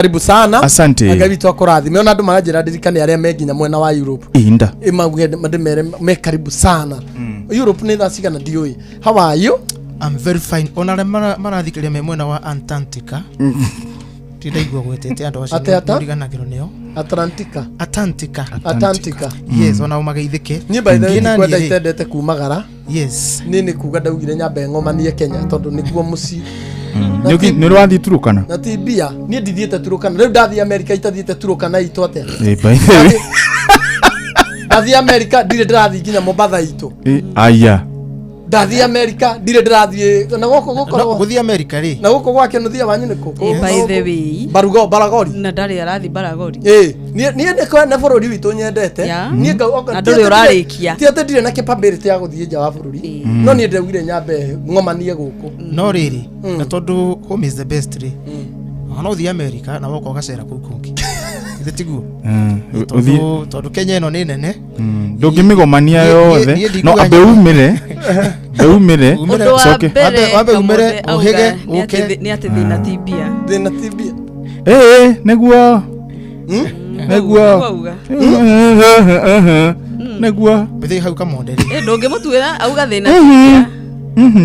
Karibu sana. Asante. Ngai witu akurathi. Meona andu marajira ndirikane aria meginya mwena wa Europe. Inda. Mademere me karibu sana. Europe ni thaa cigana ndiui. How are you? I'm very fine. Ona marathikiria me mwena wa Antarctica. Tidaigua gwetete andu acio ndiganagiro nio. Atlantica. Yes, ona umageithike. Ni by the way kwenda itendete kumagara. Yes. Nini kuga ndaugire nyambe ngomanie Kenya tondu niguo muci. Ni rwathi Turukana. Na tibia ni ndithiete Turukana. Riu ndathi America itathiete Turukana itu atia. By the way. Ndathi America ndire ndathi nginya Mombasa itu. Aya. Ndathi America ndire ndathi na goko guthi America ri. Na goko gwake nuthia wanyu niko. By the way. Baragori. Na ndari arathi Baragori. Ni ndiko na bururi witu nyendete. Ni ngauka nduri urarikia. Ti ate ndire na capability ya guthie nja wa bururi. No ni ndegwire nyambe ngomanie guku. No riri. Na tondu home is the best ri. Ono thi America na goko gacera kuu kungi. Itiguo. Tondu Kenya ino ni nene. Ndungimigomania yothe. No abeumire. Beumire. Abe umire uhige uke. Ni ati thina tibia. Neguo. Neguo. Bethe hau kamonderi. Ndungimutuira auga thina tibia.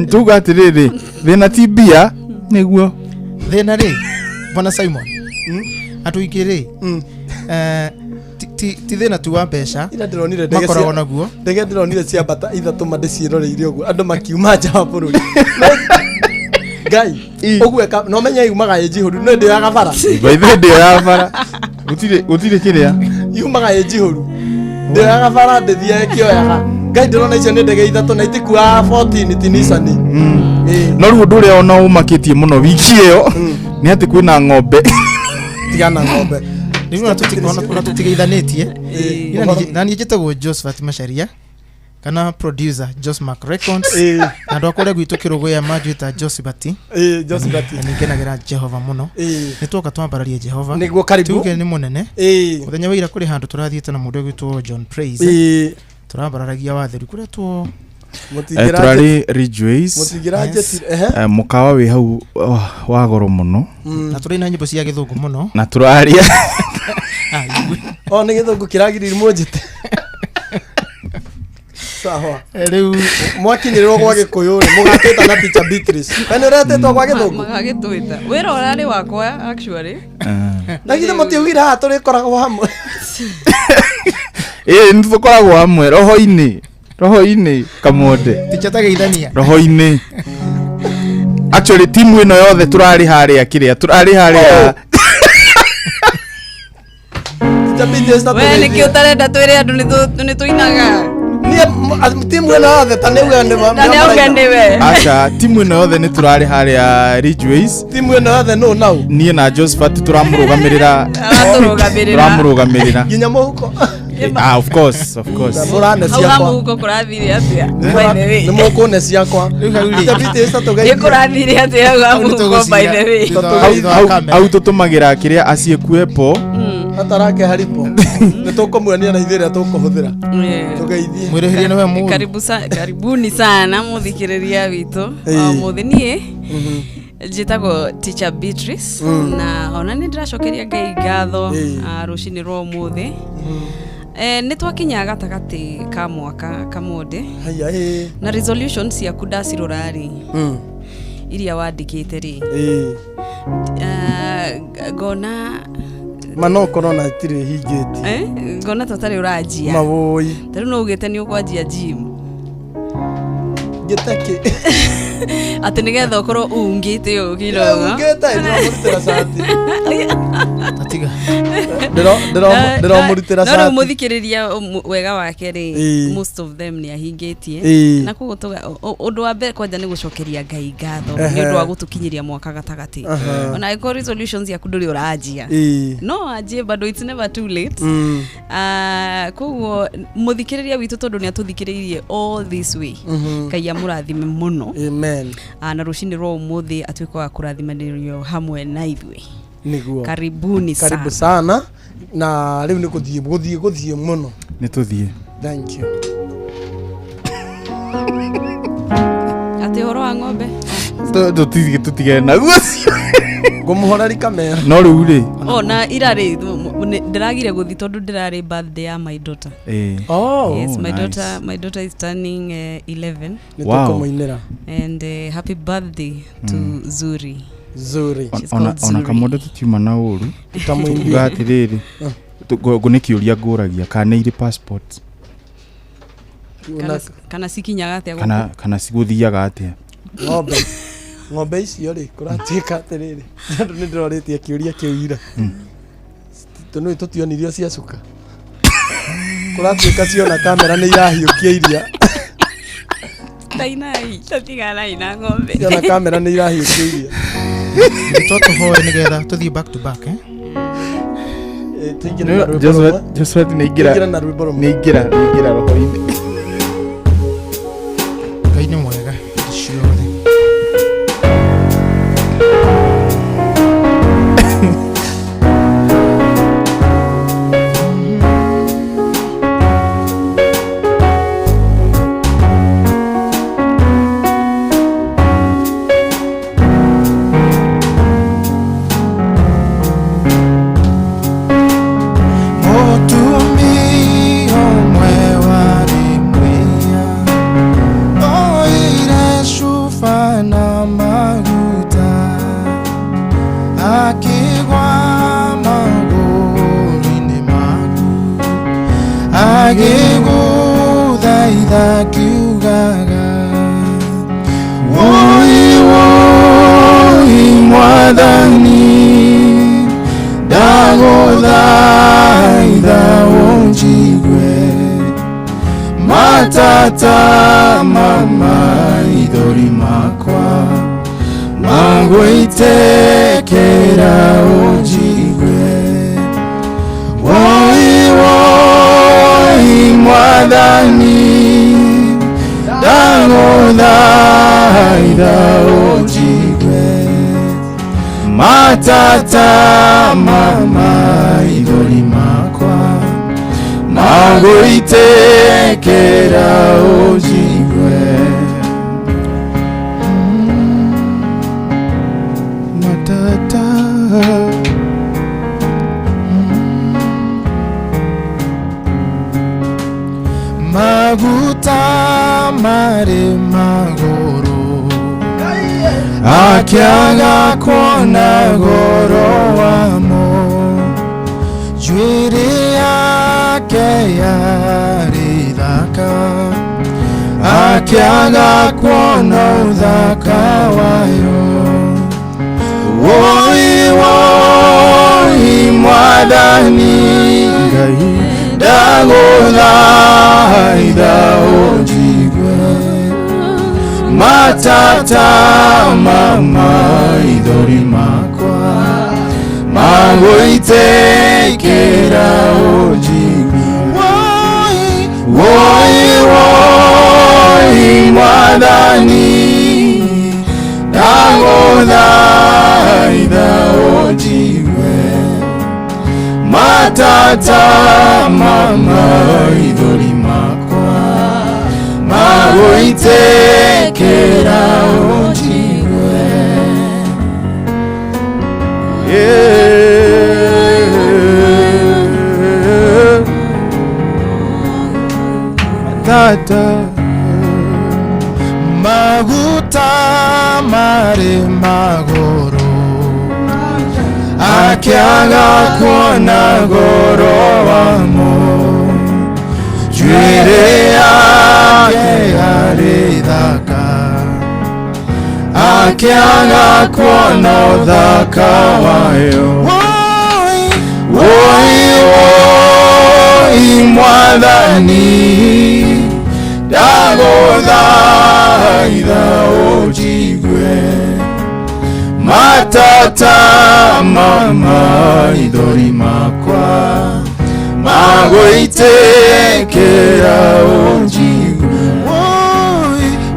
Tuga atiriri. Thina tibia. Neguo. Thina ri. Bwana Simon. Atuikire. Ti thina tu wa mbeca. Ira ndironire ndege cia naguo. Ndege ndironire cia bata ithatu mande ciroreire uguo. Andu makiuma nja wa bururi. Ngai, uguo no menya yumaga ejihuru no ndi ya gabara. By the ndi ya gabara. Gutire kiria. Yumaga ejihuru. Ndi ya gabara ndithia kioyaga. Ngai ndirona icio ni ndege ithatu na itikua 14 tinisani. No ruo ndure ona umakitie muno wiki iyo. Ni ati kwina ng'ombe. Tigana ng'ombe. Ndio tutigeithanitie. Nani njitagwo Josephat Macharia kana producer Jos Mark Records. Na ndo akore gwitu kirugo ya majita Josephat. Josephat. Nikenagira Jehova muno. Nitwoka twambararie Jehova. Niguo karibu. Tuge ni munene. Muthenya wira kuri handu turathiete na mundu gwitu John Praise. Turambaragia watheru kuria tu turari Rejoice. Mutigiraje mukawa wi hau wa goro muno. Na turi na nyimbo cia githungu muno. Na turaria. Ni githungu kiragirira mujite. Sawa. Riu mwakinyirirwo gwa Gikuyu ri mugateta na Teacher Beatrice. Kana uretetwo gwa Githungu? Magagitwita. Wira urari wakwa actually. Na githe mutiugira ha turi koragwo hamwe. Nitukoragwo hamwe roho-ini kamonde. Tichatageithania. Roho-ini. Actually timu ino yothe turari haria kiria. Turari haria. Teacher Beatrice we niki utarenda twire andu ni tuinaga. Ni timu ino yothe ta niwe niwe. Acha timu ino yothe ni turari haria Rejoice. Timu ino yothe no nau. Nie na Josephat turamurugamirira. Turamurugamirira. Nginya muhuko. Of course. Murane ciakwa. Hau muhuko kurathire atia. By the way. Ni mukune ciakwa. Teacher Beatrice tugeithie. Ikurathire atia hau muhuko by the way. Au tutumagira kiria asiekuepo. Atarake haripo. Nitukomuania na ithiria tukuhuthira. Tugeithie. Mwirihirie no mu. Karibuni sana muthikiriria witu. Muthini njitagwo Teacher Beatrice na ona ni ndiracokeria Ngai ngatho rucini rwa umuthi. Ni twakinya gatagati ka mwaka kamonde. Na resolution cia kudacirorari. Iria wandikite ri. Gona mano corona tire higeti. Gona tatari urajia. Mawoi. Tari no ugete ni ukwajia gym. Getake. Ati nigetha ukorwo ungite ukiro. Ungeta ino murutira sati. Tatiga. Ndero murutira sati. No muthikiriria wega wake ri most of them ni ahingitie. Na kugutuga undu wa mbere kwanja ni gucokeria Ngai ngatho ni undu wa gutukinyiria mwaka gatagati. Ona iko resolutions ya kuduri urajia. No aje bado it's never too late. Kuguo muthikiriria witu tondu ni atuthikiririe all this way. Kai amurathime muno. Amen. Na rucini rwa umuthi atwiko wa kurathimanĩrio hamwe na ithuĩ. Niguo. Karibu sana. Na riu ni guthie muno. Ni tuthie. Thank you. Ati horo wa ng'ombe. Tutige naguo. ngumuhoreri kamera no riu ri na irari ndiragire guthi tondu ndirari birthday ya my daughter. Yes, my daughter is turning 11. Nitukomuinira and happy birthday to Zuri. Ona kamondo tutiuma na uru tutamuimbia atiriri ngone kiuria nguragia kana iri passport kana sikinyaga atia kana siguthiaga atia ng'ombe icio ri kuratuika atiriri andu ni ndorete kiuria kiuira tunu tutionirio cia cuka kuratuika ciona kamera ni irahiukia iria tainai tatigana ina ng'ombe ciona kamera ni irahiukia iria Toto hoe nigetha tuthii back to back Joshua neigira roho-ini Ngai nĩ mwega ciothe Matata mama idori makwa magwitekera ujigwe woi mwadhani dangothaitha ujigwe matata mama idori makwa magwitekera ujigwe matata maguta mare magoro akiaga kuona goro wamo juiri yake yari thaka akiaga kuona uthaka wayo woi woi mwadhani ngai ndaguthaitha ujigwe matata mama idori makwa magwitekera ujigwe woi woi mwadhani ndaguthaitha ujigwe matata mama idori makwa magwitekera ujigwe matata maguta mare magoro akiaga kuona goro wamo juire yake yari thaka akiaga kuona uthaka wayo woi woi mwadhani ndaguthaitha ujigwe matata mama idori makwa magwitekera ujigwe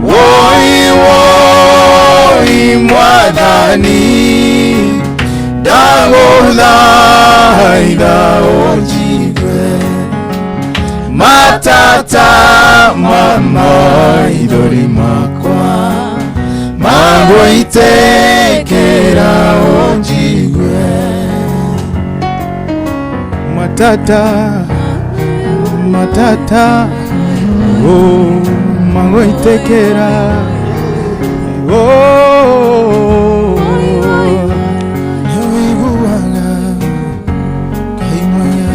woi woi mwadhani ndaguthaitha ujigwe matata mama idori makwa magwitekera ujigwe matata matata oh magoitekera oh yoiguaga kaimaya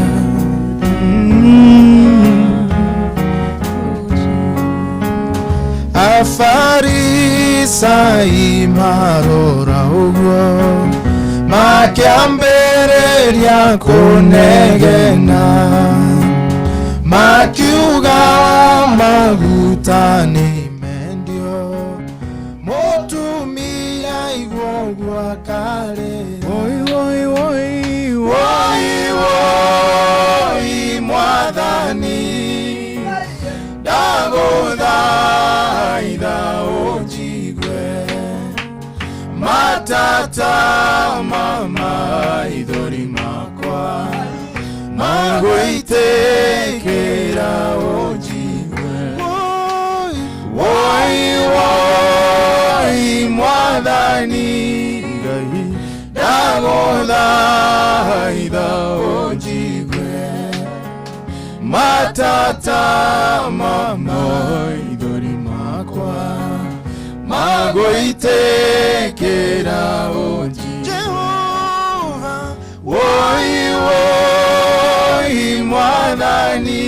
afarisai marora uguo makiambereria kunegena makiuga maguta ni mendio mutumia igwogwa kare oi oi oi oi oi mwathani ndaguthaitha unjigwe matata mama ithori makwa magwitekera unjigwe woi woi mwathani ngai ndaguthaitha unjigwe matata mama ithori makwa magwitekera unjigwe Jehova woi woi mwathani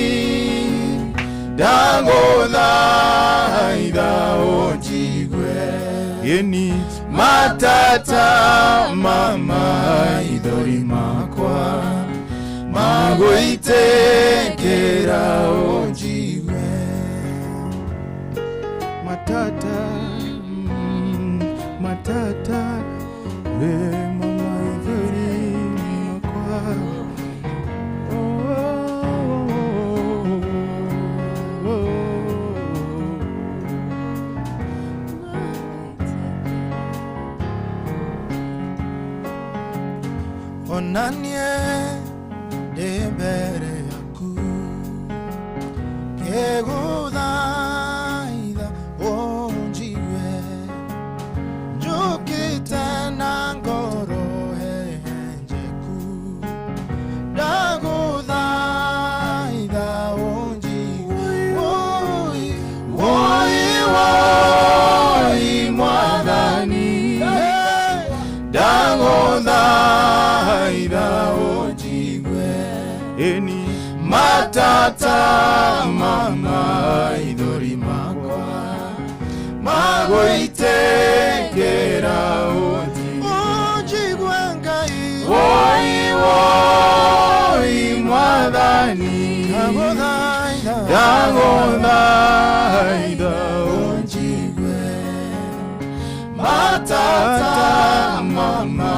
ndaguthaitha unjigwe yeni matata mama ithori makwa magwitekera unjigwe matata matata mama ithori makwa onanie dembere yaku keguthaitha unjigwe njukite na ngoro henjeku ndaguthaitha unjigwe woi woi woi mwathani ndaguthaitha unjigwe eni matata mama ithori makwa magwitekera unjigwe ngai woi woi mwathani ndaguthaitha unjigwe matata mama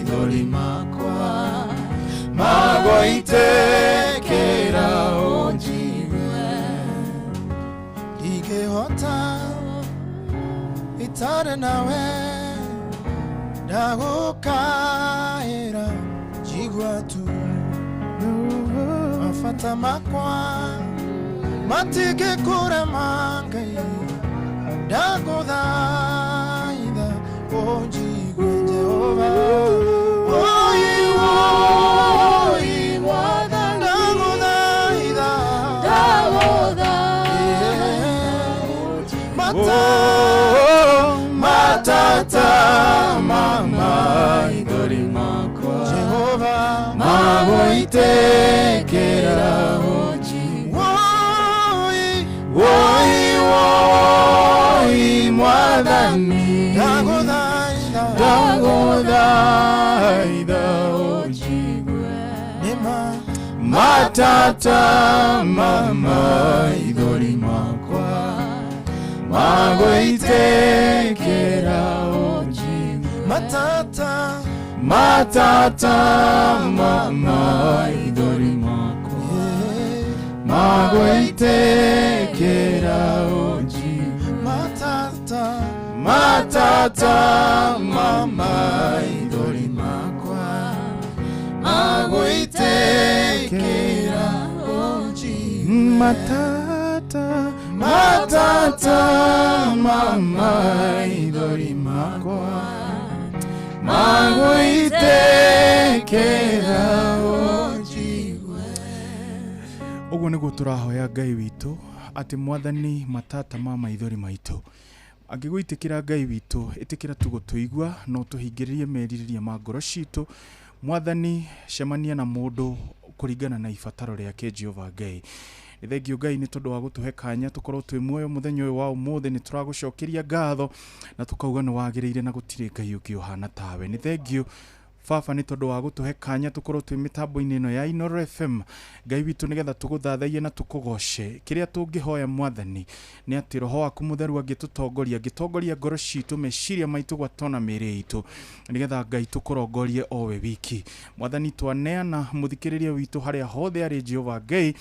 ithori makwa magwitekera unjigwe ingihota itare nawe ndagukaira jigwa tu mafata makwa matige kurema ngai ndaguthaitha unjigwe Jehova woi woi mwathani ndaguthaitha matata mama ithori makwa Jehova magwitekera unjigwe woi woi mwathani ndaguthaitha unjigwe matata mama ithori makwa magwitekera unjigwe matata mama ithori makwa magwitekera unjigwe matata mama ithori makwa magwitekera unjigwe matata mama ithori makwa magwitekera unjigwe Oguo niguo turahoya Ngai witu ati Mwathani matata ma maithori maitu angigwitikira Ngai witu itikira tugutuigwa no tuhingiririe meririria ma ngoro citu. Mwathani cemania na mundu kuringana na ibataro riake Jehova Ngai. Thengio Ngai ni tondu wa gutuhe kanya tukorwo twi muoyo muthenya uyu wa umuthi ni turagucokeria ngatho na tukauga ni wagiriire na gutire Ngai ungi uhana tawe. Ni thengio Baba ni tondu wa gutuhe kanya tukorwo twi mitambo-ini ino ya Inooro FM. Ngai witu nigetha tuguthathaie na tukugoce kiria tungihoya Mwathani ni ati Roho waku mutheru angitongoria ngoro citu meciria maitu gwatona mĩĩrĩ itu nigetha Ngai tukurongorie owe wiki. Mwathani twaneana muthikiriria witu haria hothe ari Jehova Ngai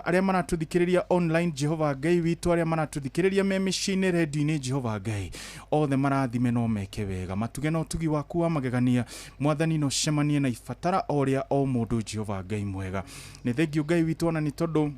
aria maratuthikiriria online Jehova Ngai witu aria maratuthikiriria me mĩciĩ-inĩ radio-inĩ Jehova Ngai othe marathime no meke wega matuge no tugi waku wa magegania. Mwathani no cemanie na ibatara oria o mundu Jehova Ngai mwega. Ni thengio Ngai witu ona ni tondu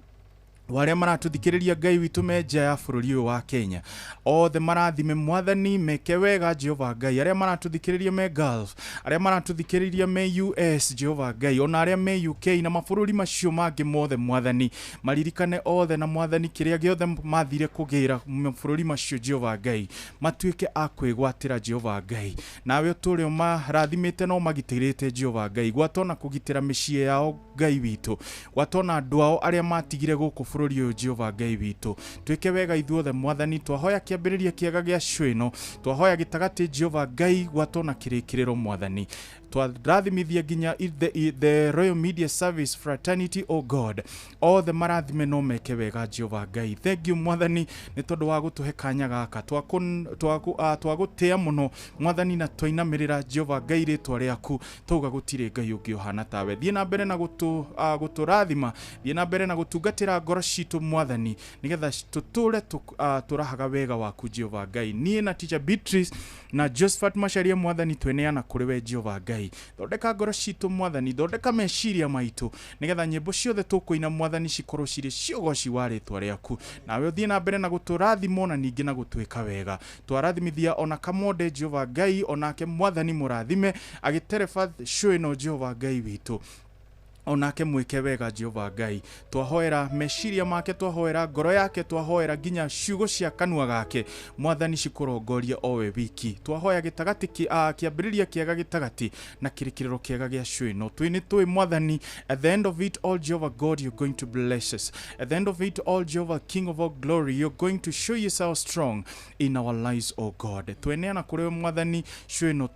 waria maratuthikiriria Ngai witu menja ya bururi uyu wa Kenya othe marathime Mwathani meke wega Jehova Ngai. Aria maratuthikiriria me Gulf, aria maratuthikiriria me US Jehova Ngai, ona aria me UK na mabururi macio mangi mothe Mwathani maririkane othe na Mwathani kiria giothe mathire kugira mabururi macio Jehova Ngai matuike akwigwatira Jehova Ngai. Nawe uturio marathimite no magitirite Jehova Ngai gwatona kugitira mĩciĩ yao Ngai witu, gwatona andu ao aria matigire guku bururi uyu Jehova Ngai witu. Twike wega ithuothe Mwathani twahoya kiambiriria kiega gia cwino twahoya gitagati Jehova Ngai gwatona kirikiriro Mwathani twarathimithia ginya the Royal Media Service Fraternity o God othe marathime no meke wega Jehova Ngai. Thank you Mwathani ni tondu wa gutuhe kanya gaka twagutia muno Mwathani na twainamirira Jehova Ngai ritwa riaku tuga gutire Ngai ungi uhana tawe. Thie na mbere na guturathima, thie na mbere na gutungatira ngoro citu Mwathani nigetha tuture turahaga wega waku Jehova Ngai. Nie na teacher Beatrice na Josephat Macharia Mwathani tweneana kuri we Jehova Ngai. Thondeka ngoro citu Mwathani, thondeka meciria maitu nigetha nyimbo ciothe tukuina Mwathani cikorwo ciri ciogoci wa ritwa riaku. Nawe uthie na mbere na guturathima na ningi na gutwika wega. Twarathimithia ona Kamode Jehova Ngai onake Mwathani murathime agitereba show ino Jehova Ngai witu onake mwike wega Jehova Ngai. Twahoera meciria make, twahoera ngoro yake, twahoera ginya ciugo cia kanua gake Mwathani cikurongorie owe wiki. Twahoya gitagati kiambiriria kiega gitagati na kirikiriro kiega gia cwino twini twi Mwathani. At the end of it all Jehovah God, you're going to bless us. At the end of it all Jehovah King of all glory, you're going to show yourself strong in our lives oh God. Tweneana kuri Mwathani cwino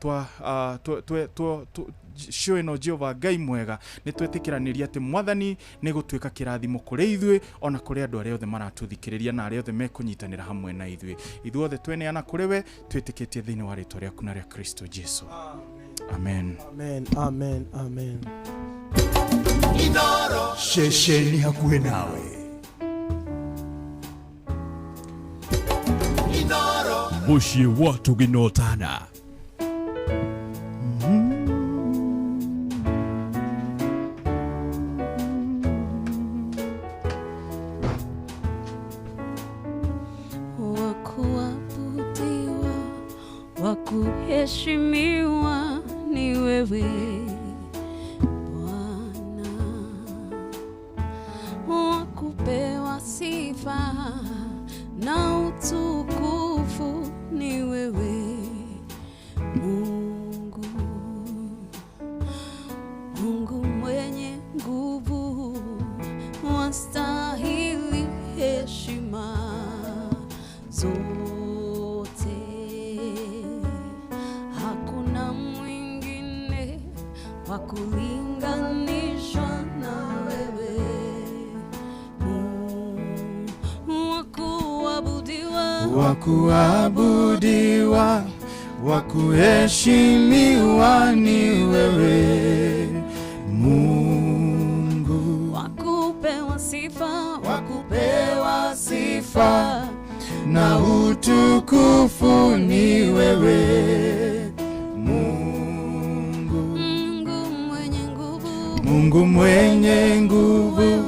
show ino Jehova Ngai mwega ni twetikiraniria ati Mwathani ni gutwika kirathimo kuri ithwe ona kuri andu aria othe maratuthikiriria na aria othe mekunyitanira hamwe na ithwe. Ithuothe tweneana kuri we twitikitie thiini wa ritwa riaku na ria Kristo Jesu. Amen. Amen. Amen. Amen. Inooro shesheni hakuhe nawe. Inooro mushie watu ginotana. Wakuheshimiwa ni wewe Bwana, wakupewa sifa na utukufu ni wewe Mungu, Mungu mwenye nguvu, wastahili heshima zote. Wakulinganishwa na wewe wakuabudiwa, wakuheshimiwa ni wewe Mungu, wakupewa sifa na utukufu ni wewe Mungu mwenye nguvu,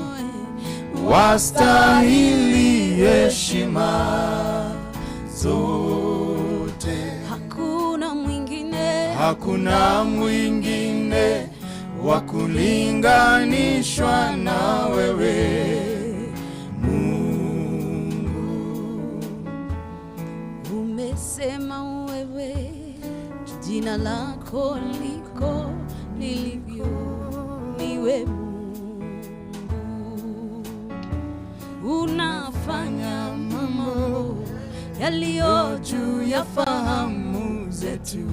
wastahili heshima zote. Hakuna mwingine wa kulinganishwa na wewe jina lako liko lilivyo, niwe Mungu. Unafanya mambo yaliyo juu ya fahamu zetu.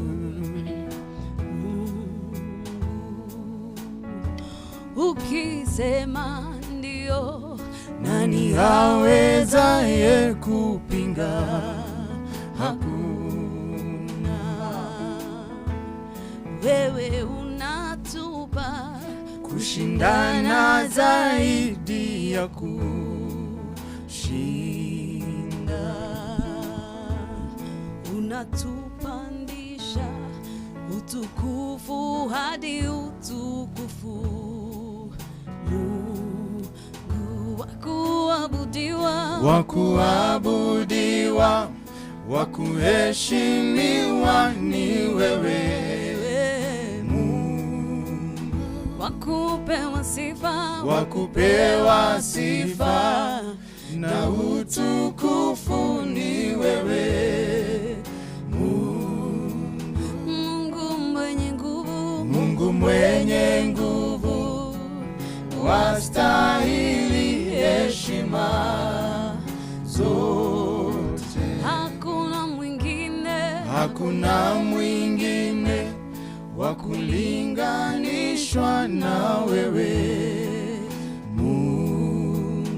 Ukisema ndio, nani awezaye kupinga? Hakuna. Wewe unatupa kushindana zaidi ya kushinda. Unatupandisha utukufu hadi utukufu. Wakuabudiwa, wakuheshimiwa ni wewe Mungu. Wakupewa sifa na utukufu ni wewe Mungu. Mungu mwenye nguvu, wastahili heshima zote. Hakuna mwingine wa kulinganishwa na wewe Mungu.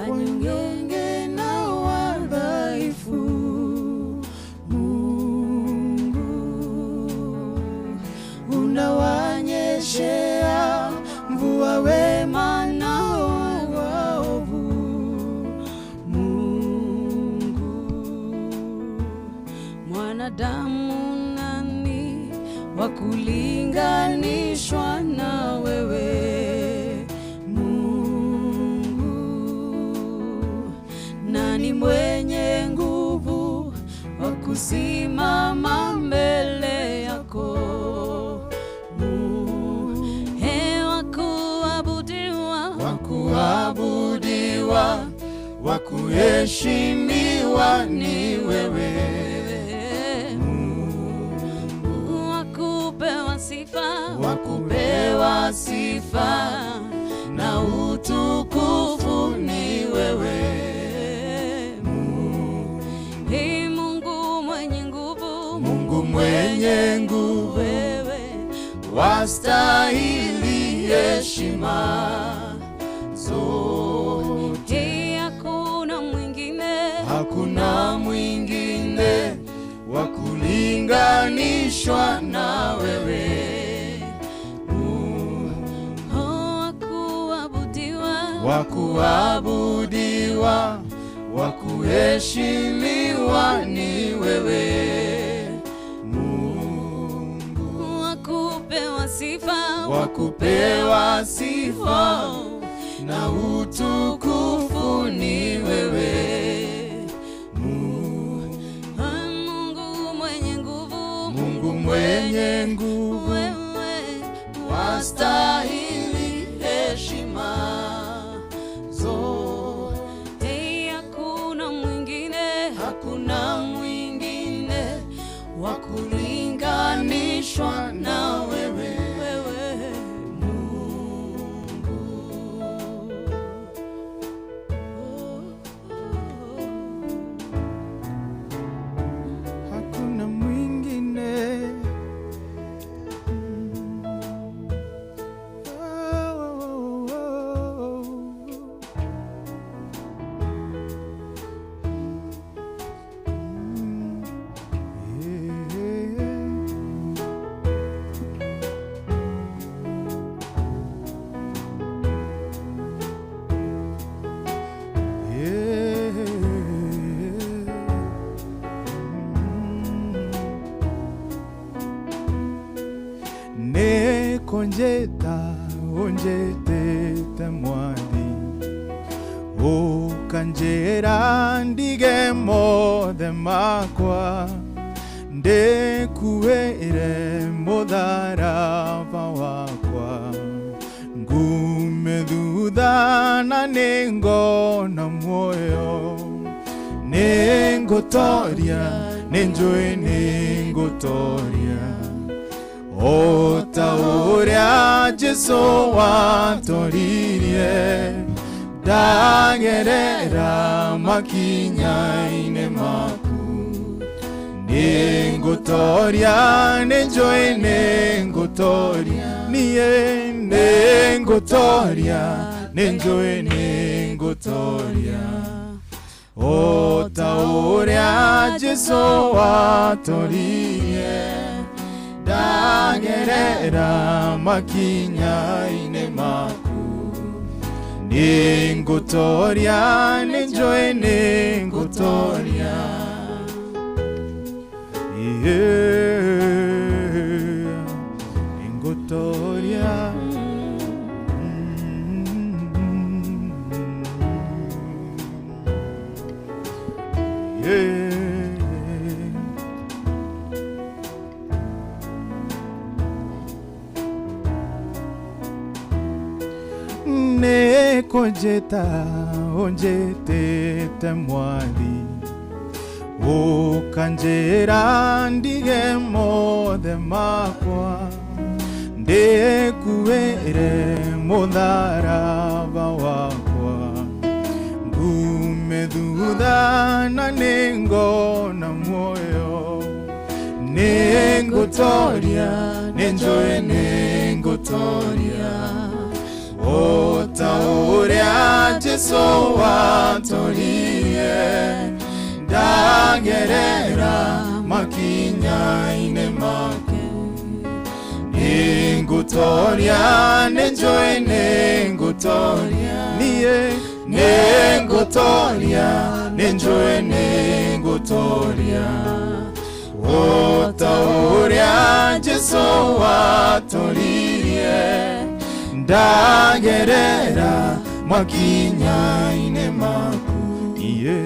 Wanyonge na wadhaifu, Mungu unawanyeshea mvua wema na waovu. Mungu, mwanadamu nani wa kulinganishwa na wewe? Nani mwenye nguvu wa kusimama mbele yako? Wakuabudiwa, wakuheshimiwa ni wewe Mungu. Wakupewa sifa na utukufu ni wewe mwenye nguvu, wewe wastahili heshima zote. Hakuna mwingine wa kulinganishwa na wewe wakuabudiwa, wakuheshimiwa ni wewe wakupewa sifa na utukufu ni wewe Mungu. Mungu mwenye nguvu, wastahili heshima zote. Hakuna mwingine wa kulinganishwa na wewe konjeta onjetete mwathi ukanjira ndige mothe makwa ndekuire mutharaba wakwa ngume thutha na ningona muoyo ningutoria ninjui ningutoria ota uria Jesu watoririe ndagerera makinyaine maku ningutoria ninjui ningutoria niye ningutoria ninjui ningutoria ota uria Jesu watoririe ndagerera makinyaine maku ningutoria ninjui ningutoria ningutoria nekojeta onjetete mwathi ukanjira ndige mothe makwa ndekuire mutharaba wakwa ngume thutha na ningona muoyo ningutoria ninjui ningutoria ota uria Jesu watoririe ndagerera makinyaine maku ningutoria ninjui ningutoria niye ningutoria ninjui ningutoria ota uria Jesu watoririe ndagerera makinyaine maku iye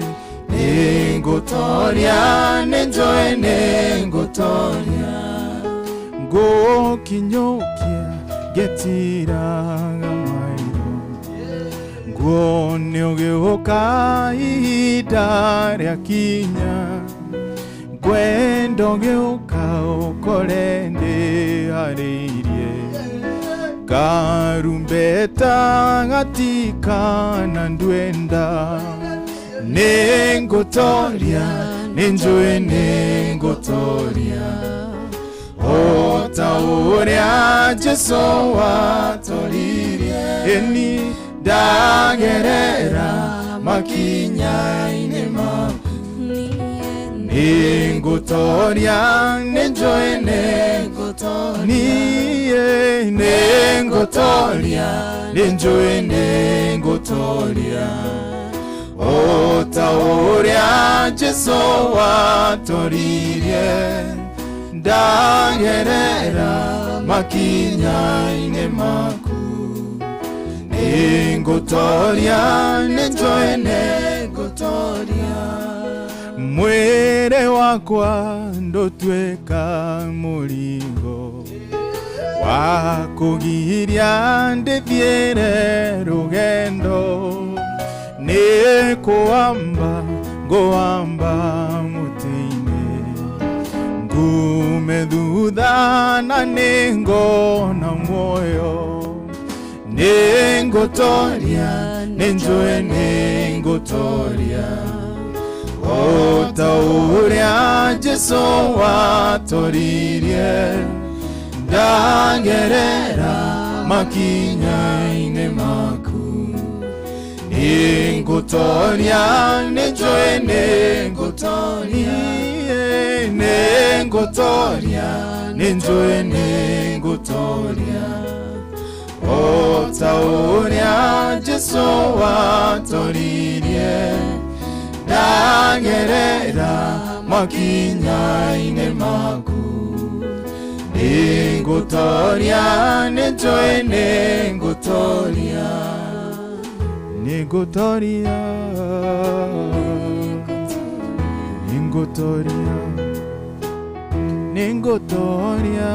ningutoria ninjui ningutoria ngukinyokia getiraga mairo nguone ugiuka ihinda riakinya ngwenda ugiuka ukore ndihariirie karumbeta gatikana ndwenda ningutoria ninjui ningutoria ota uria Jesu watoririe eni ndagerera makinyaine maku ningutoria ninjui ningutoria niye ningutoria ninjui ningutoria ota uria Jesu watoririe ndagerera makinyaine maku ningutoria ninjui ningutoria mwire wakwa ndutweka muringo wa kugiria ndithiire rugendo nikuamba nguamba mutini ngume thutha na ningona muoyo ningutoria ninjui ningutoria ota uria Jesu watoririe ndagerera makinyaine maku ningutoria ninjui ningutoria ningutoria ninjui ningutoria ota uria Jesu watoririe ndagerera makinyaine maku Ningutoria Nenjoe Ningutoria Ningutoria Ningutoria Ningutoria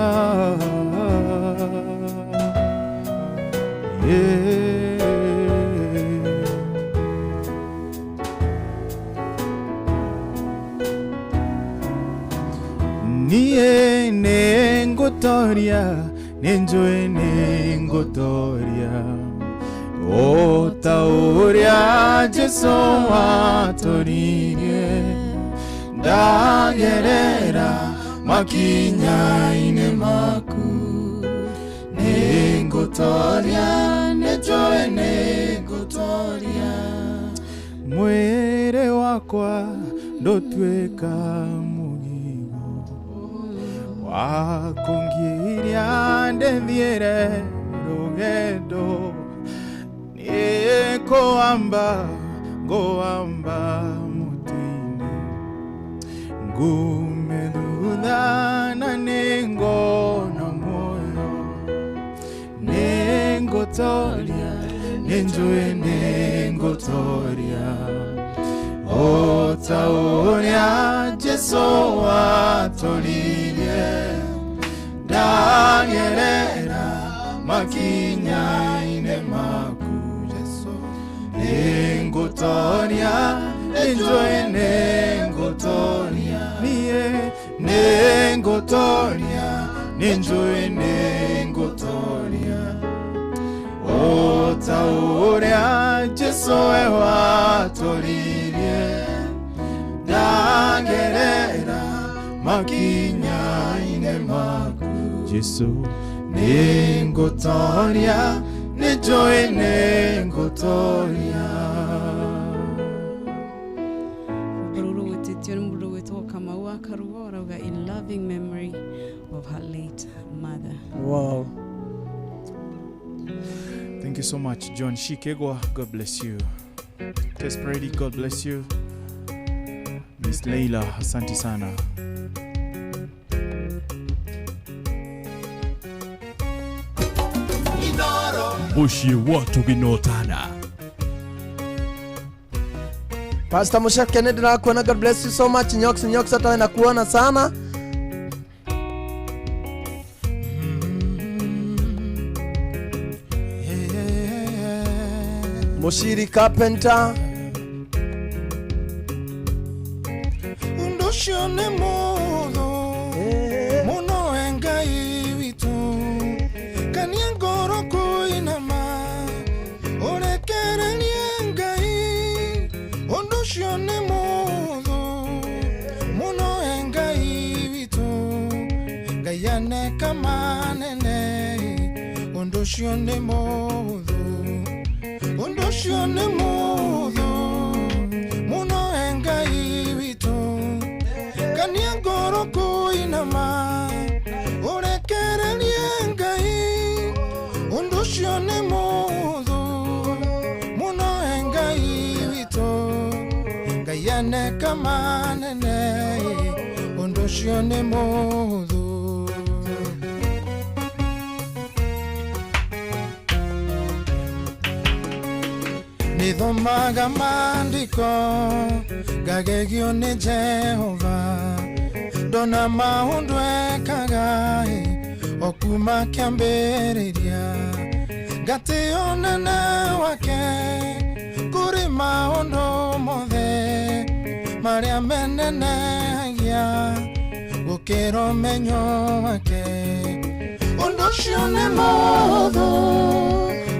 Nie Ningutoria Nenjoe Ningutoria O tauria Jesu atoririe Ndagerera makinya-inĩ maku Ningutoria Nenjoe Ningutoria Mwĩrĩ wakwa ndũtuĩka mũgigo wa kũngĩria ndĩthiĩre rũgendo nĩkũamba ngũamba mũtĩ-inĩ ngume thutha na nĩngona muoyo Ningutoria Nenjoe Ningutoria O tauria Jesu atoririe Ndagerera makinya-inĩ maku Jesu Ningutoria Nenjoe Ningutoria Nie Ningutoria Nenjoe Ningutoria O tauria Jesu atoririe Ndagerera makinya-inĩ maku Jesu Ningutoria Nenjoe Ningutoria in loving memory of her late mother. Wow. Thank you so much, John Shikegwa. God bless you. Tess Brady, God bless you. Miss Leila, asante sana. Bushi watu ginotana. Pastor Musha Kennedy na kuona, God bless you so much. Nyoks hata na kuona sana. Mushiri Carpenter. Undoshone modo Muno engai witu Kaniengoro koinama Orekere niengai Undoshone modo Muno engai witu Gayane kamanene Undoshone modo Undoshone modo Muno engai witu Kaniengoro koinama Orekere niengai Undoshone modo Muno engai witu Gayane kamanene Undoshone modo Nithomaga maandiko ngagegio nĩ Jehova ndona maũndũ ekaga o kuma kĩambĩrĩria ngatĩo ũnene wake kũrĩ maũndũ mothe marĩa menenehagia gũkĩra ũmenyo wake ũndũ ũcio nĩ mũhũthũ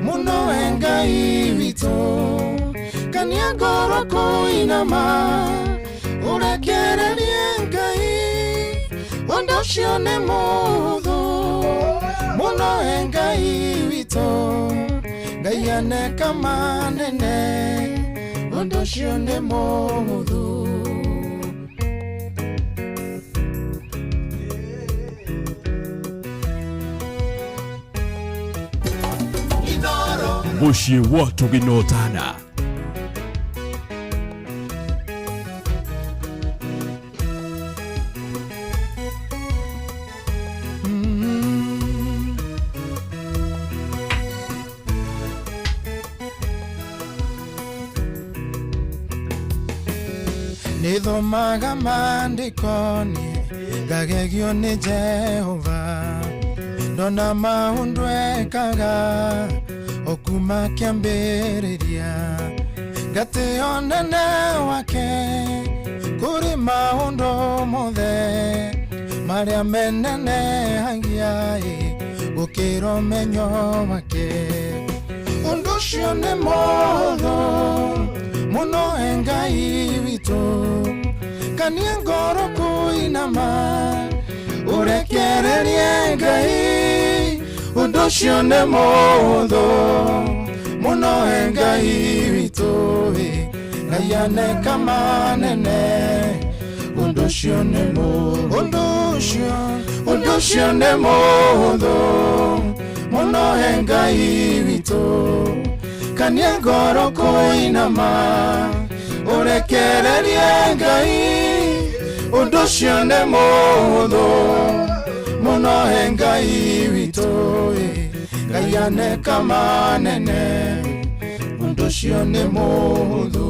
mũno Engai witũ Kaniengoro koinama Urekererie Ngai Ũndũ ũcio nĩ mũhũthũ mũno Engai witũ Ngai aneka manene Ũndũ ũcio nĩ mũhũthũ Bushi watu ginotana. nithomaga maandikoni ngagegio ni Jehova ndona maundu ekaga okuma kiambiriria ngatio nene wake kuri maundu mothe maria menene hangiai gukiro menyo wake undu ucio ni motho muno Engai witu kania ngoro kuinama urekererie Ngai undu ucio ni motho muno Engai witu Ngai aneka manene undu ucio ni motho undu ucio ni motho muno Engai witu kania ngoro kuinama urekererie Ngai undu ucio ni motho muno Engai witu Ngai aneka manene undu ucio ni motho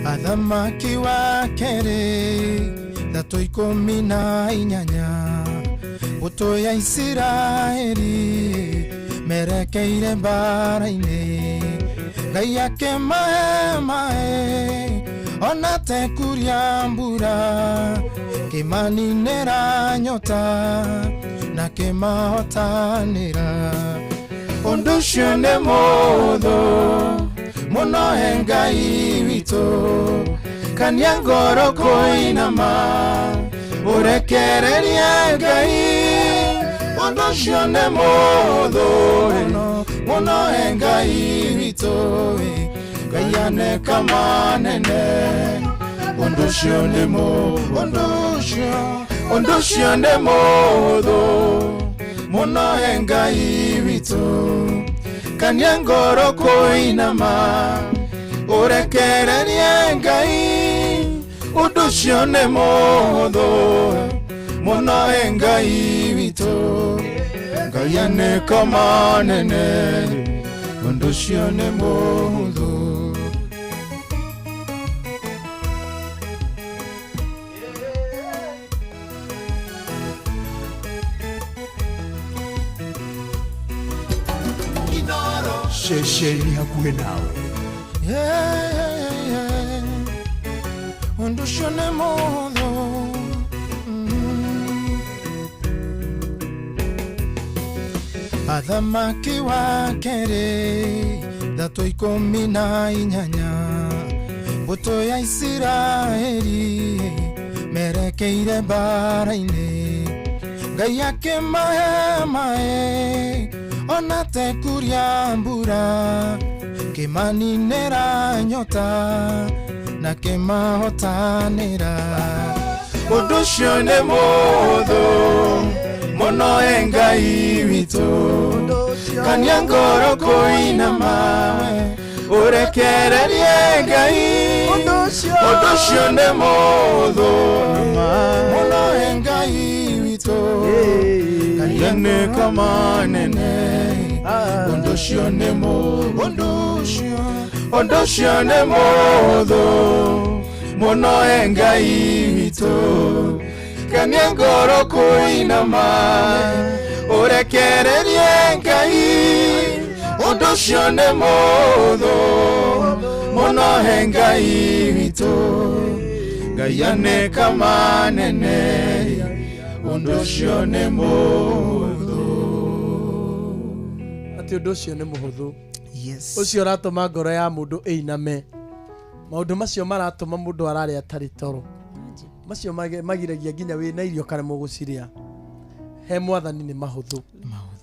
Athamaki wa kere Thato 18 Uto ya Isiraeli merekeire mbara-ini Ngai ake mae ona te kuria mbura kimaninira nyota na kimahotanira undu ucio ni motho muno Engai witu kania ngoro kuinama urekererie Ngai undu ucio ni motho muno Engai witu Ngai aneka manene undu ucio ni motho undu ucio ni motho muno Engai witu kania ngoro kuinama urekererie Ngai undu ucio ni motho muno Engai witu Ngai aneka manene undu ucio ni motho Shesheni hakuwe nawe undu ucio ni motho Athamaki wa kere Thato 18 Mbuto ya Isiraeli merekeire mbara-ini Ngai ake mae ona te kuria mbura kimaninira nyota na kimahotanira undu ucio ni motho muno Engai witu kania ngoro kuinama urekererie Ngai undu ucio ni motho muno Engai witu Ngai aneka manene undu ucio ni motho undu ucio ni motho muno Engai witu kania ngoro kuinama urekererie Ngai undu ucio ni motho muno Engai witu Ngai aneka manene undu ucio ni motho ati undu ucio ni muhuthu Yes. ucio ratuma ngoro ya mundu einame maundu macio maratuma mundu arari atari toro macio magiragia nginya wina irio kare muguciria he mwathani ni mahuthu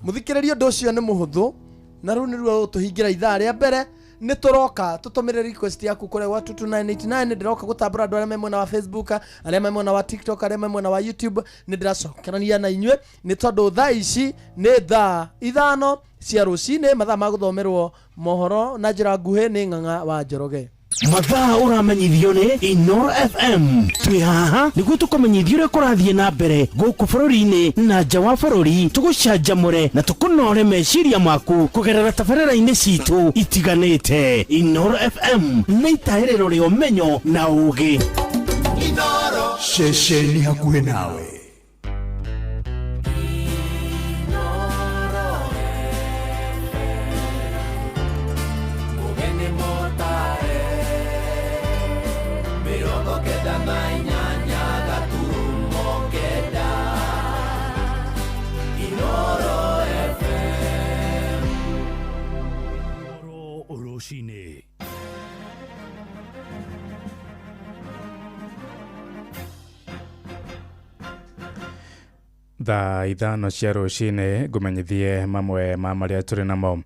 muthikiririo undu ucio ni muhuthu na riu niruo tuhingira ithaa ria mbere nĩ tũroka tũtũmĩre request yaku kũrĩ wa 22989 ndĩroka gũtambũra andũ arĩa me mwena wa Facebook, arĩa me mwena wa TikTok, arĩa me mwena wa YouTube. Nĩ ndĩracokerania na inyuĩ nĩ tondũ thaa ici nĩ thaa 5 cia rũcinĩ, mathaa ma gũthomerwo mohoro na njĩra nguhĩ nĩ Ng'ang'a wa Njoroge. Mathaa ũramenyithio nĩ Inoro FM. Twĩ haha nĩguo tũkũmenyithio ũrĩa kũrathiĩ na mbere gũkũ bũrũri-inĩ na nja wa bũrũri, tũgũcanjamũre na tũkũnore meciria maku kũgerera tabarĩra-inĩ citũ itiganĩte. Inoro FM nĩ itaĩrĩro rĩa ũmenyo na ũũgĩ. Inoro ceceni hakuhĩ nawe. Thaa 5 cia rũcinĩ ngũmenyithie mamwe ma marĩa tũrĩ namo.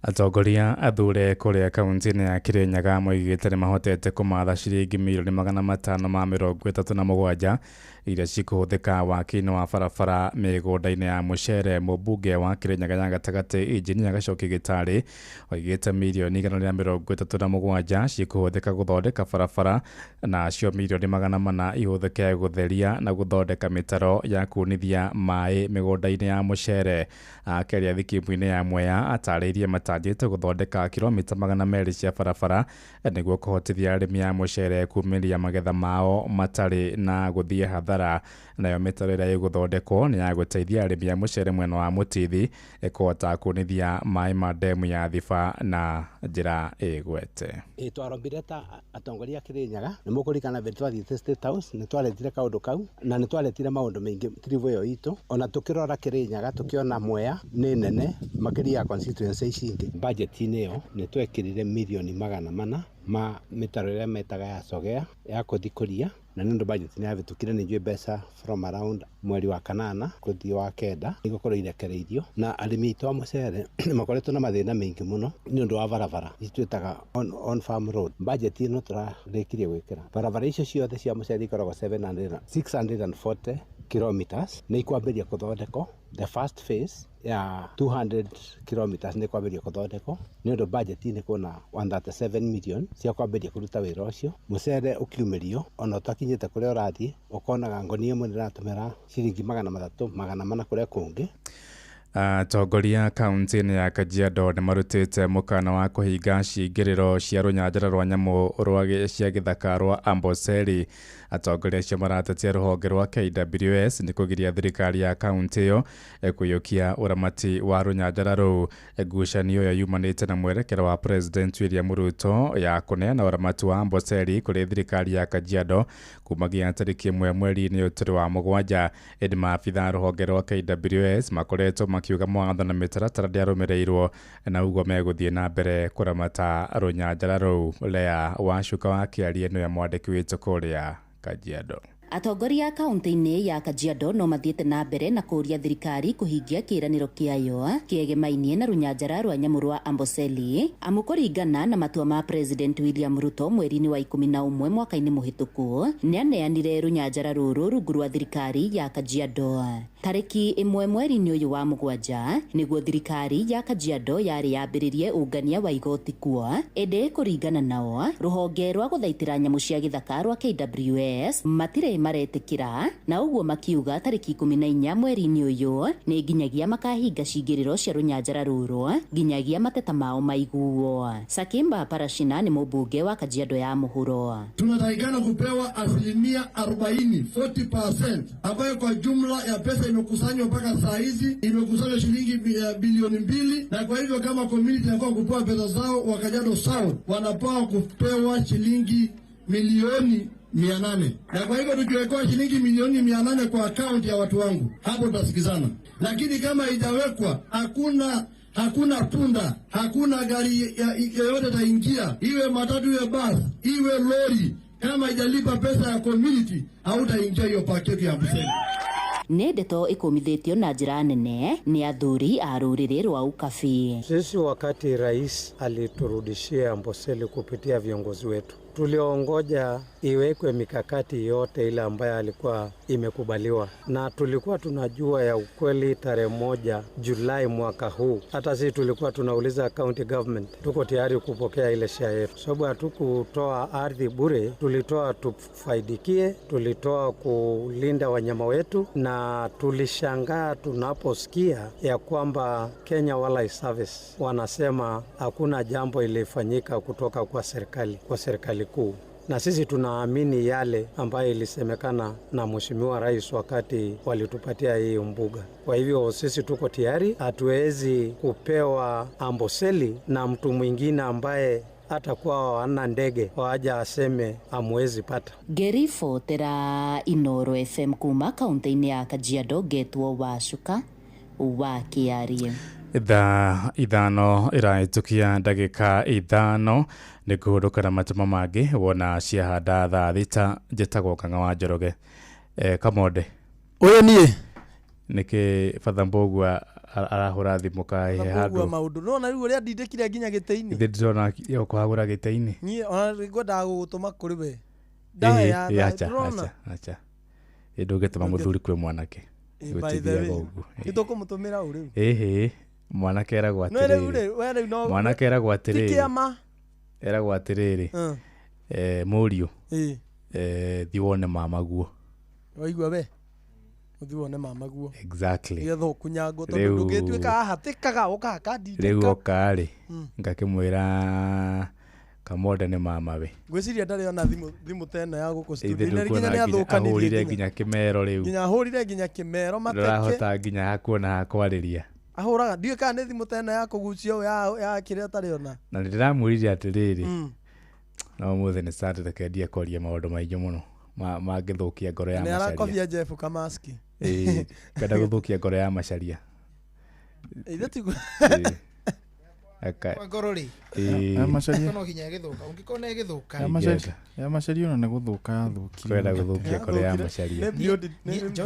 Atongoria athure kũrĩa kaunti-inĩ ya Kirinyaga moigĩte nĩ mahotete kũmatha ciringi mirioni 537 iria cikũhũthĩka waki-inĩ wa barabara mĩgũnda-inĩ ya mũcere. Mũmbunge wa Kirinyaga ya gatagatĩ Injinia Gacoki Gĩtarĩ oigĩte mirioni 137 cikũhũthĩka gũthondeka barabara, na cio mirioni 400 ihũthĩke gũtheria na gũthondeka mĩtaro ya kunithia maĩ mĩgũnda-inĩ ya mũcere. Akĩaria thikimu-inĩ ya Mwea atarĩirie matanyĩte gũthondeka kilomita 200 cia barabara nĩguo kũhotithia arĩmi a mũcere kumĩria magetha mao matarĩ na gũthiĩ hathara. Nayo mĩtaro ĩrĩa ĩgũthondekwo nĩ ya gũteithia arĩmi a mũcere mwena wa Mũtithi kũhota kunithia maĩ ma ndemu ya Thiba na njĩra ĩgwete. Twarombire ta atongoria a Kirinyaga nĩ mũkũrikana vile twathiĩte State House nĩ twaretire kaũndũ kau na nĩ twaretire maũndũ maingĩ tribu ĩyo itũ. Ona tũkĩrora Kirinyaga tũkĩona Mwea nĩ nene makĩria ya constituency ici ingĩ. Budget-inĩ ĩyo nĩ twekĩrire mirioni 400 ma mĩtaro ĩrĩa metaga ya Sogea ya kũthikũria, na nĩ ũndũ budget-inĩ yavĩtũkire nĩ njũĩ mbeca from around mweri wa 8 gũthiĩ wa 9 nĩgũkorwo irekereirio, na arĩmi aitũ a mũcere nĩ makoretwo na mathĩna maingĩ mũno nĩ ũndũ wa barabara itwĩtaga on farm road. Budget ĩno tũrarĩkirie gwĩkĩra barabara icio ciothe cia mũcere ikoragwo 640 kilometers nĩ ikwambĩrĩria gũthondekwo. The first phase ya 200 kilometers nĩ kwambĩrĩria gũthondekwo nĩ ũndũ budget-inĩ kuna 137 million cia kwambĩrĩria kũruta wĩra ũcio. Mũcere ũkiumĩrio ona ũtakinyĩte kũrĩa ũrathiĩ ũkonaga ngoni ĩmwe nĩratũmĩra ciringi 300 kũrĩa kũngĩ. Atongoria kaunti-inĩ ya Kajiado nĩ marutĩte mũkana wa kũhinga ciingĩrĩro cia rũnyanjara rwa nyamũ cia gĩthaka rwa Amboseli. Atongoria acio maratetia rũhonge rwa KWS nĩ kũgiria thirikari ya kaunti ĩyo kũiyũkia ũramati wa rũnyanjara rũu. Ngucanio ĩyo yumanĩte na mwerekero wa President William Ruto ya kũneana ũramati wa Amboseli kũrĩ thirikari ya Kajiado kumagia tarĩki 1 mweri-inĩ ũyũ wa mũgwanja. Ĩndĩ maabitha rũhonge rwa KWS makoretwo makiuga mawatho na mĩtaratara ndĩarũmĩrĩirwo na ũguo megũthiĩ na mbere kũramata rũnyanjara rũu. Lea Wacuka wa Kĩarie nĩwe mwandĩki witũ kũrĩa Kajiado. Atongoria kaunti-inĩ ya Kajiado no mathiĩte na mbere na kũria thirikari kũhingia kĩĩranĩro kĩayo kĩegemainie na rũnyanjara rwa nyamũ rwa Amboseli amu kũringana na matua ma President William Ruto mweri-inĩ wa 11 mwaka-inĩ mũhĩtũku nĩaneanire rũnyanjara rũrũ rungu rwa thirikari ya Kajiado. Tarĩki 1 mweri-inĩ ũyũ wa mũgwanja nĩguo thirikari ya Kajiado yarĩ yambĩrĩrie ũngania wa igoti kuo. Ĩndĩ kũringana nao rũhonge rwa gũthaitĩra nyamũ cia gĩthaka rwa KWS matirĩ maretĩkĩra, na ũguo makiuga tarĩki 14 mweri-inĩ ũyũ nĩ nginyagia makahinga ciingĩrĩro cia rũnyanjara rũrũ nginyagia mateta mao maiguo. Sakimba Parashina ni mũmbunge wa Kajiado ya mũhuro. Tunatakikana kupewa 40% ambayo kwa jumla ya pesa imekusanywa mpaka saa hizi imekusanywa shilingi bilioni 2, na kwa hivyo kama community inakuwa kupewa pesa zao wa Kajiado South wanapewa kupewa shilingi milioni 800. Na kwa hivyo tukiwekwa shilingi milioni 800 kwa account ya watu wangu, hapo tutasikizana. Lakini kama haijawekwa hakuna punda, hakuna gari yoyote taingia, iwe matatu iwe bus iwe lori, kama haijalipa pesa ya community hautaingia hiyo paketi ya Amboseli. nĩ ndeto ĩkũmithĩtio na njĩra nene nĩ athuri a rũrĩrĩ rwa Ukabi. Sisi wakati rais aliturudishia Amboseli kupitia viongozi wetu, tuliongoja iwekwe mikakati yote ile ambayo alikuwa imekubaliwa, na tulikuwa tunajua ya ukweli tarehe 1 Julai mwaka huu. Hata sisi tulikuwa tunauliza county government, tuko tayari kupokea ile share yetu, sababu hatukutoa ardhi bure, tulitoa tufaidikie, tulitoa kulinda wanyama wetu, na tulishangaa tunaposikia ya kwamba Kenya Wildlife Service wanasema hakuna jambo ilifanyika kutoka kwa serikali kuu. Na sisi tunaamini yale ambayo ilisemekana na Mheshimiwa Rais wakati walitupatia hii mbuga. Kwa hivyo sisi tuko tayari, hatuwezi kupewa Amboseli na mtu mwingine ambaye hata kwa wana ndege waja aseme amwezi pata. Gerifo tera Inoro FM kuma kaunti-inĩ ya Kajiado getwo Wacuka wa Kiarie. Ithano iraitukia ndagika ithano ni kuhurukana matuma mangi wona ciahanda thaa thita njitagwo Kang'a wa Njoroge. Kamode uyu nie niki Father Mbogua arahura thimu kae handu maundu nona riu ria ndindikire nginya gite-ini ndona yo kuhagura gite-ini nie ona ngwendaga gugutuma kuri we acha ndugituma muthuri kwi mwanake nitũkũmũtũmĩra ũrĩu mwanake eragwo atirĩrĩ mũriũ thiĩ wone mamaguo waigua we ũthiĩ wone mamaguo exactly getha ũkunyangwo tondũ ndũngĩtuĩka ahatĩkaga ũkahaka ndindĩka rĩu oka-rĩ ngakĩmwĩra Kamode nĩ mamawe ngwĩciria ndarĩ ona thimũ tena ya gũkũ studio nginya nĩ athũkanirie ahũrire nginya kĩmero rĩu nginya ahũrire nginya kĩmero mateke ndĩrahota nginya hakuona hakwarĩria ahũraga ndiũĩ kana nĩ thimũ tena ya kũgucia ya kĩrĩa atarĩ ona na nĩndĩramwĩrire atĩrĩrĩ no mũthĩ nĩ Saturday kendia kwaria maũndũ maingĩ mũno mangĩthũkia ngoro ya Macharia. Nĩ arakobia Jeff Kamaski kenda gũthũkia ngoro ya Macharia. Kwa ngoro rĩ Macharia no hinya gĩthũka ũngĩkona gĩthũka ya Macharia ona nĩ gũthũka yathũkia kwenda gũthũkia ngoro ya Macharia.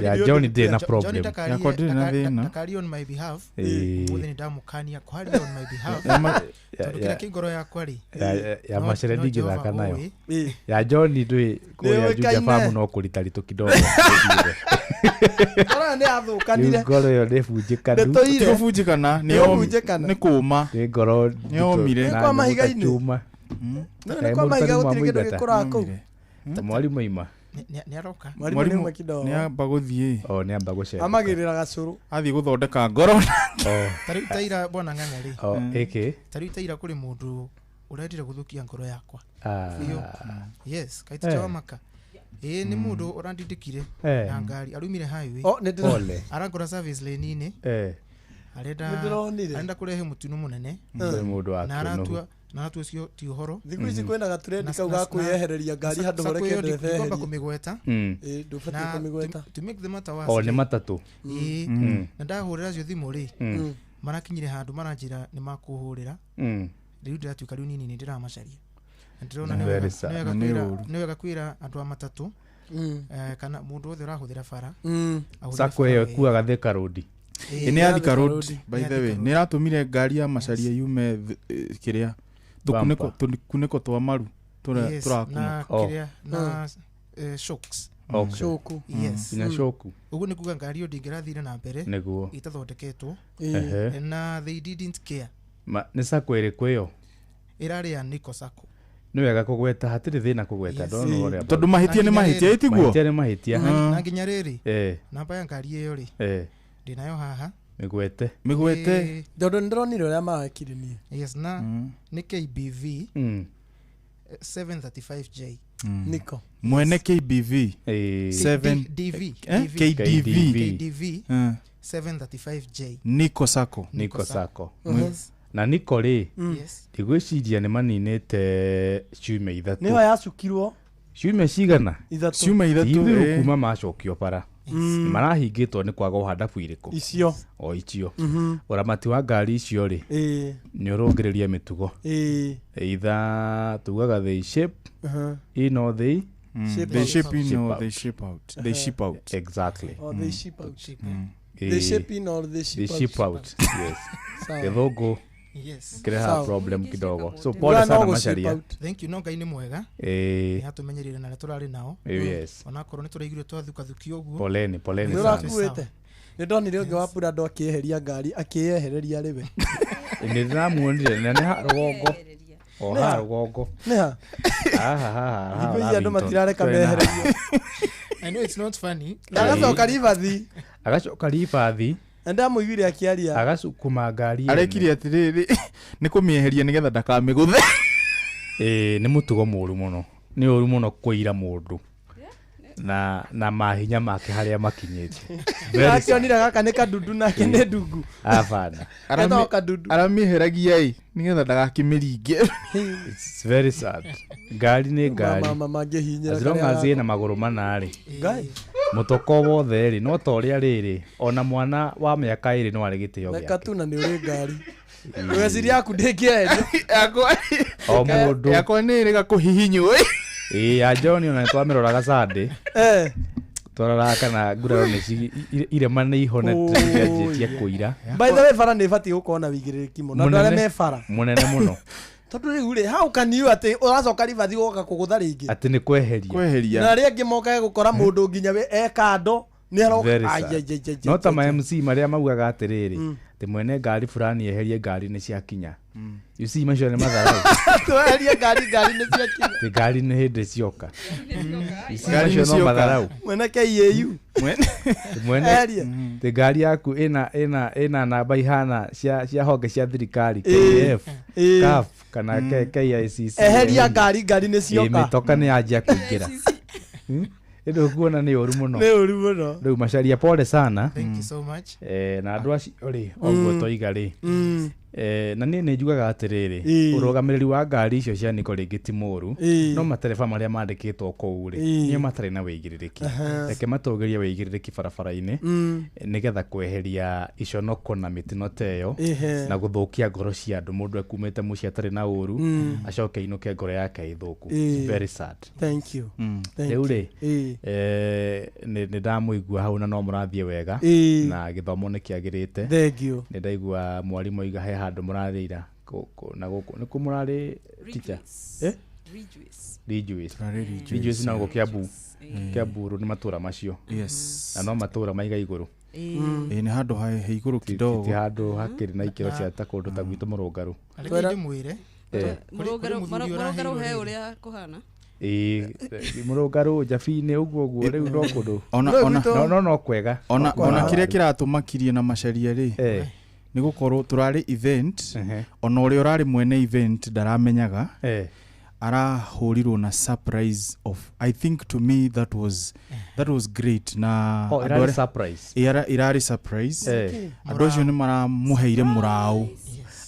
Ya John did na problem ya kodire na thĩna carry on my behalf mũthĩ nĩ ndamũkania carry on my behalf tondũ kĩrĩa kĩ ngoro yakwa rĩ ya Macharia ndingĩthaka nayo ya John ndũĩ kũya Juja Farm no kũritaritũ kidogo ora nĩ athũkanire ngoro yo ndĩbunjĩkanu ndĩbunjĩkana nĩ kũma ngoro nĩomire kwa mahiga-inĩ nĩ kwa mahiga gũtirĩ kĩndũ gĩkũraga kũu mwarimũ ima nĩ aroka mwarimũ nĩ amba gũthiĩ nĩ amba gũcera amagĩrĩra gacũrũ athiĩ gũthondeka ngoro tarĩu taira bwana Ng'ang'a rĩ tarĩu taira kũrĩ mũndũ ũrendire gũthũkia ngoro yakwa yes kaitũ cha maka nĩ mũndũ ũrandindĩkire na ngari arumire highway aragora service lane-inĩ arenda kũrehe mũtino mũnene na aratua cio ti ũhoro thikũ ici kwĩna gatrendi kau ga kwĩyehereria ngari handũ horeke nderehe ngomba kũmĩgweta ndũbatiĩ kũmĩgweta to make the matter worse nĩ matatũ na ndahũrĩra cio thimũ rĩ marakinyire handũ maranjĩra nĩ makũhũrĩra rĩu ndĩratuĩka rĩu nini nĩ ndĩramacaria ndĩrona nĩ wega kwĩra andũ a matatũ kana mũndũ wothe ũrahũthĩra bara sako ĩyo ĩkuaga Thika Road nĩ ya Thika Road by the way nĩ ratũmire ngari ya Macharia yume kĩrĩa tũkunĩko twa maru tũrakuna na shocks shoku na shoku ũguo nĩ kuga ngari ĩyo ndĩngĩrathire na mbere nĩguo itathondeketwo na they didn't care nĩ sako ĩrĩkũ ĩyo ĩrarĩ ya Nico Sacco nĩ wega kũgweta hatirĩ thĩna kũgweta ndona ũrĩa tondũ mahĩtia nĩ mahĩtia ĩtiguo mahĩtia nĩ mahĩtia na nginya rĩrĩ namba ya ngari ĩyo rĩ ndĩnayo haha mĩgwete tondũ nĩndĩronire ũrĩa mawekire niĩ yes na nĩ KBV 735J Nico mwene KBV 7 KDV 735J Nico Sacco na Nico rĩ ndigwĩciria nĩ maninĩte ciumia ithatũ nĩyo yacukirwo ciumia cigana ciumia ithatũ kuma macokio bara marahingĩtwo nĩ kwaga ũhandabu irĩkũ icio ũramati wa ngari icio rĩ nĩ ũrũngĩrĩria mĩtugo either tugaga they shape ino they They ship in or they ship out. They ship out. Exactly. Or they ship out. They ship in or they ship out. They ship out. Yes. Kidogo. Yes. Kila problem kidogo. So pole sana Macharia. Thank you. No Ngai ni mwega. Hatumenyerire na turari nao. Yes. Ona korwo ni turaigire twathukathukio guo. Poleni sana. Nurakuite. Nä ndonire å ngä wa purando akä eheria ngari akä ehereria rä we nä ndäramuonire na nä ha rũgongo o ha rũgongo nä ha ici andå matirareka mehererio I know it's not funny. Agacoka ribathi ndamå iguire akä aria agacukuma ngari arekire atä rä rä nä kå mä eheria nä getha ndakamä gå the nä må tugo må ru må no nä å ru må no kå ira må ndå na mahinya make harĩa makinyĩte akĩonire gaka nĩ kadundu nake nĩ ndungu abana aramĩheragia ĩ nĩgetha ndagakĩmĩringe. It's very sad. Ngari nĩ ngari as long as ĩna magũrũ mana rĩ mũtoko wothe rĩ no ta ũrĩa rĩrĩ ona mwana wa mĩaka ĩrĩ no arĩ gĩtĩo gĩake reka tu na nĩ ũrĩ ngari weciri yaku ndĩngĩendio o mũndũ yakwa nĩ ĩrĩ gakũhihinywo ya John ona twamĩroraga Sunday twarora kana nguraro nĩ irema nĩ ihonete cia kũira. By the way bara nĩ batiĩ gũkorwo na wĩigĩrĩrĩki mũno andũ arĩa me bara mũnene mũno tondũ rĩu rĩ how can you atĩ ũracoka ribathi gũka kũgũtha rĩngĩ atĩ nĩ kweheria na arĩa angĩ mokaga gũkora mũndũ nginya kando nĩ aroka no ta ma MC marĩa maugaga atĩrĩrĩ atĩ mwene ngari fulani eherie ngari nĩ ciakinya you see macio nĩ matharau tweherie ngari nĩ ciakinya ti ngari nĩ hĩndĩ cioka ngari macio no matharau mwene KAU mwene ti ngari yaku ĩna namba ihana cia honge cia thirikari KF CAF kana KICC eheria ngari nĩ cioka mĩtoka nĩ yanjia kũingĩra Endo kuona nĩ ũru mũno. Nĩ ũru mũno. Rĩu Macharia pole sana. Thank you so much. Na andũ acio rĩ oguo toiga rĩ. Na niĩ nĩ njugaga atĩrĩrĩ ũrũgamĩrĩri wa ngari icio cia niko rĩngĩ ti mũru no matereba marĩa mandĩkĩtwo kũu rĩ nĩo matarĩ na wĩigĩrĩrĩki reke matũgĩrie wĩigĩrĩrĩki barabara-inĩ nĩgetha kweheria iconoko na mĩtino ta ĩyo na gũthũkia ngoro cia andũ mũndũ akumĩte mũciĩ atarĩ na ũru acoke ainũke ngoro yake ĩthũku. Very sad. Thank you. Rĩu rĩ nĩ ndamũigua hau na no mũrathiĩ wega na gĩthomo nĩ kĩagĩrĩte. Thank you. Nĩ ndaigua mwarimũ oiga he handũ mũrarĩira na gũkũ nĩ kũ mũrarĩ teacher Rejuice na gũkũ Kiambu nĩ matũra macio na no matũra maiga igũrũ nĩ handũ he igũrũ kidogo ti handũ hakĩrĩ na ikĩro cia ta kũndũ ta gwitũ Mũrũngarũ Mũrũngarũ he ũrĩa kũhana Mũrũngarũ Jabi-inĩ ũguo rĩu no kũndũ no kwega ona kĩrĩa kĩratũmakirie na Macharia rĩ nĩ gũkorwo tũrarĩ event ona ũrĩa ũrarĩ mwene event ndaramenyaga arahũrirwo na surprise of I think to me that was great na irarĩ surprise andũ acio nĩ maramũheire mũraũ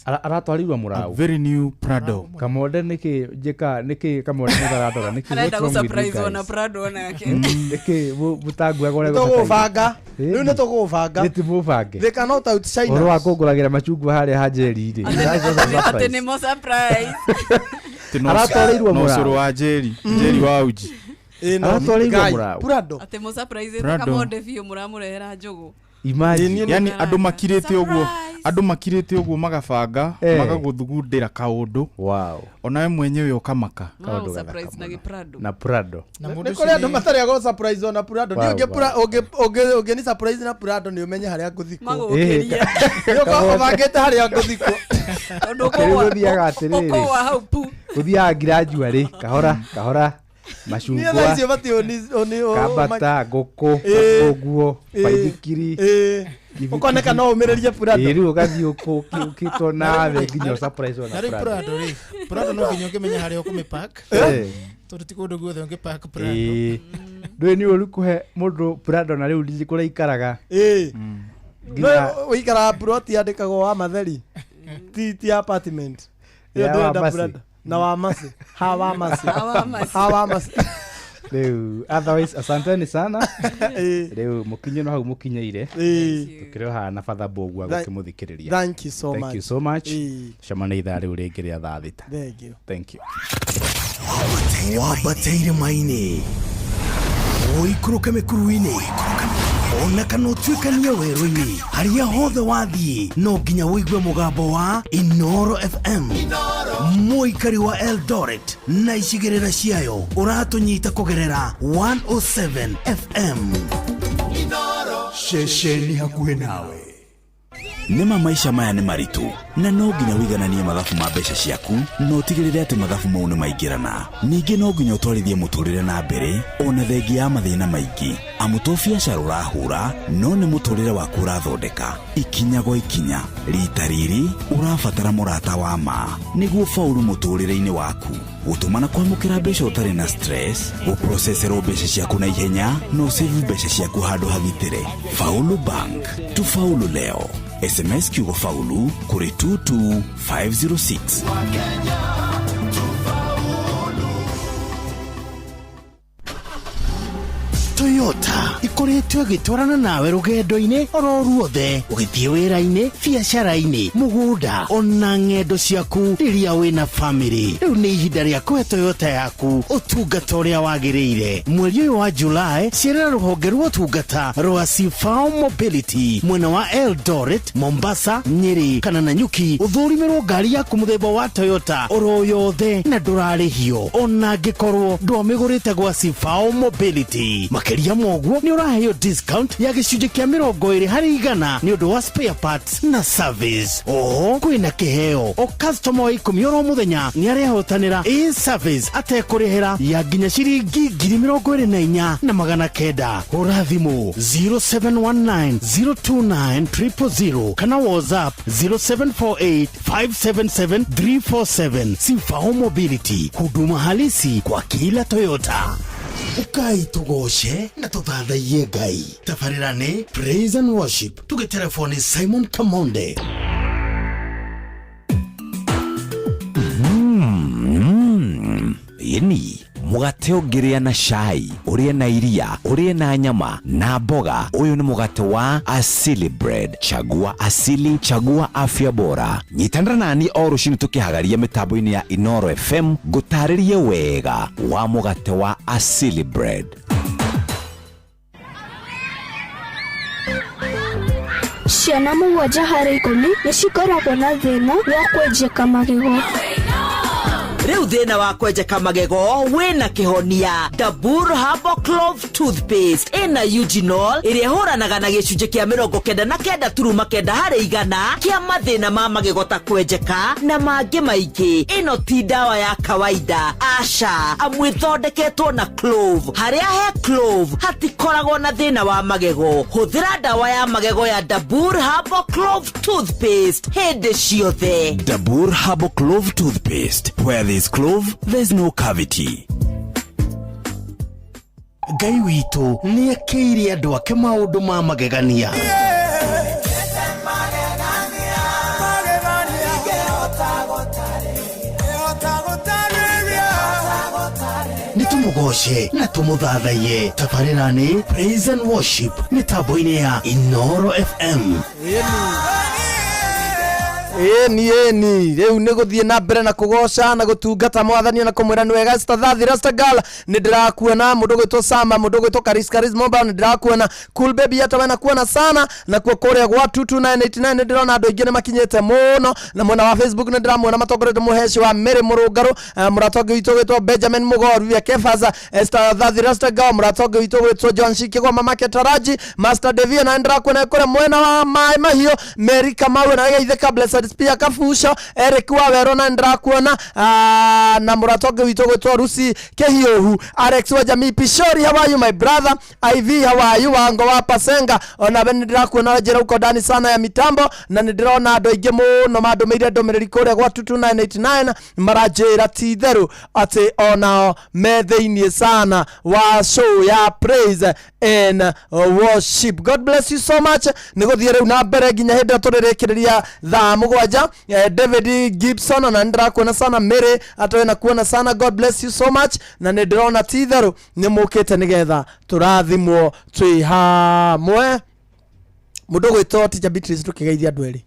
aratwarirwo mũraũ very new Prado Kamode nĩkĩ Kamode mũtharadora nĩkĩ arenda gũ surprise ona Prado nake nĩkĩ mũtangu agore gũbanga rĩu nĩ tũgũbanga nĩ tũbũbange they cannot out China ũrũ wa kũngũragĩra machungwa harĩa Hanjeri-rĩ atĩ nĩ mo surprise aratwarirwo mũraũ ũcũrũ wa Njeri wa Uji aratwarirwo mũraũ Prado atĩ mo surprise Kamode biũ mũramũrehera njũgũ imagine yani andũ makirĩte ũguo magabanga magagũthugundĩra kaũndũ onawe mwenyewe ũkamaka na Prado nĩ kũrĩ andũ matarĩ agũ surprise na Prado nĩ ũngĩ ni surprise na Prado nĩ ũmenye harĩa ngũthikwo nĩ ũkabangĩte harĩa ngũthikwo ũthiaga atĩrĩrĩ ũthiaga Ngiranjua kahora machungwa kabata ngũkũ ũguo baithikiri ukoneka no umirerie Prado rĩu ũgathiĩ ũkĩtwo nawe nginya surprise ona Prado no nginya ũkĩmenya harĩa ũkũmĩpark tondũ ti kũndũ guothe ũngĩpark Prado ndũĩ nĩ ũru kũhe mũndũ Prado na rĩu ndĩ kũrĩa ikaraga ũikaraga plot yandĩkagwo wa Matheri ti apartment na wa Masi Leo otherwise asanteni sana. Leo mukinye no hau mukinyeire. Tukireo hana father bogwa gukimuthikiriria. Thank you so much. Thank you so much. Shamana ithaa riu ringiria thaathita. Thank you. Wabateire maini oikuruke mekuruini ona kana utuikania werũ-inĩ harĩa hothe wathiĩ no nginya wĩigue mũgambo wa Inoro FM mũikari wa Eldoret na icigĩrĩra ciayo ũratũnyita kũgerera 107 FM Inoro ceceni hakuhĩ nawe. Nima maisha maya nĩ maritu na no nginya wigananie mathabu ma mbeca ciaku no tigĩrĩre atĩ mathabu mau nĩ maingĩrana. Ningĩ no nginya ũtwarithie mũtũrĩre na mbere ona thengia ya mathĩna maingĩ amu to biacara ũrahũra no nĩ mũtũrĩre waku ũrathondeka ikinya gwa ikinya. Rita rĩrĩ ũrabatara mũrata wa ma nĩguo faulu mũtũrĩre-inĩ waku. Gũtũmana kwamũkĩra mbeca ũtarĩ na stress, gũprocesserwo mbeca ciaku na ihenya no save mbeca ciaku handũ hagitĩre. Faulu Bank, tufaulu leo. SMS kiugo faulu kuri 22506. Toyota ikoretwo gĩtwarana nawe rũgendo-inĩ oro ruothe ũgĩthiĩ wĩra-inĩ, biacara-inĩ, mũgũnda ona ng'endo ciaku rĩrĩa wĩna family. Rĩu nĩ ihinda rĩa kũhe Toyota yaku ũtungata ũrĩa wagĩrĩire. Mweri ũyũ wa July cerera rũhonge rwa ũtungata rwa Sifao Mobility mwena wa Eldoret, Mombasa, Nyeri kana Nanyuki ũthũrimĩrwo ngari yaku mũthemba wa Toyota oro yothe na ndũrarĩhio ona angĩkorwo ndwamĩgũrĩte gwa Sifao Mobility. Makĩria moguo nĩ ũraheo discount ya gĩcunjĩ kĩa 20 harĩ igana nĩ ũndũ wa spare parts na service. Oho kwĩna kĩheo o customer wa 10 oro mũthenya nĩ arehotanĩra e-service atekũrĩhĩra ya nginya ciringi 24,900. Hũra thimũ 0719029000 kana WhatsApp 0748577347. Sifao Mobility, huduma halisi kwa kila Toyota. Ukai tugoshe na tuthathaiye Ngai. Tabarĩra nĩ Praise and Worship. Tuge telefoni Simon Kamonde. Yeni mugate ũngĩrĩa na cai, ũrĩe na iria, ũrĩe na nyama na mboga. Ũyũ nĩ mugate wa Asili Bread. Chagua asili, chagua afya bora. Nyitanĩra nani o rũcinĩ tũkĩhagaria mĩtambo-inĩ ya Inoro FM gũtarĩrie wega wa mugate wa Asili Bread. Ciana mũgwanja harĩ 10 nĩ cikoragwo na thĩna wa kwenjeka magego. Rĩu thĩna wa kwenjeka magego wĩna kĩhonia. Dabur Herbal Clove Toothpaste ĩna eugenol ĩrĩa ĩhũranaga na gĩcunjĩ kĩa 99.9 harĩ igana kĩa mathĩna ma magego ta kwenjeka na mangĩ maingĩ. Ĩno ti dawa ya kawaida, aca, amu ĩthondeketwo na clove. Harĩa he clove hatikoragwo na thĩna wa magego. Hũthĩra dawa ya magego ya Dabur Herbal Clove Toothpaste hĩndĩ ciothe. Dabur Herbal Clove Toothpaste, where there's clove, there's no cavity. Ngai witũ nĩ ekĩire andũ ake maũndũ ma magegania. Nitumugoshe na tumuthathaiye. Tabarĩra nĩ Praise and Worship mĩtambo-inĩ ya Inoro FM. Eni rĩu nĩ gũthiĩ na mbere na kũgoca na gũtungata mwathani na kũmwĩra nĩ wega Thathi Rastagal. Nĩ ndĩrakuona mũndũ gwĩtwo Sama, mũndũ gwĩtwo Karis Momba, nĩ ndĩrakuona Cool Baby hata wena kuona sana na kuo kũrĩa gwa 22989 nĩ ndĩrona andũ aingĩ nĩ makinyĩte mũno na mwena wa Facebook nĩ ndĩramuona matongoretio mũheci wa Mary Mũrũngarũ, mũratongi witũ gwĩtwo Benjamin Mũgoru ya Kefaza, Thathi Rastagal, mũratongi witũ gwĩtwo John Shikigwa, Mamake Taraji, Master Devia na ndĩrakuona kũrĩa mwena wa Mai Mahiũ, Mary Kamau na Geithĩka Blessed Pia Kafusho, Eric Wawero na ndĩrakuona na mũratongi witũ gwĩtwo Rusi Kehiohu, Alex wa Jamii Pishori, how are you my brother? IV, how are you? Wango wa Pasenga, ona beni ndĩrakuona njĩra uko ndani sana ya mitambo na nĩndĩrona andũ aingĩ mũno mandũmĩire ndũmĩrĩri kũrĩa gwa 22989 maranjĩra ti therũ atĩ onao me thĩinĩ sana wa show ya Praise and Worship. God bless you so much. Nĩgũthiĩ rĩu na mbere nginya hĩndĩ tũrĩrĩkĩrĩria thaa mũgwanja mũgwanja David Gibson na ndira kuona sana Mary atowe na kuona sana God bless you so much na ndirona titharu ni mukite nigetha turathimwo twi hamwe mundu gwitwo Teacher Beatrice tukigeithia andu eri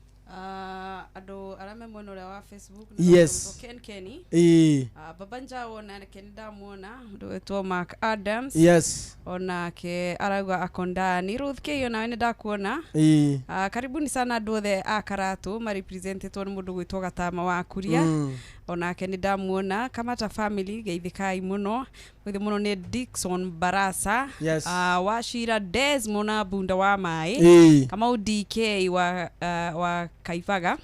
ando arame mwana ule wa Facebook yes Kenny baba njao na Kenida muona mundu gwitwo Mark Adams yes ona ke aragwa akondani Ruth Keyo na wene ndakuona karibuni sana andu othe akaratu ma represented on mundu gwitwo Gatama wa Kuria ona ke ndamuona Kamata family geithikai muno mwithi muno ni Dickson Barasa yes. Washira Desmona Bunda wa Mai kama DK wa Kaifaga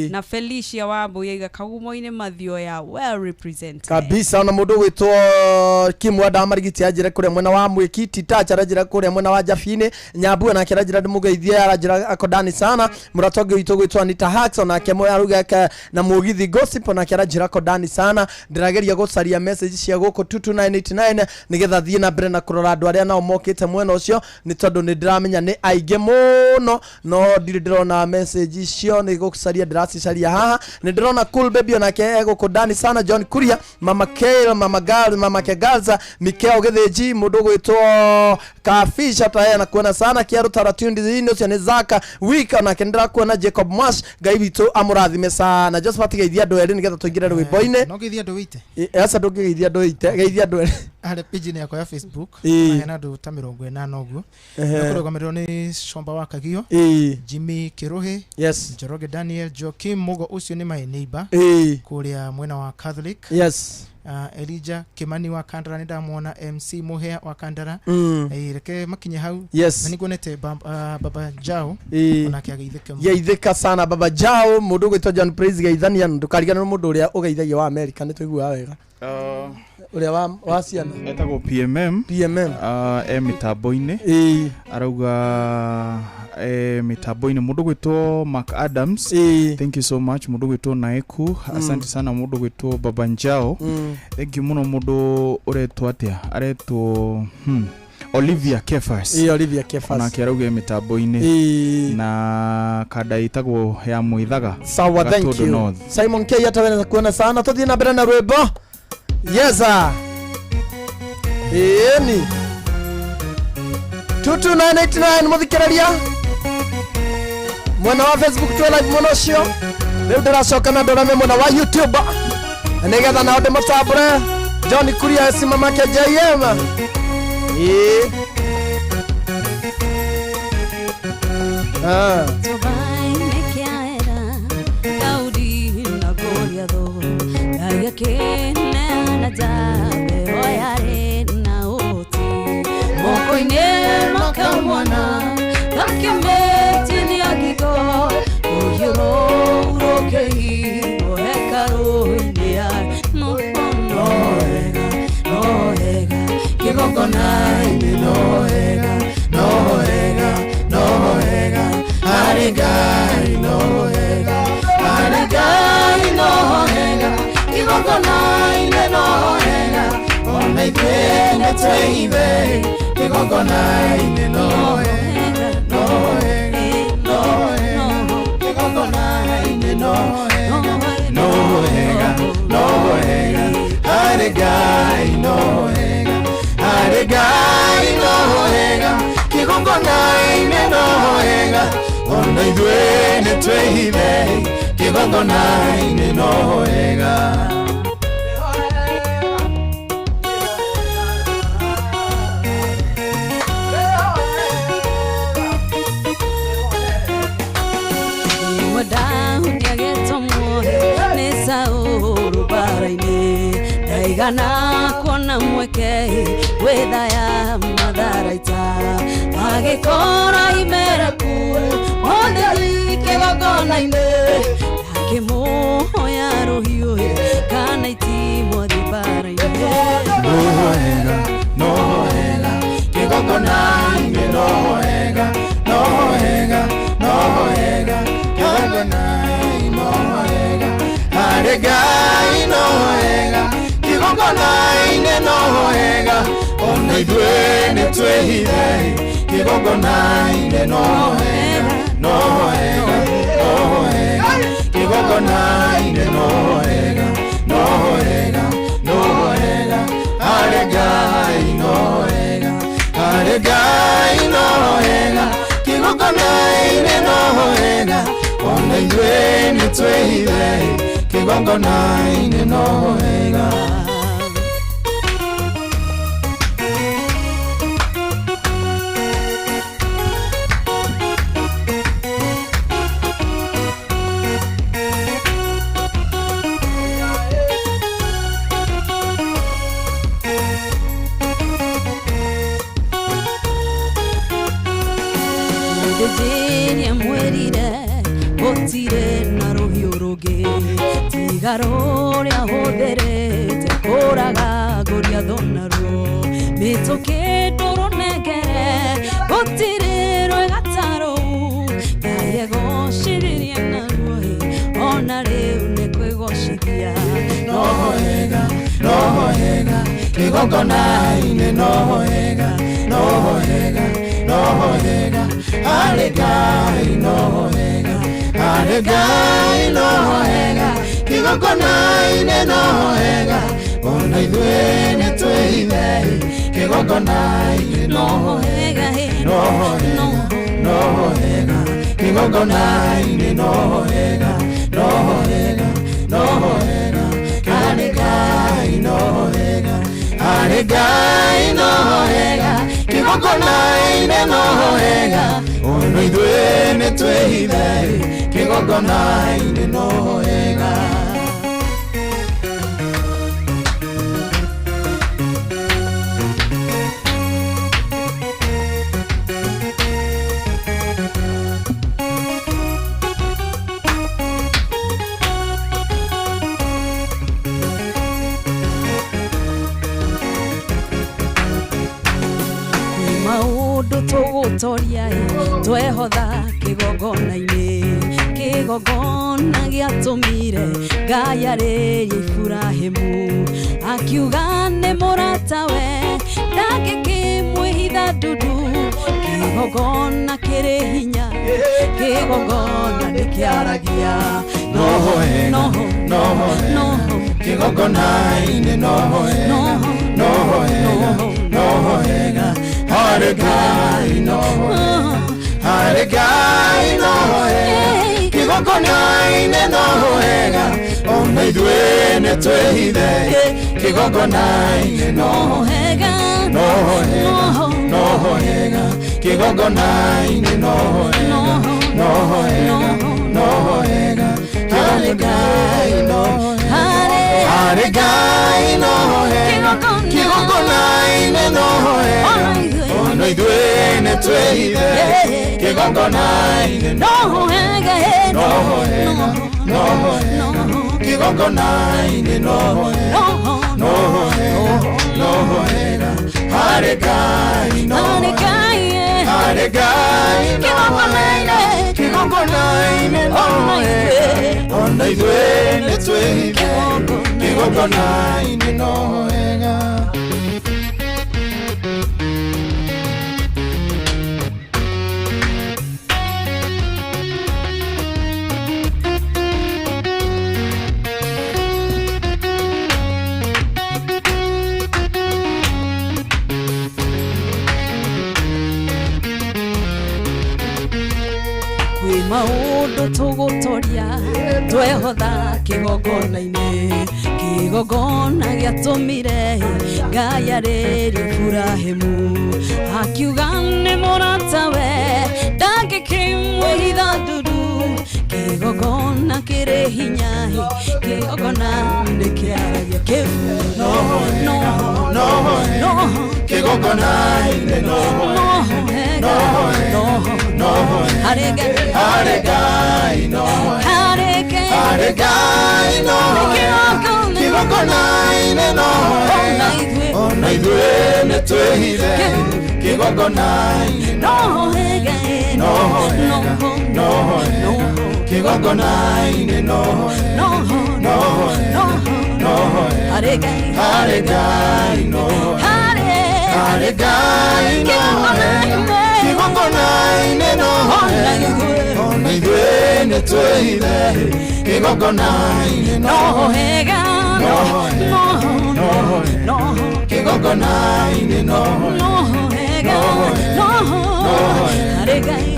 na Felicia wa Boyega kagumo-ine mathio ya well represented kabisa na mundu gwitwo Kimwa Damarigiti ajira kuria mwena wa Mwikiti Tacha arajira kuria mwena wa Jafine Nyabu na kirajira ndimugeithia arajira akodani sana muratoge witwo gwitwo Anita Haxon na kemo yaruga na Mugithi Gossip na kirajira akodani sana ndirageria gucaria message cia guko 2289 nigetha thie na mbere na kurora andu aria nao mokite mwena ucio ni tondu ni ndiramenya ni aige muno no ndirona message icio ni gucaria ndiracicaria haha ni ndirona Cool Baby na ke gukodani sana John Kuria Mama Kale Mama Gal Mama Kegalza Mikeo Getheji mundu gwitwo Kafisha taye na kuona sana kiaru taratundi zino cia Zaka wika na kendra kuona Jacob Mash gaibito amurathime sana just patigeithia andu eri nigetha tuingire rwimbo-ine no geithia andu wite asa ndugeithia andu wite geithia andu eri ale page ni yako ya Facebook na andu ta 40 oguo nakurugamirwo ni Shomba wa Kagio Jimmy Kiruhe yes Njoroge Daniel Joakim Mugo ucio ni my neighbor kuria mwena wa Catholic yes Elijah Kimani wa Kandara ndamuona MC Muhea wa Kandara reke makinye hau yes nikuonete baba Jao ona geithika sana baba Jao mundu gwitwo John Praise geithania ndukarigana no mundu uria ugeithagia wa America nitwigua wega uria wa ciana etagwo PMM mitambo-ine arauga mitambo-ine mundu gwitwo Mark Adams thank you so much mundu gwitwo Naeku asante sana mundu gwitwo Baba Njao thank you muno mundu uretwo atia aretwo Olivia Kefas Olivia Kefas na kiarauga mitambo-ine na kada itagwo ya Muithaga sawa thank you Simon K ataweza kuona sana tuthie na mbere na rwimbo yes ni 2289 muthikiraria mwena wa Facebook tu live monocio leo ndiracoka na ndorame mwena wa YouTube nigetha na ode mutambure John Kuria simama ke JM Mokoine makamwana Nakemeti agiko Oyuro urokei Ohekaro india Nohega Kigongona ini nohega Aregai nohega Kigongona ini nohega Onaipene teive Kigongona ine nohega Kigongona ine nohega Aregai nohega Kigongona ine nohega Onaipene teive Kigongona ine nohega Daigana kona mweke wetha ya matharaita agikora imeraku onde kigongona-ine akimuhoya ruhiu kana itimwo thibara-ine nohega kigongona-ine nohega kigongona-ine nohega aregai nohega Kigongona-ine nohega Ona idwene twehithe Kigongona-ine nohega nohega nohega nohega are Ngai nohega are Ngai nohega kigongona-inĩ nohega ona ithuĩ nĩ twĩhithe kigongona-inĩ nohega Garoria hoderete koraga goria donaro mitoke doro negere gotirero egataro yego shiriria naroi onare unekwego shiria nohega nohega kigongona-inĩ nohega nohega nohega are Ngai nohega are Ngai nohega kigongona-inĩ nohega ona ithuĩ nĩ twĩhithe kigongona-inĩ nohega nohega kigongona-inĩ nohega nohega nohega are Ngai nohega are Ngai nohega kigongona-inĩ nohega ona ithuĩ nĩ twĩhithe kigongona-inĩ nohega Toria twehotha kigongona-inĩ kigongona gĩatũmire Ngai arĩrie Iburahĩmu akiuga nĩ mũratawe ndangĩkĩmwĩhitha ndundu kigongona kĩrĩ hinya kigongona nĩkĩaragia nohega nohega kigongona-inĩ nohega nohega nohega are Ngai nohega are Ngai nohega kigongona-inĩ nohega ona ithuĩ nĩ twĩhithe kigongona-inĩ nohega nohega nohega kigongona-inĩ nohega nohega nohega are Ngai nohega are Ngai nohega kigongona-inĩ nohega ona ithuĩ nĩ twĩhithe kigongona-inĩ nohega nohega nohega kigongona-inĩ nohega nohega nohega are Ngai nohega are Ngai kigongona-inĩ nohega ona ithuĩ nĩ twĩhithe kigongona-inĩ nohega maũndũ tũgũtoria twehotha kigongona-inĩ kigongona gĩatũmire Ngai arĩrie Iburahĩmu akiuga nĩ mũratawe ndangĩkĩmwĩhitha ndundu kigongona kĩrĩ hinya kigongona nĩkĩaragia kĩu kigongona-inĩ nohega are Ngai nohega are Ngai nohega kigongona-inĩ nohega ona ithuĩ nĩ twĩhithe kigongona-inĩ nohega nohega kigongona-inĩ nohega are Ngai nohega are Ngai nohega kigongona-inĩ nohega ona ithuĩ nĩ nĩtwĩhithe kĩgongona-inĩ no hega no kĩgongona-inĩ no hega no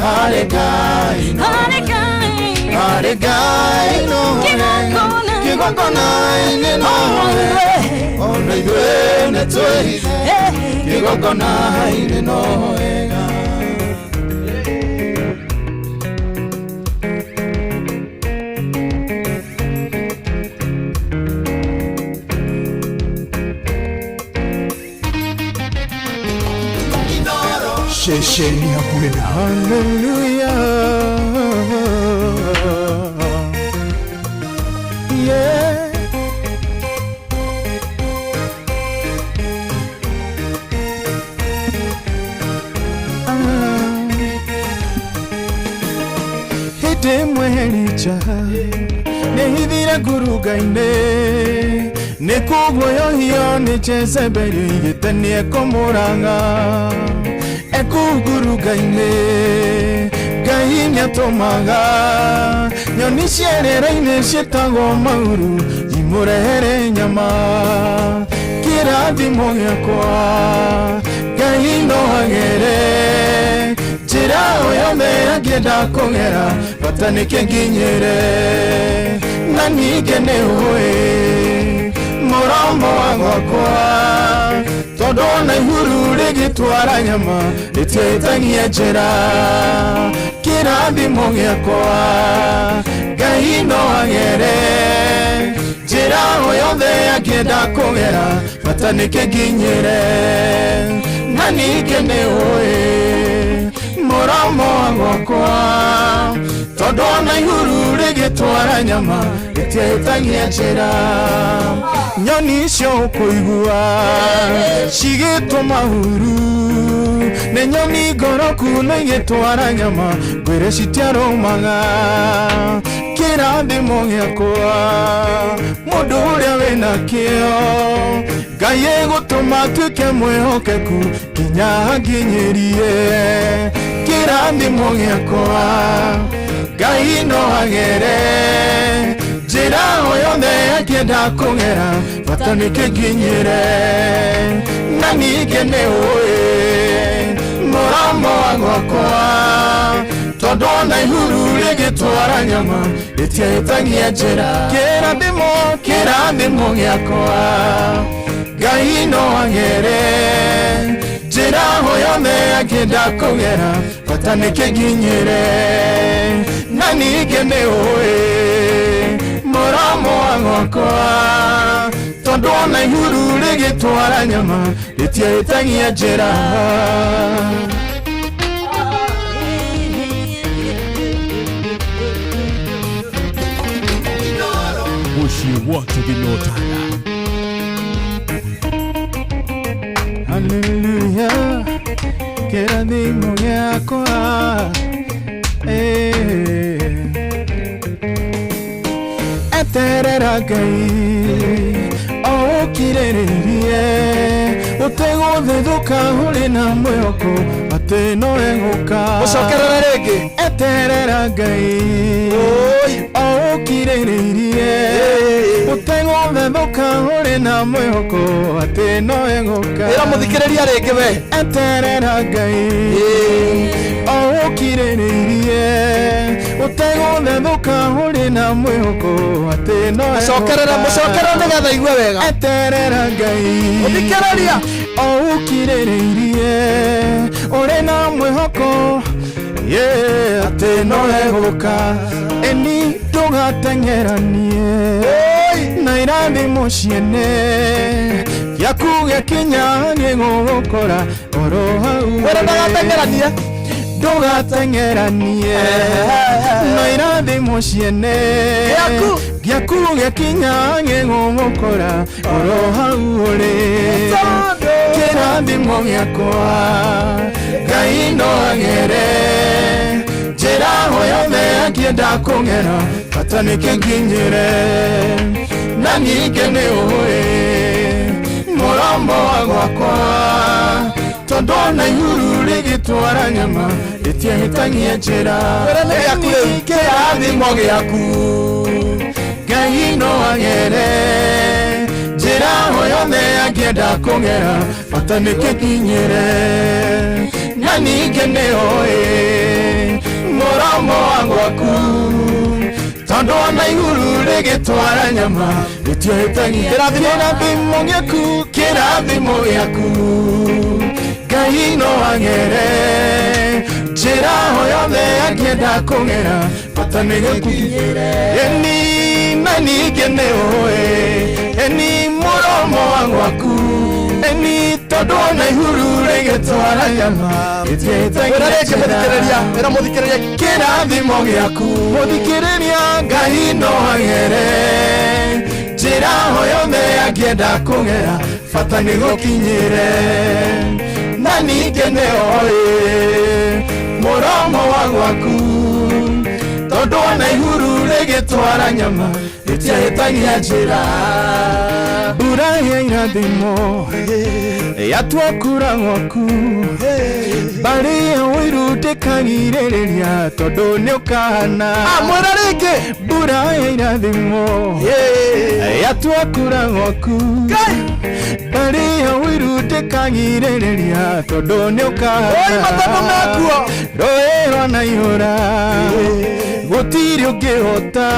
harĩ Ngai harĩ Ngai no kĩgongona-inĩ no ona ithuĩ nĩtwĩhithe kĩgongona-inĩ no hega. Shesheni ya Bwana. Hallelujah. Yeah. Hĩndĩ mwericha nĩhithire ngurunga-inĩ nĩkũguoyohio nĩ Jezebeli igĩte nĩekũmũranga ekungurunga-inĩ Ngai nĩatũmaga nyoni cierera-inĩ ciĩtagwo mauru imũrehere nyama kĩrathimo gĩakwa Ngai no agere njĩra o yothe angĩenda kũgera bata nĩkĩ nginyĩre na ningĩ nĩũĩ mũromo wa gwakwa tondũ ona ihuru rĩgĩtwara nyama rĩtiĩtagia njĩra kĩrathimo gĩakwa Ngai no agere njĩra o yothe angĩenda kũgera bata nĩkĩ nginyĩre na ningĩ nĩũĩ mũromo wa gwakwa tondũ ona ihuru rĩgĩtwara nyama rĩtiĩtagia njĩra nyoni icio ũkũigua cigĩtwo mahuru nĩ nyoni ngoroku na igĩtwara nyama ngwĩre citiarũmaga kĩrathimo gĩakwa mũndũ ũrĩa wĩna kĩo Ngai egũtũma atuĩke mwĩhokeku nginya anginyĩrie kĩrathimo gĩakwa Ngai no agere njĩra o yothe angĩenda kũgera bata nĩkĩ nginyĩre na ningĩ nĩũĩ mũromo wa gwakwa tondũ ona ihuru rĩgĩtwara nyama rĩtiĩtagia njĩra kĩrathimo gĩakwa Ngai no agere njĩra o yothe angĩenda kũgera bata nĩkĩ nginyĩre na ningĩ nĩũĩ mũromo wa gwakwa tondũ ona ihuru rĩgĩtwara nyama rĩtiĩtagia njĩra Mushi watu vinotana. Hallelujah. Kĩrathimo gĩakwa eterera Ngai o ũkirĩrĩirie ũtegũthethũka ũrĩ na mwĩhoko atĩ no egũka mũcokerere rĩngĩ eterera Ngai o ũkirĩrĩirie ũtegũthethũka ũrĩ na mwĩhoko atĩ no egũka ĩra mũthikĩrĩria rĩngĩ we eterera Ngai o ũkirĩrĩirie ũtegũthethũka ũrĩ na mwĩhoko atĩ no egũka mũcokerere nĩgetha igue wega eterera Ngai mũthikĩrĩria o ũkirĩrĩirie ũrĩ na mwĩhoko atĩ no egũka eni ndũgateng'eranie na irathimo ciene gĩaku gĩakinya gĩgũgũkora oro hau ndũgateng'eranie na irathimo ciene gĩaku gĩakinya gĩgũgũkora oro hau ũrĩ kĩrathimo gĩakwa Ngai no agere njĩra o yothe angĩenda kũgera bata nĩkĩ nginyĩre na ningĩ nĩũĩ mũromo wa gwakwa tondu ona ihuru rigitwara nyama ritiahitagia njira kirathimo giaku Ngai no agere njira ho yothe angĩenda kũgera bata nĩ kĩkinyĩre na ningĩ nĩoĩ mũromo wa gwaku tondu ona ihuru rigitwara nyama ritiahitagia kĩrathimo gĩaku Ngai no agere njĩra ho yothe angĩenda kũgera bata nĩ gĩkinyĩre na ningĩ nĩoĩ ni mũromo wa gwaku ni tondu ona ihuru rigitwara nyama ritiahitagia kĩrathimo gĩaku mũthikĩrĩria Ngai no agere njĩra ho yothe angĩenda kũgera bata nĩ gũkinyĩre na ningĩ nĩoĩ mũromo wa gwaku tondu ona ihuru rigitwara nyama ritiahitagia njĩra mbura ya irathimo yatua kura gwaku mbari ya ũiru ndĩkagirĩrĩria tondu nĩ ũkahana mwĩra rĩngĩ mbura ya irathimo yatua kura gwaku mbari ya ũiru ndĩkagirĩrĩria tondu nĩ ũkahana rũĩ rwa naihũra gũtirĩ ũngĩhota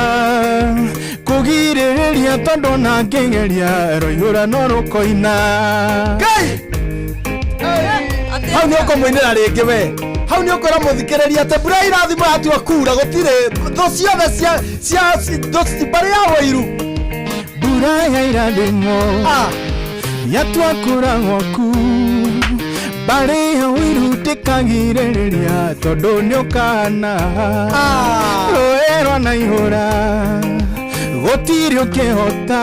kũgirĩrĩria tondu na ngĩgeria rũihũra no rũkoina hau nĩ ũkũmũinĩra rĩngĩ we hau nĩ ũkora mũthikĩrĩria atĩ mbura irathimo yatua kura gũtirĩ thũ ciothe mbari ya ũiru mbura ya irathimo yatua kura gwaku mbari ya ũiru ndĩkagirĩrĩria tondu nĩ ũkahana rũĩ rwa naihũra gũtirĩ ũngĩhota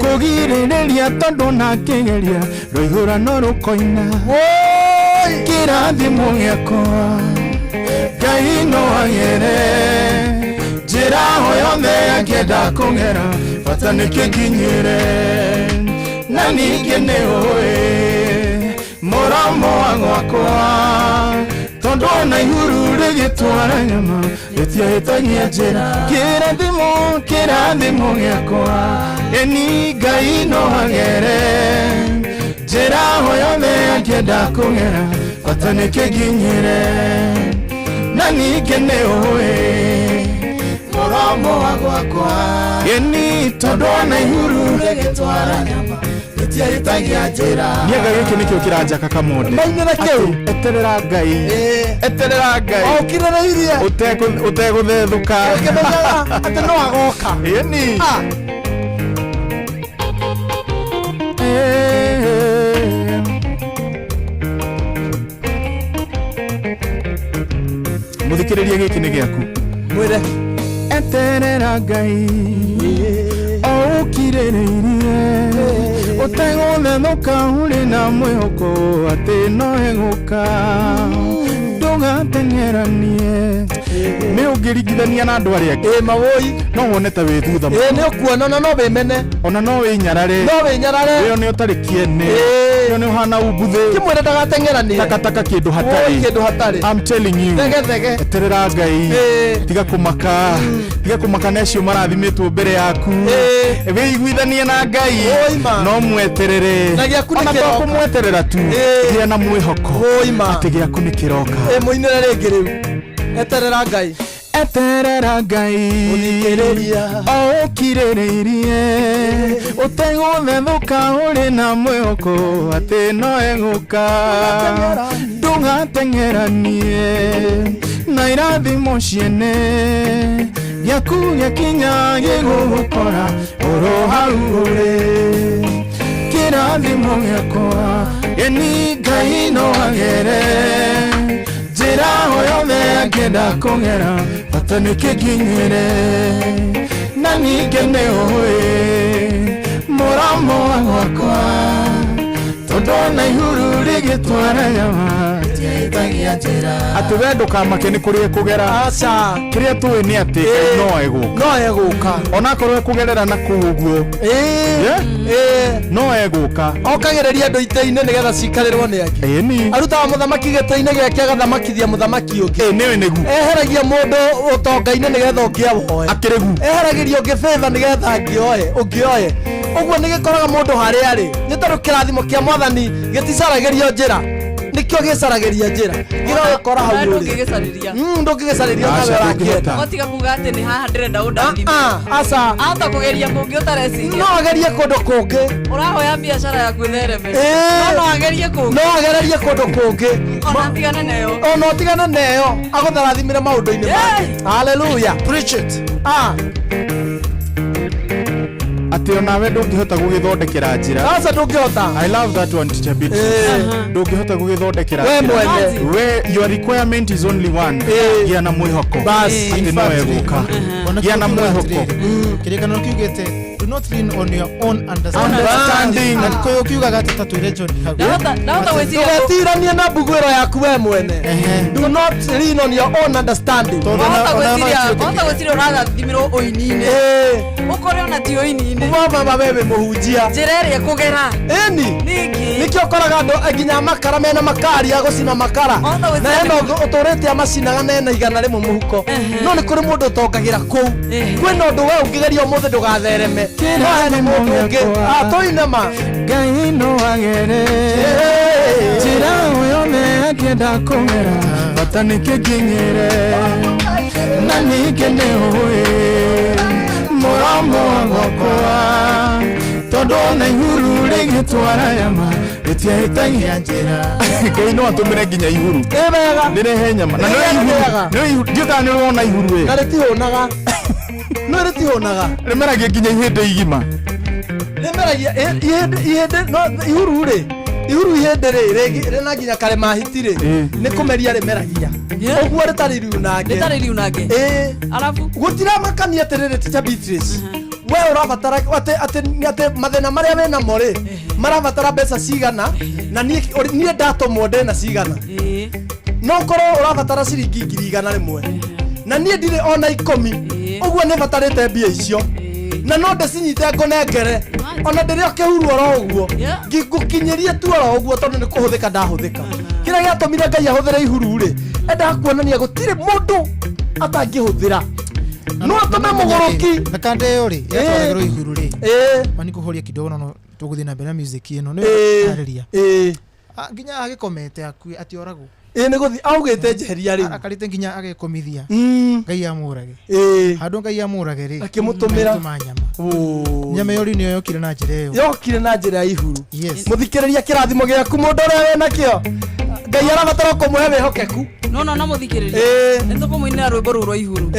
kũgirĩrĩria tondu na ngĩgeria rũihũra no rũkoina kĩrathimo gĩakwa Ngai no agere njĩra ho yothe angĩenda kũgera bata nĩ kĩkinyĩre na ningĩ nĩoĩ mũromo wa gwakwa tondu ona ihuru rigitwara nyama ritiahitagia njĩra kĩrathimo gĩakwa ni Ngai no agere njĩra ho yothe angĩenda kũgera bata nĩ kĩkinyĩre na ningĩ nĩoĩ mũromo wa gwakwa ni tondu ona ihuru rigitwara nyama ritiahitagia njĩra niega gĩkĩ nĩkĩo kĩranjaka kamonde mainĩra kĩu eterera Ngai ũkirĩrĩirie ũtegũthethũka atĩ no agoka ĩni mũthikĩrĩria gĩkĩ nĩ gĩaku mwĩre eterera Ngai ũkirĩrĩirie ũtegũthethũka ũrĩ na mwĩhoko atĩ no egũka ndũgateng'eranie nĩ ũngĩringithania na andũ arĩa angĩ mawoi no wone ta wĩ thutha nĩ ũkuona na no wĩmene ona no wĩnyarare wĩo nĩ ũtarĩ kĩene wĩo nĩ ũhana umbuthĩ kĩmwĩre ndagateng'eranie takataka kĩndũ hatarĩ I'm telling you eterera Ngai tiga kũmaka necio marathimĩtwo mbere yaku wĩiguithanie na Ngai no mweterere ona to kũmweterera tu gĩa na mwĩhoko atĩ gĩaku nĩ kĩroka mũinĩre rĩngĩ rĩu eterera Ngai ũthikĩrĩria ũkirĩrĩirie ũtegũthethũka ũrĩ na mwĩhoko atĩ no egũka ndũgateng'eranie na irathimo ciene gĩaku gĩkinya gĩgũgũkora ũro hau ũrĩ kĩrathimo gĩakwa ni Ngai no agere njĩra ho yothe angĩenda kũgera bata nĩ kĩkinyĩre na ningĩ nĩoĩ mũromo wa gwakwa tondu ona ihuru rigĩtwara nyama ritiahitagia ati wendo kamake ni kuria kugera aca kiria tuwe ni ati no eguka ona korwe kugerera na kuguo no eguka okagereria andu ite-ine nigetha cikarirwo ni angi ni arutaga muthamaki gite-ine giake agathamakithia muthamaki ungi niwe negu eheragia mundu utonga-ine nigetha ungiawoe akiregu eheragiria ungi favor nigetha ungioe uguo nigikoraga mundu haria ari ni tondu kirathimo kia mwathani giticaragirio njira nikio gicaragiria njira gigakora hau uri ndungigicariria nawe rakienda otiga kuga ati ni haha ndirenda undathime aca ata kugeria kungi utareciria no agerie kundu kungi urahoya biashara yaku ithereme no agerie kungi no agererie kundu kungi ona tigana nayo ona tigana nayo agutharathimire maundu-ini make haleluya preach it ati onawe ndungihota gugithondekera njira aca ndungihota I love that one teacher bit ndungihota gugithondekera we mwene we your requirement is only one gia na mwihoko bas ati no eguka gia na mwihoko kirikano kiugete do not lean on your own understanding na koyo kiugaga ati tatwire John ndahota gwiciria tugetirania na mbugwiro yaku we mwene do not lean on your own understanding ndahota gwiciria urathathimirwo uini-ini ukore ona ti uini-ini mama wewe muhunjia njira iria kugera eni nikio koraga andu nginya makara mena makari ya gucina makara na eno uturite amacinaga nena igana rimwe muhuko no ni kuri mundu utongagira kuu kwina undu we ungigeria muthe ndugathereme no hena mundu ungi atoinema Ngai no agere njira uyo me akienda kugera bata nikikinyire na nikene uwe muramo ngokwa tondu na ihuru rigitwara yama itiahitagia njira Ngai no atumire nginya ihuru wega ndirehe nyama na no ihuru ndiuka ni wona ihuru we na ritihonaga no ritihonaga rimeragia nginya ihinde igima rimeragia ihinde no ihuru ri rina nginya kare mahitire ni kumeria rimeragia uguo ritari riu nage alafu gutira makania terere teacher Beatrice we urabatara ate mathena maria wena mori marabatara mbeca cigana na nie ndatomwo ndena cigana no korwo urabatara ciringi 100 rimwe na nie ndire ona 10 uguo ni batarite mbia icio na no ndecinyite ngonengere ona ndirio kihuru oro uguo ngigukinyirie tu oro uguo tondu ni kuhuthika ndahuthika kira giatumire Ngai ahuthira ihuru ri enda kuonania gutire mundu atangihuthira no atume muguruki na kande yori yatwaragirwo ihuru ri mani kuhoria kidogo no tuguthie na mbere music ino no haleluya nginya agikomete akui ati oragu ni guthi augite jeheria ri akarite nginya agekomithia Ngai amurage handu Ngai amurage ri akimutumira nyama yori niyo yokire na njira iyo yokire na njira ya ihuru muthikiriria kirathimo giaku mundu uria wena kio Ngai arabatara kumuhe wihokeku no muthikiriria nitukumwinira rwimbo ruru rwa ihuru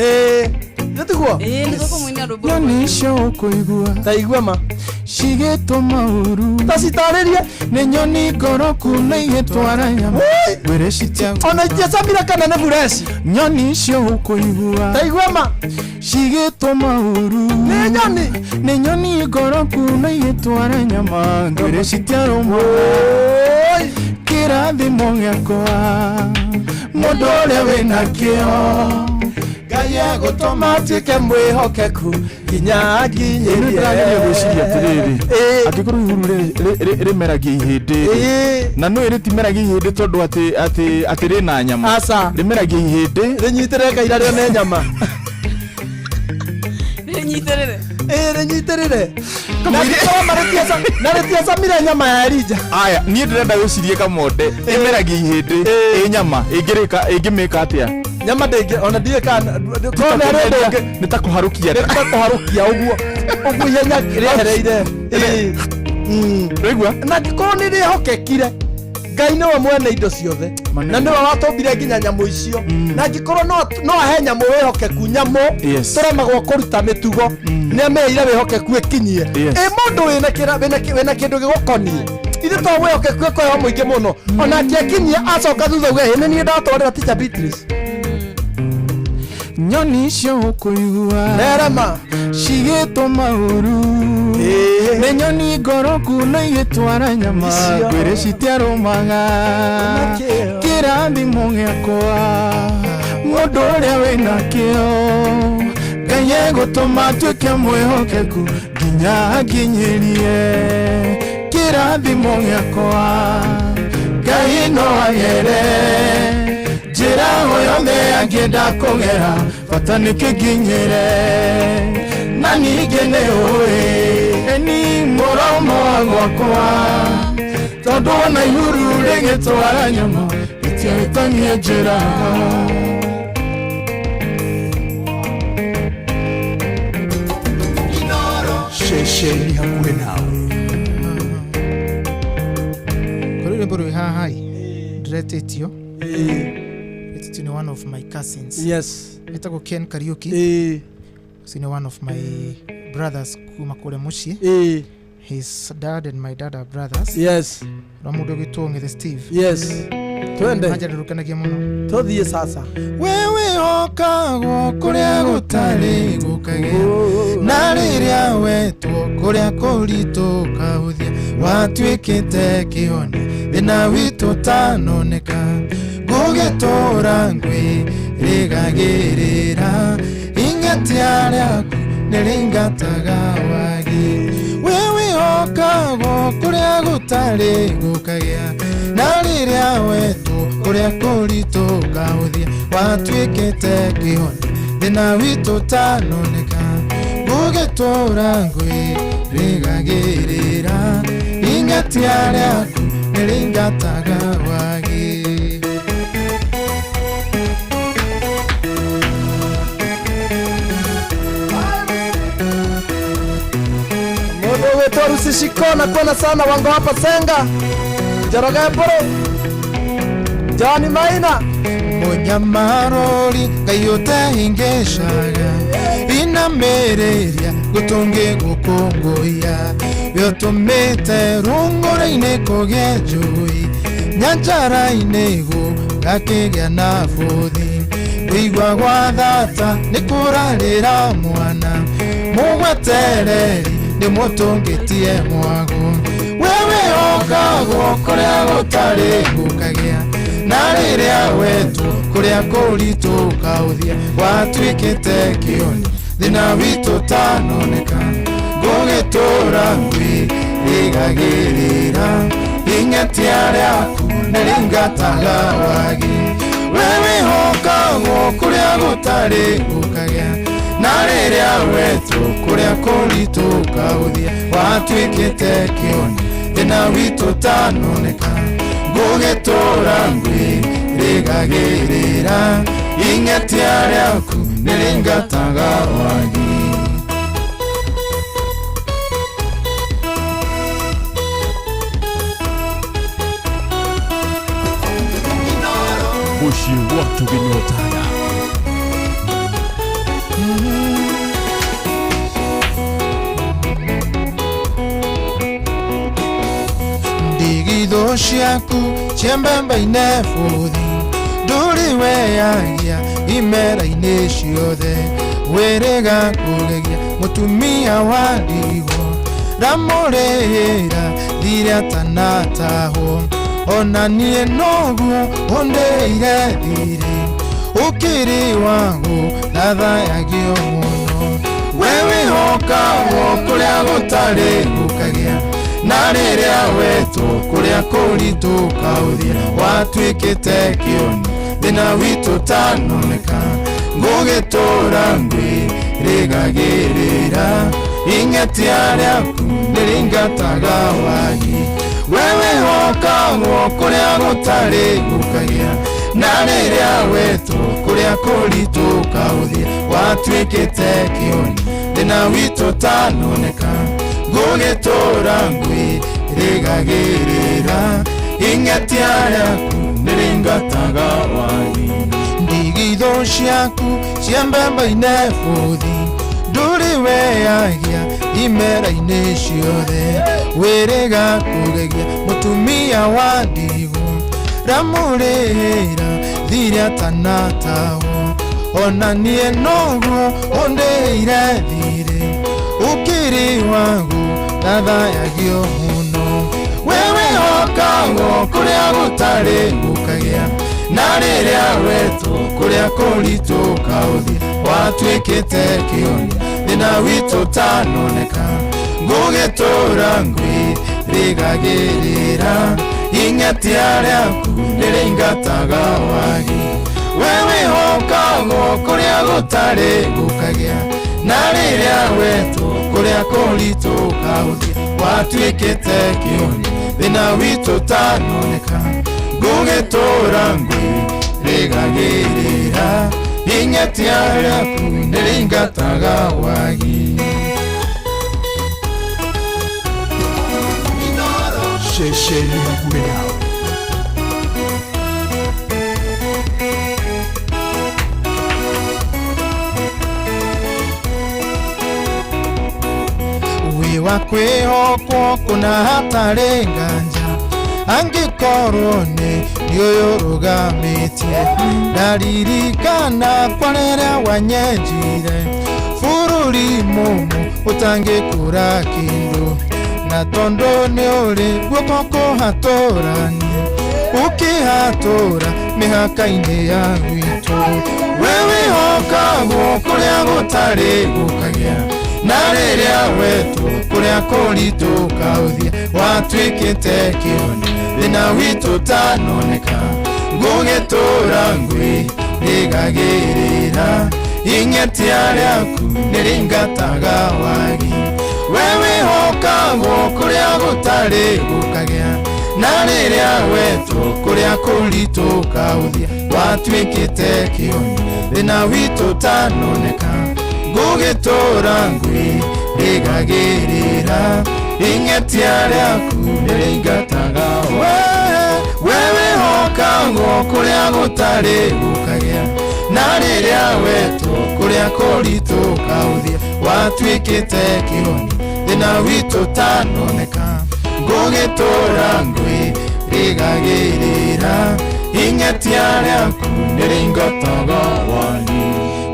nituguo nitukumwinira rwimbo nyonisho kuigua taigua ma cigituma uru tacitaririe ni nyoni ngoroku na igitwara nyama gwirecitia ona ingĩcamire kana nĩ bureci nyoni icio ũkũigua taigua ma cigituma uru nĩ nyoni ngoroku na igitwara nyama gwirecitia rũmwe kĩrathimo gĩakwa mũndũ ũrĩa wĩna kĩo Ngai agũtũma atuĩke mwĩhokeku nginya nginyĩrie gwĩciria atĩrĩrĩ angĩkorwo ihuru rĩmeragia ihĩndĩ na no rĩtimeragia ihĩndĩ tondũ atĩ rĩna nyama rĩmeragia ihĩndĩ rĩnyitĩrĩre Ngai rĩarĩo nĩ nyama rĩnyitĩrĩre na rĩtiacamire nyama ya Elija aya niĩ ndĩrenda gwĩcirie kamonde ĩmeragia ihĩndĩ ĩ nyama ĩngĩmĩka atĩa nyama ndĩngĩ ona ndiĩ kana kona rĩndĩ nĩ ta kũharũkia ũguo ihenya rĩehereire rĩigua na ngĩkorwo nĩ rĩhokekire Ngai nĩwe mwene indo ciothe na nĩwe watũmbire nginya nyamũ icio na ngĩkorwo no ahe nyamũ wĩhokeku nyamũ tũremagwo kũruta mĩtugo nĩameheire wĩhokeku ĩkinyie mũndũ wĩna kĩndũ gĩgũkoniĩ ithe to wĩhokeku ĩkoheho mũingĩ mũno ona akĩekinyie acoka thutha uge nĩ niĩ ndatwarĩra teacher Beatrice nyoni icio ũkũigua nerema cigĩtũma uru nĩ nyoni ngoroku na igĩtwara nyama gwĩrĩcitia rũmaga kĩrathimo giakwa mundu uria wina kio Ngai egutuma tuike mwihokeku nginya nginyirie kirathimo giakwa Ngai no agere njira yothe angienda kugera bata nikinginyire na ningĩ nĩ ũĩ ni mũromo gwakwa tondu ona ihuru rĩgĩtwara nyama itiahĩtania njĩra ceceni hakuhĩ nawe kũrĩ rwĩmbo rwĩ haha ndiretĩtio it's one of my cousins. Yes. Etagwo Ken Kariuki. It's one of my brothers kuma kule mushi. His dad and my dad are brothers. Yes. Ramudo gitwo the Steve. Yes. Twende. Hajarukanagia muno. Tuthie sasa. Wewe okagwo kuria gutari gukagĩa na rĩrĩa wetwo kuria kũritũ kahuthia watuĩkĩte kĩhoni thĩna witũ tanoneka gũgĩtũra ngwĩrĩgagĩrĩra ingatia rĩaku nĩrĩingataga wagi wewe okagwo kuria gũtarĩ gũkagĩa na rĩrĩa wetwo kuria kũritũ kahuthia watuĩkĩte kĩhoni thĩna witũ tanoneka gũgĩtũra ngwĩrĩgagĩrĩra ingatia rĩaku nĩrĩingataga wagi Mundu wetu usishikona kona sana wango hapa Senga Njoroge Mburu Johnny Maina Munyamarori Ngai hingeshaga inamereria gutunge gukongoya byotumite rungore-inĩ kũgĩa njũĩ nyanjara-inĩ gũgakĩgĩa na bũthi kũigua gwa thata nĩ kũrarĩra mwana mũgwetereri nĩ mũtũngĩtie mwago wewe okagwo kũrĩa gũtarĩ gũkagĩa na rĩrĩa wetwo kũrĩa kũritũ kaũthia watuĩkĩte kĩoni thĩna witũ tanoneka gũgĩtũra ngwĩrĩgagĩrĩra ingatia rĩaku nĩrĩingataga wagi wewe okagwo kũrĩa gũtarĩ gũkagĩa na rĩrĩa wetwo kũrĩa kũritũ kaũthia watuĩkĩte kĩoni thĩna witũ tanoneka gũgĩtũra ngwĩrĩgagĩrĩra ingatia rĩaku nĩrĩingataga wagi Mushi watu vinyotana ndigitho ciaku ciembemba-inĩ bũthi ndũrĩ weyagia imera-inĩ ciothe wĩrĩga kũgegia mũtumia wa ndigwo ramũrĩra thire atanatahwo ona niĩ noguo ũndĩire thirĩ ũkĩrĩ wago na thayagio mũno wewe okagwo kũrĩa gũtarĩ gũkagĩa na rĩrĩa wetwo kũrĩa kũritũ kaũthia watuĩkĩte kĩoni thĩna witũ tanoneka gũgĩtũra ngwĩrĩgagĩrĩra ingatia rĩaku nĩrĩingataga wagi wewe okagwo kũrĩa gũtarĩ gũkagĩa na rĩrĩa wetwo kũrĩa kũritũ kaũthia watuĩkĩte kĩoni thĩna witũ tanoneka gũgĩtũra ngwĩrĩgagĩrĩra ingatia rĩaku nĩrĩingataga wagi ndigitho ciaku ciembemba-inĩ bũthi ndũrĩ weyagia imera-inĩ ciothe wĩrĩga kũgegia mũtumia wa ndigwo ramũrĩra thire atanatahwo ona niĩ noguo ũndĩire thirĩ ũkĩrĩ wago na thayagio mũno wewe okagwo kũrĩa gũtarĩ gũkagĩa na rĩrĩa wetũ kũrĩa kũritũ kaũthi watwĩkĩte kĩonia thĩna witũ tanoneka ngũgĩtũra ngwĩrĩgagĩrĩra ing'etia rĩaku nĩrĩingataga wagi wewe hokagwo kũrĩa gũtarĩ gũkagĩa na rĩrĩa wetũ kũrĩa kũritũ kaũthi watwĩkĩte kĩonia thĩna witũ tanoneka ngũgĩtũra ngwĩrĩgagĩrĩra ing'etia rĩaku nĩrĩingataga wagi Sheshelia wa kwĩhokwo kuna hatarĩ nganja angĩkorwo nĩ ũyũ rũgamĩtie ndaririkana kwa rĩrĩa wanyenjire bũrũri mũmũ ũtangĩkũra kĩndũ na tondũ nĩ ũrĩ guoko kũhatũrania ũkĩhatũra mĩhaka-inĩ ya gwitũ wewe hokagwo kũrĩa gũtarĩ gũkagĩa na rĩrĩa wetũ kũrĩa kũritũ kaũthia watwĩkĩte kĩonia thĩna witũ tanoneka ngũgĩtũra ngwĩrĩgagĩrĩra ing'etia rĩaku nĩrĩingataga wagi wewe hokagwo kũrĩa gũtarĩ gũkagĩa na rĩrĩa wetũ kũrĩa kũritũ kaũthia watwĩkĩte kĩonia thĩna witũ tanoneka ngũgĩtũra ngwĩrĩgagĩrĩra ing'etia rĩaku nĩrĩingataga wewe hokagwo kũrĩa gũtarĩ gũkagĩa na rĩrĩa wetũ kũrĩa kũritũ kaũthia watwĩkĩte kĩonia thĩna witũ tanoneka ngũgĩtũra ngwĩrĩgagĩrĩra ing'etia rĩaku nĩrĩingataga wagi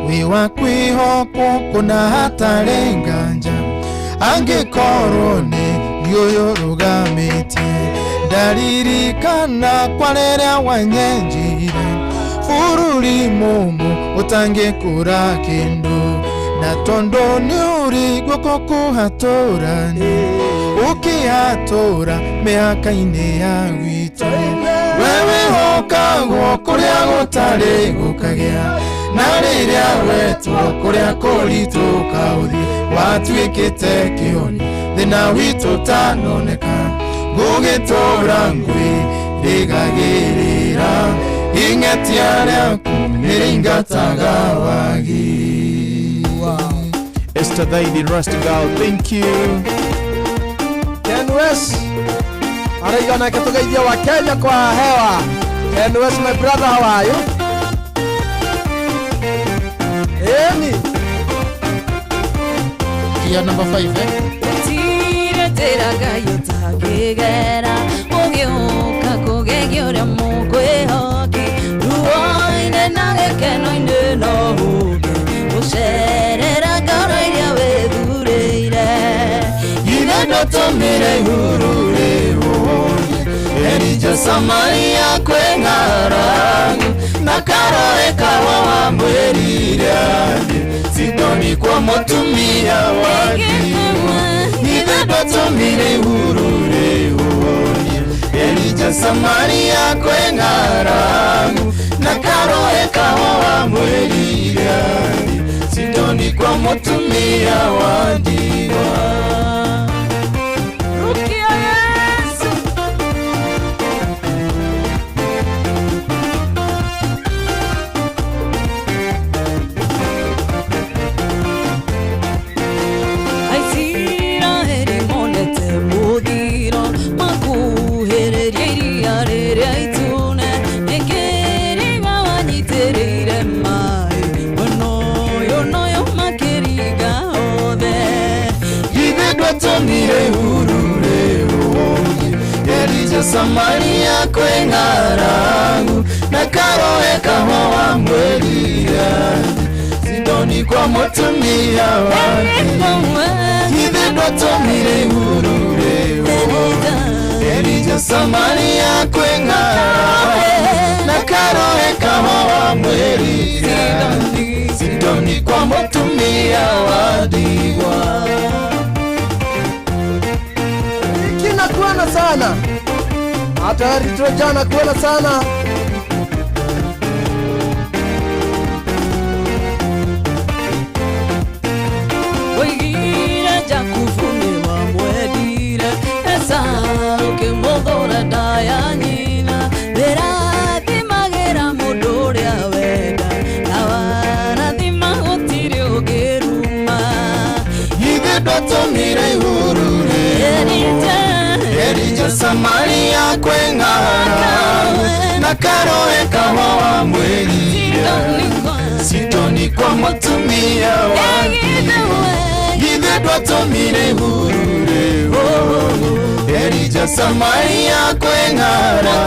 wĩ wa kwĩhokwo kuna hatarĩ nganja angĩkorwo nĩ ũyũ rũgamĩtie ndaririkana kwa rĩrĩa wanyenjire bũrũri mũmũ ũtangĩkũra kĩndũ na tondũ nĩ ũrĩ guoko kũhatũrania ũkĩhatũra mĩhaka-inĩ ya gwitũ wewe hokagwo kũrĩa gũtarĩ gũkagĩa na rĩrĩa wetũ kũrĩa kũritũ kaũthi watwĩkĩte kĩonia thĩna witũ tanoneka ngũgĩtũra ngwĩrĩgagĩrĩra ing'etia rĩaku nĩrĩingataga wagi. Esther Daidi Rustigal, thank you. Ken West araigana katugeithia wa Kenya kwa hewa. Ken West, my brother, how are you? Eni kia number 5 tire teraga yotagegera ogeuka kugegioria mukwehoki ruoine na gekeno-ine no huge gucerera ngoro iria wethurĩire ine ndũtũmire ihurure ũhonie Elijah Samaria kwĩng'aragu na karoe kawa wa mwĩrire Sidoni kwa mũtumia wakiwa ine ndũtũmire ihurure ũhonie Elijah Samaria kwĩng'aragu na karoe kawa wa mwĩrire Sidoni kwa mũtumia wakiwa Tumire hurure uonye Elijah Samaria kwĩng'aragu na karoe kawa wa mwĩrire Sidoni kwa mũtumia wake ithe ndũtũmire hurure uonye Elijah Samaria kwĩng'aragu na karoe mũtumia wa ndigwa. Kinakuana sana hata Ritrojana kuona sana. Oigire Jakufune wa mwedire esa ukimodhora daya nyina berathimagĩra mũndũ ũrĩa wenda na warathima gũtirĩ ũngĩruma. Ithe ndwatũmire ihurure Elijah Samaria kweng'ara na karoe kawa wa mwĩrire sitoni kwa mũtumia wa Ithe ndwatũmire ihurure Elijah Samaria kweng'ara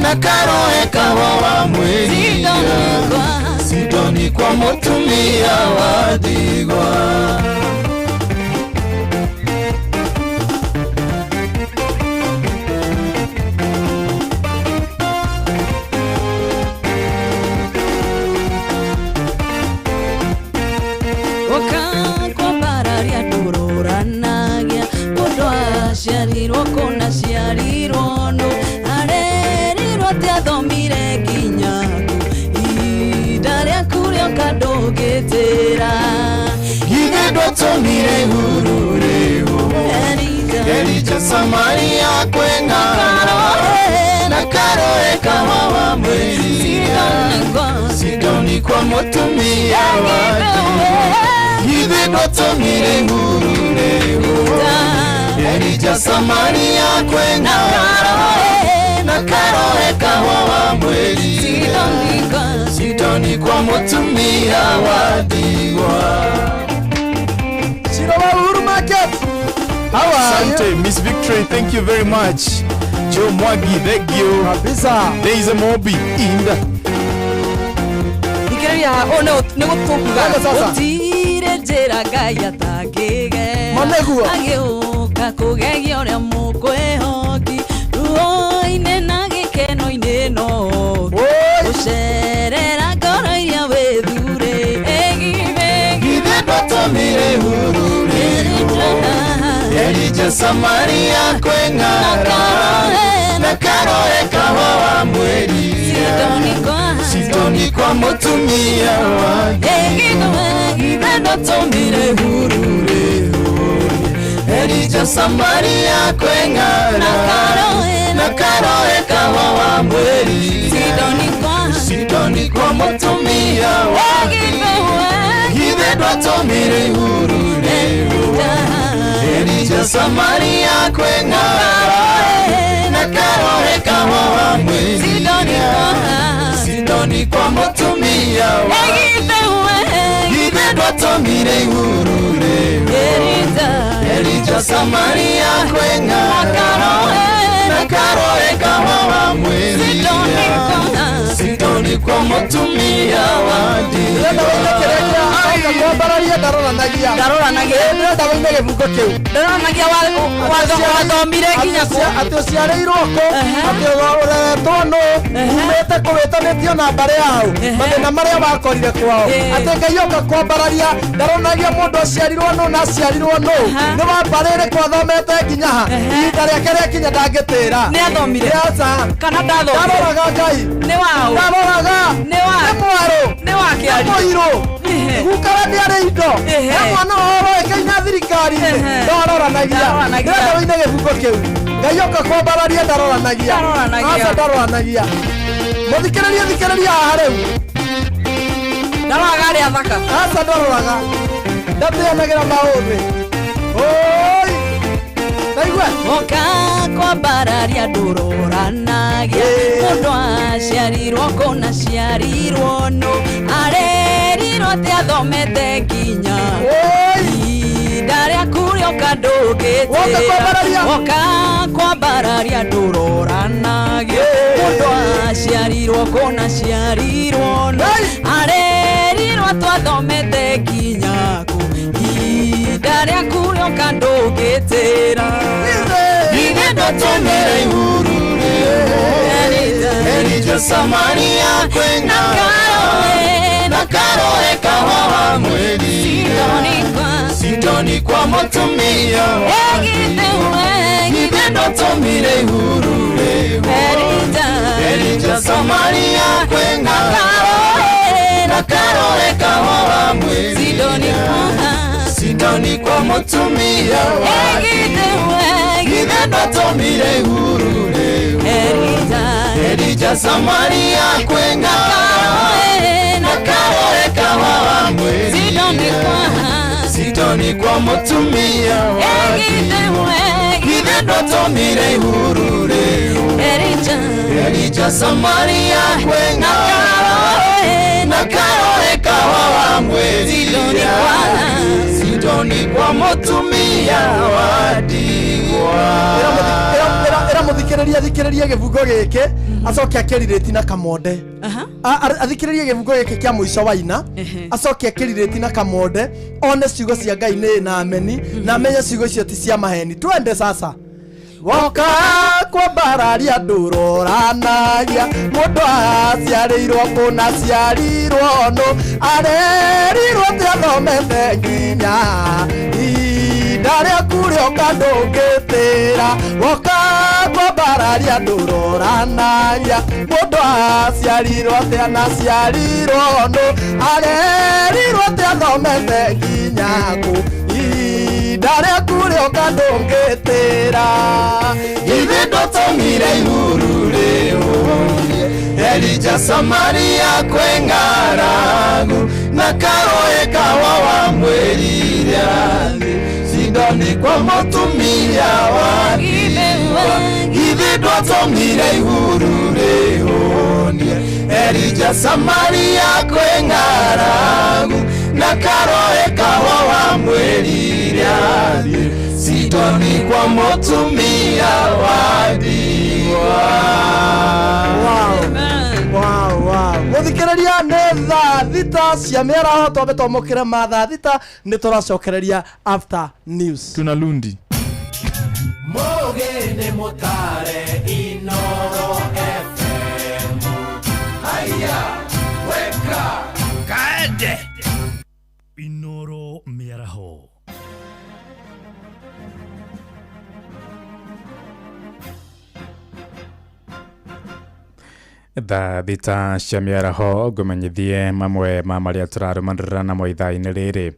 na karoe kawa wa mwĩrire sitoni kwa mũtumia wa ndigwa. Ciarirwo kona ciarirwo no arerirwo athomire nginya ihinda rĩaku rĩoka ndũngĩtĩra. Ithe ndwatũmire ihurure Elijah Samaria kweng'ara na karoe kawa wa mwĩrire Sidoni kwa mũtumia wa ndigwa. Ithe ndwatũmire ihurure Elijah Samaria kweng'ara na karoe kawa wa mwĩrire Sidoni kwa mũtumia wa ndigwa. Shiro Uhuru Market. How are you? Asante, Miss Victory, thank you very much. Joe Mwagi, thank you. Kabisa. Daisy Mobi, Inda. Ikiria ono nigutukuga utire njira Ngai atangige. Maneguo. Agĩũka kũgegia ũrĩa mũkwĩhoki ruo-inĩ na gĩkeno-inĩ no gũcerera ngoro iria wĩthure Ithe ndwatũmire ihurure Elijah Samaria kweng'ara na karoe kawa wa mwĩrire sitoni kwa mũtumia wa ndigwa. Ithe ndwatũmire ihurure Elijah Samaria kweng'ara na karoe kawa wa mwĩrire sitoni kwa mũtumia wa ndigwa. Ithe ndwatũmire ihurure Elijah Samaria kweng'ara na karoe kawa wa mwĩrire sitoni kwa mũtumia wa ndigwa. Ithe ndwatũmire ihurure Elijah Samaria kweng'ara na karoe kawa wa mwĩrire sitoni kwa mũtumia wa ndigwa. Ndaroranagia gĩbungo kĩu ndaroranagia wathomire nginya kũ atĩ ũciarĩirwo kũ atĩ ũretwo nũ umĩte kũwĩtanĩtio na mbarĩ yao mathĩna marĩa wakorire kwao atĩ Ngai oka kwambararia. Ndaronagia mũndũ aciarirwo nũ na aciarirwo nũ nĩ wa mbarĩ ĩrĩkũ athomete nginya ha ihinda rĩake rĩakinya ndangĩtĩra. Nĩ athomire kana ndathomire? Ndaroraga Ngai nĩ wao ndaroraga nĩ mwerũ nĩ wakĩari nĩ mũirũ gukara nĩ arĩ indo nĩ mwana ũroĩkaine na thirikari-inĩ ndaroranagia ndĩrenda wĩine gĩbungo kĩu. Ngai oka kwambararia ndaroranagia aca ndaroranagia. Mũthikĩrĩria haha rĩu ndaroraga arĩa athaka aca ndaroraga ndatĩanagĩra maũthĩ oi ndaigua oka kwambararia ndũroranagia mũndũ aciarirwo kũna ciarirwo nũ arerirwo atĩ athomete nginya ihinda rĩaku rĩoka ndũngĩtĩra. Oka kwambararia ndũroranagia mũndũ aciarirwo kũna ciarirwo nũ arerirwo atĩ athomete nginya kũ ihinda rĩaku rĩoka ndũngĩtĩra. Ithe ndwatũmire ihurure Elijah Samaria kweng'ara na karoe kawawa mweli Sidoni kwa motumia Githendo tomire hurure Erija Samaria kwenga na karoe kawawa mweli Sidoni kwa motumia Githendo tomire hurure Erija Samaria kwenga na karoe kawawa mweli Sidoni kwa motumia Githendo tomire hurure Erija Samaria kwenga na karoe kawawa mweli Sidoni kwa motumia wadigwa Era muthikiriria gibungo giki acoke akiririti na kamonde athikiriria gibungo giki kia muico wa ina acoke akiririti na kamonde one ciugo cia Ngai ni na ameni na menye ciugo icio ti cia maheni twende sasa woka kwa bararia nduroranagia mundu aciarirwo kuna ciarirwo no arerirwo ti athomete nginya Daria kurio kandungitira woka kwa bararia nduroranagia mundu aciarirwo ti anaciarirwo no arerirwo ti athomete nginya ku Daria kurio kandungitira Githendo tomire hurure Erija Samaria kwengaragu na karoe kawawa mweli Sidoni kwa motumia wadigwa Githendo tomire hurure Erija Samaria kwengaragu na karoe kawawa mweli Sidoni kwa motumia wadigwa Wow muthikiriria ne tha thita cia meraho twambe twamukire matha thita ni turacokereria after news tunalundi Mogene motare Inoro FM Haya weka kaende Inoro meraho Tha thita cia mĩaraho ngũmenyithie mamwe ma marĩa tũrarũmanĩrĩra namo ithaa-inĩ rĩrĩ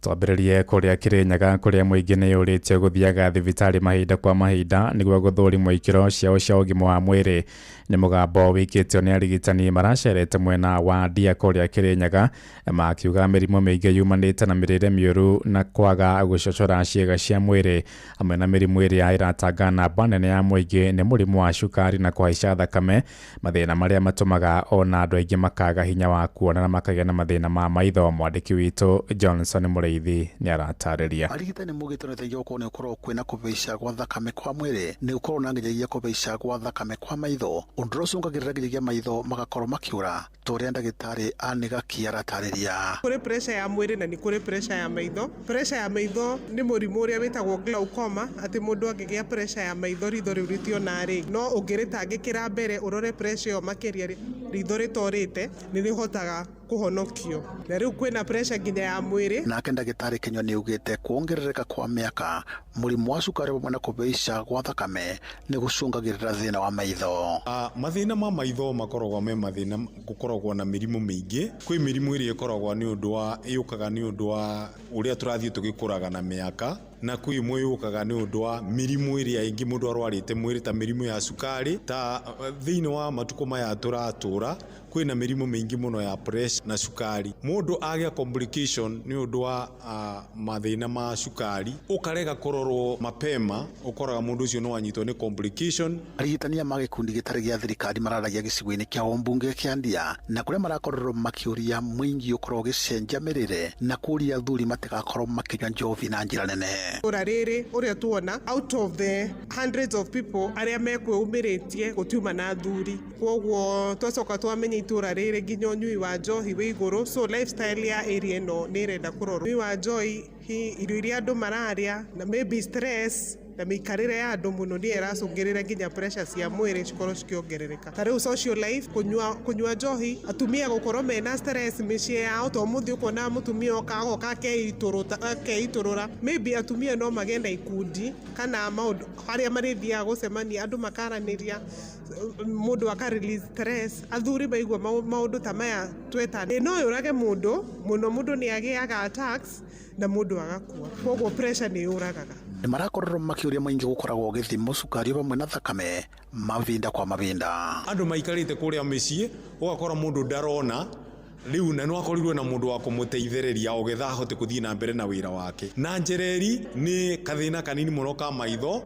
twambĩrĩrie kũrĩa Kĩrĩnyaga kũrĩa mũingĩ nĩ ũrĩtio gũthiaga thibitarĩ mahinda kwa mahinda nĩguo gũthũrimwo ikĩro ciao cia ũgima wa mwĩrĩ nĩ mũgambo wĩkĩtio nĩ arigitani maracerete mwena wa Ndia kũrĩa Kĩrĩnyaga makiuga mĩrimũ mĩingĩ yumanĩte na mĩrĩre mĩũru na kwaga gũcocora ciĩga cia mwĩrĩ hamwe na mĩrimũ ĩrĩa ĩratanga namba nene ya mũingĩ nĩ mũrimũ wa cukari na kũhaica thakame mathĩna marĩa matũmaga ona andũ aingĩ makaga hinya wa kuona na makagĩa na mathĩna ma maitho mwandĩki witũ Johnson Mũrĩithi nĩ aratarĩria arigitani mugĩte nĩ teithio gũkorwo nĩ ũkorwo kwĩna kũhaica gwa thakame kwa mwĩrĩ nĩ gũkorwo na nginyagia kũhaica gwa thakame kwa maitho ũndũ ũcio ũcũngagĩrĩria nginyagia maitho magakorwo makiura tũrĩa ndagĩtarĩ Anĩgaki aratarĩria kũrĩ pressure ya mwĩrĩ na nĩ kũrĩ pressure ya maitho nĩ mũrimũ ũrĩa wĩtagwo glaucoma atĩ mũndũ angĩgĩa pressure ya maitho ritho rĩu rĩtiona rĩ no ũngĩrĩtangĩkĩra mbere ũrore pressure ĩyo makĩria ritho rĩtorĩte nĩ rĩhotaga kuhonokio na rĩu kwĩna pressure nginya ya mwĩrĩ nake ndagĩtarĩ Kĩnyoni augĩte kuongerereka kwa mĩaka mũrimũ wa cukari hamwe na kũhaica gwa thakame nĩ gũcũngagĩrĩra thĩna wa maitho mathĩna ma maitho makoragwo me mathĩna gũkoragwo na mĩrimũ mĩingĩ kwĩ mĩrimũ ĩrĩa ĩkoragwo nĩ ũndũ wa yũkaga nĩ ũndũ wa ũrĩa tũrathiĩ tũgĩkũraga na mĩaka na kwĩ imwe yũkaga nĩ ũndũ wa mĩrimũ ĩrĩa ĩngĩ mũndũ arwarĩte mwĩrĩ ta mĩrimũ ya cukari ta thĩinĩ wa matukũ maya tũratũra kwĩna mĩrimũ mĩingĩ mũno ya pressure na cukari mũndũ agĩa complication nĩ ũndũ wa mathĩna ma cukari ũkarega kũrorwo mapema ũkoraga mũndũ ũcio no anyitwo nĩ complication arigitania ma gĩkundi gĩtarĩ gĩa thirikari mararagia gĩcigo-inĩ kĩa Ombunge kĩa Ndia na kũrĩa marakorwo makĩũria mũingĩ ũkorwo ũgĩcenjia mĩrĩre na kũria athuri matigakorwo makĩnyua njovi na njĩra nene ũra rĩrĩ ũrĩa tuona out of the hundreds of people arĩa mekwĩumĩrĩtie gũtiuma na athuri kwoguo twacoka twamenya itũra rĩrĩ nginya ũnyui wa njohi wĩ igũrũ so lifestyle ya area ĩno nĩ ĩrenda kũrorwo ũnyui wa njohi irio iria andũ mararĩa na maybe stress na mikarire ya andu muno ni eracungirire nginya pressure cia mwiri cikorwo cikiongerereka. Tariu social life kunyua njohi, atumia gukorwo mena stress micii yao, to muthi ukona mutumia okagoka keiturura. Maybe atumia no magenda ikundi kana maundu haria marithiaga gucemania andu makaraniria mundu aka release stress, athuri baigua maundu ta maya tweta no yurage mundu muno, mundu ni agiaga attacks na mundu agakua, koguo pressure ni yuragaga. Ni marakorwo makiuria maingi gukoragwo githimo cukari bamwe na thakame mavinda kwa mavinda. Andu maikarite kuria micii ugakora mundu ndarona riu na no akorirwe na mundu wa kumuteithiriria ogetha ahote kuthii na mbere na wira wake. Na njereri ni kathina kanini muno ka maitho,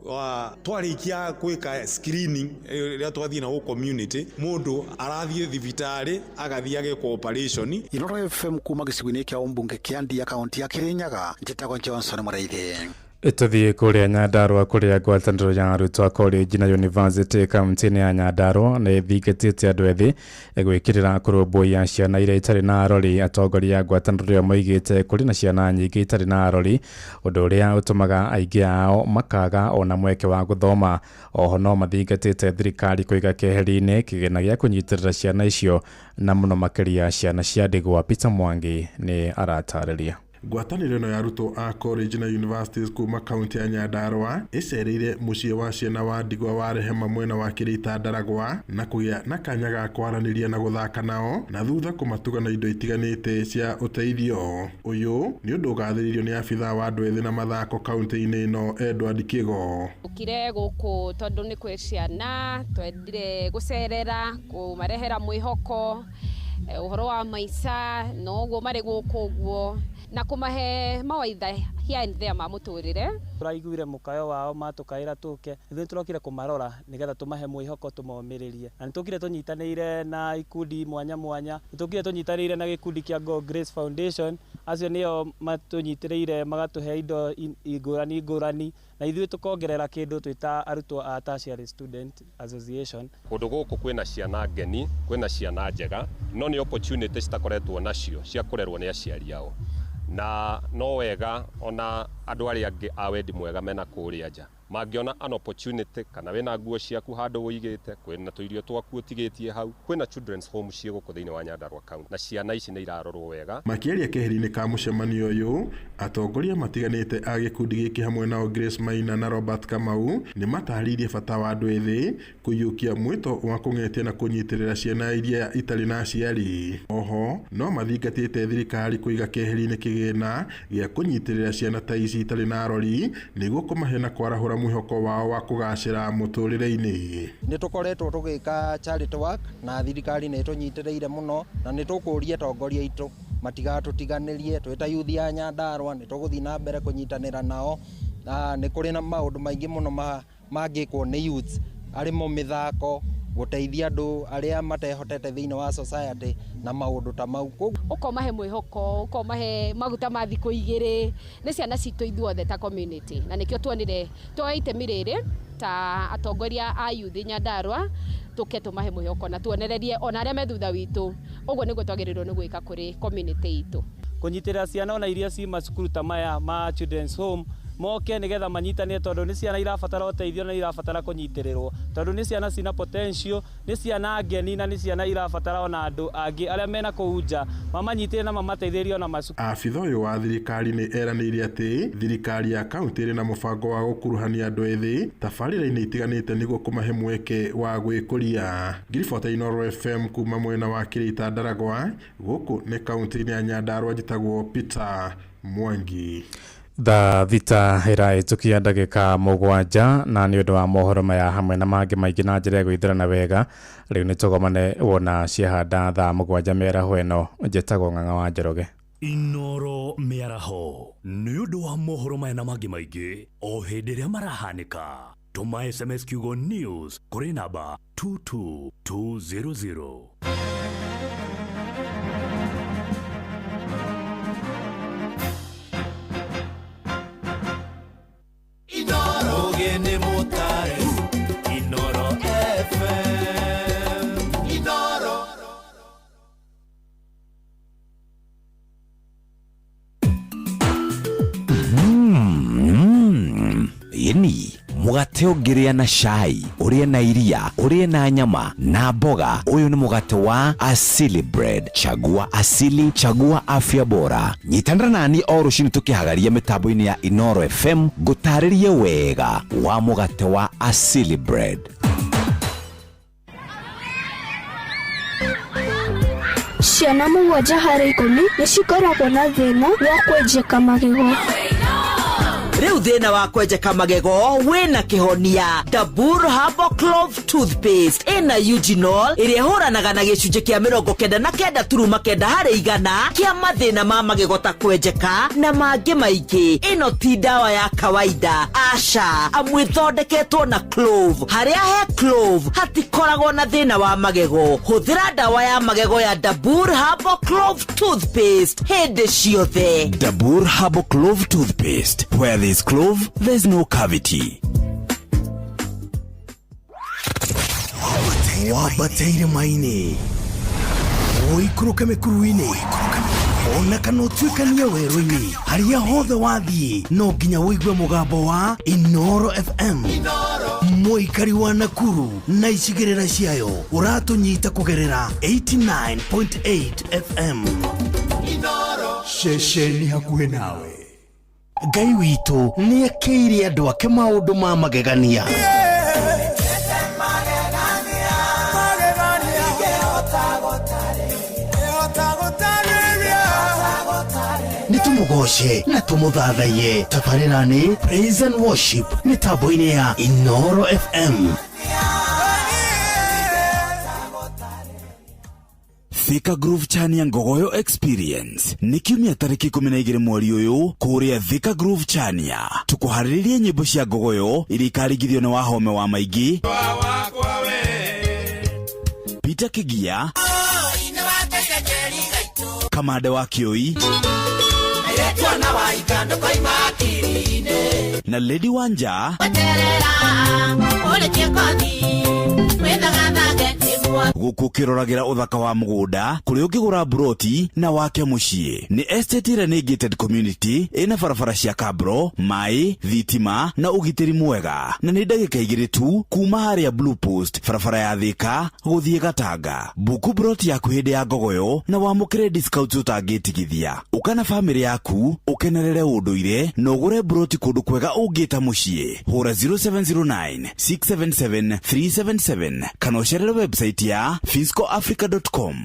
twarikia gwika screening ria twathii na community, mundu arathie thibitari agathii ageka operation. Inoro FM kuma gicigo-ini kia Umbunge kia Ndia kaunti ya Kirinyaga, njitagwo Johnson Muraithi. Tuthie kuria Nyandarua kuria ngwataniro ya arutwo a college na university kaunti-ini ya Nyandarua na thiketete andu ethi gwikirira kurumbuia ciana iria itari na arori. Atongoria ngwataniro ya moigite kuri na ciana nyingi itari na arori, undu uria utumaga aingi ao makaga ona mweke wa guthoma. Oho no mathingatite thirikari kuiga keheri-ini kigena gia kunyitirira ciana icio na muno makiria ciana cia ndigwa. Peter Mwangi ni aratariria. Ngwatanĩro ĩno ya arutwo a college na universities kuma kaunti ya Nyandarua icereire muciĩ wa ciana wa ndigwa wa Rehema mwena wa Kirita Ndaragwa na kũgĩa na kanya ga kwaranĩria na gũthaka nao na thutha kũmatuga na indo itiganĩte cia ũteithio. Ũyũ nĩ ũndũ ũgathĩrĩirio nĩ abithaa wa andũ ethĩ na mathako kaunti-inĩ ĩno Edward Kigo. Ukire gũkũ tondũ nĩ kwĩ ciana twendire gũcerera kũmarehera mwĩhoko uhoro wa maica no guo mari gũkũ guo na kumahe mawaitha here and there ma muturire. Turaiguire mukayo wao matukaira tuke ithuĩ turokire kumarora nigetha tumahe mwihoko tumomiririe, na nitukire tunyitanĩire na ikundi mwanya mwanya. Nitukire tunyitanĩire na gikundi kia Go Grace Foundation, acio nio matunyitĩrĩire magatuhe indo ngũrani na ithuĩ tukongerera kindu twita arutwo a Tertiary Student Association. Kundu guku kwina ciana ngeni, kwina ciana njega, no ni opportunity citakoretwo nacio cia kurerwo ni aciari ao, na no wega ona andu aria angi a wendi mwega mena kuria nja mangiona an opportunity kana wena nguo ciaku handu uigite, kwina tuirio twaku utigitie hau, kwina children's home cie guku thiini wa Nyandarua County na ciana ici ni irarorwo wega. Makiaria keheri-ini ka mucemanio uyu, atongoria matiganite a gikundi giki hamwe nao Grace Maina na Robert Kamau ni mataririe bata wa andu ethi kuyukia mwito wa kung'etia na kunyitirira ciana iria itari na aciari. Oho no mathingatite thirikari kuiga keheri-ini kigina gia kunyitirira ciana ta ici itari na arori niguo kumahe na kwarahura mwihoko wao wa kugacira muturire-ini. Ni tukoretwo tugika charity work na thirikari ni tunyitiriire muno na ni tukuria atongoria itu matigatutiganirie twita youth ya Nyandarua ni tuguthii na mbere kunyitanira nao. Ni kuri na maundu maingi muno mangikwo ni youth arimo mithako guteithia andu aria matehotete thiini wa society na maundu ta mau. Ukomahe mwihoko, ukomahe maguta ma thiku igiri ni ciana citu ithuothe ta community, na nikio tuonire twaite miriri ta atongoria a youth Nyandarua tuke tumahe mwihoko na tuonererie ona aria methutha witu. Uguo niguo twagirirwo ni gwika kuri community itu, kunyitirira ciana ona iria ci macukuru ta maya ma children's home moke nigetha manyitane, tondu ni ciana irabatara uteithio na irabatara kunyitirirwo, tondu ni ciana cina potential, ni ciana ngeni na ni ciana irabatara ona andu angi aria mena kuunja mamanyitire na mamateithĩrĩrie ona macukuru. Abitha uyu wa thirikari ni eranĩire ati thirikari ya kaunti ĩrĩ na mũbango wa gũkuruhania andũ ethĩ tabarĩra-inĩ itiganĩte nĩguo kũmahe mweke wa gwĩkũria. Ngiribota Inoro FM kuma mwena wa Kirita Ndaragwa, gũkũ nĩ kaunti-inĩ ya Nyandarua, njĩtagwo Peter Mwangi. Thita iraitukia ndagika mugwanja na ni undu wa mohoro maya hamwe na mangi maingi na njira gwithirana wega. Riu ni tugomane wona ciahanda thaa mugwanja mĩaraho ĩno. Njĩtagwo Ng'ang'a wa Njoroge. Inoro mĩaraho ni undu wa mohoro maya na mangi maingi o hindi ĩrĩa marahanĩka. Tuma SMS kiugo news kuri namba 22200. Inoro FM. Inoro. Yeni mugate ongerea na chai, urie na iria, urie na nyama na mboga. Uyu ni mugate wa Asili Bread. Chagua asili, chagua afya bora. Nyitandra nani o rucini tukihagaria mitambo-ini ya Inoro FM gutaririe wega wa mugate wa Asili Bread. Ciana mũgwanja harĩ 10 nĩcikoragwo na thĩna wa kwenjeka magego. Riu thina wa kwenjeka magego wina kihonia. Dabur Herbal Clove Toothpaste ina eugenol iria huranaga na gicunje kia 99.9 harĩ igana kia mathina ma magego ta kwenjeka na mangĩ maingĩ. Ino ti dawa ya kawaida, aca amwe thondeketwo na clove. Haria he clove hatikoragwo na thina wa magego. Huthira dawa ya magego ya Dabur Herbal Clove Toothpaste hindi ciothe. Dabur Herbal Clove Toothpaste, where there's clove, there's no cavity. Wabateire maine oikuruka mekuruine ona kanotwikania werũ-inĩ haria hothe wathiĩ no nginya wĩigue mũgambo wa Inoro FM. Mũikari wa Nakuru na icigĩrĩra ciayo ũratũnyita kũgerera 89.8 FM. Inoro ceceni hakuhĩ nawe. Ngai witũ nĩ akĩire andũ ake maũndũ ma magegania. Nitumugoshe na tumuthathaie. Tabarĩra nĩ Praise and Worship mitambo-inĩ ya Inoro FM. Thika Groove Chania Ngogoyo Experience ni kiumia tariki 12 mweri uyu kuria Thika Groove Chania. Tukuhariririe nyimbo cia ngogoyo iria ikarigithio na Wahome wa Maigi, Peter Kigia, Kamande wa Kioi na Lady Wanja guku kiroragira uthaka wa mugunda kuri ukigura broti na wake mucie. Ni estate renegated community ina barabara cia kabro, mai, thitima na ugitiri mwega, na ni ndagika 2 tu kuma haria Blue Post barabara ya Thika guthie Gatanga. Buku broti yaku hindi ya ngogoyo na wamukire discount utangitigithia. Ukana family yaku ukenerere unduire na ugure broti kundu kwega ungita mucie. Hura 0709 677 377 kana ucerere website ya fiscoafrica.com.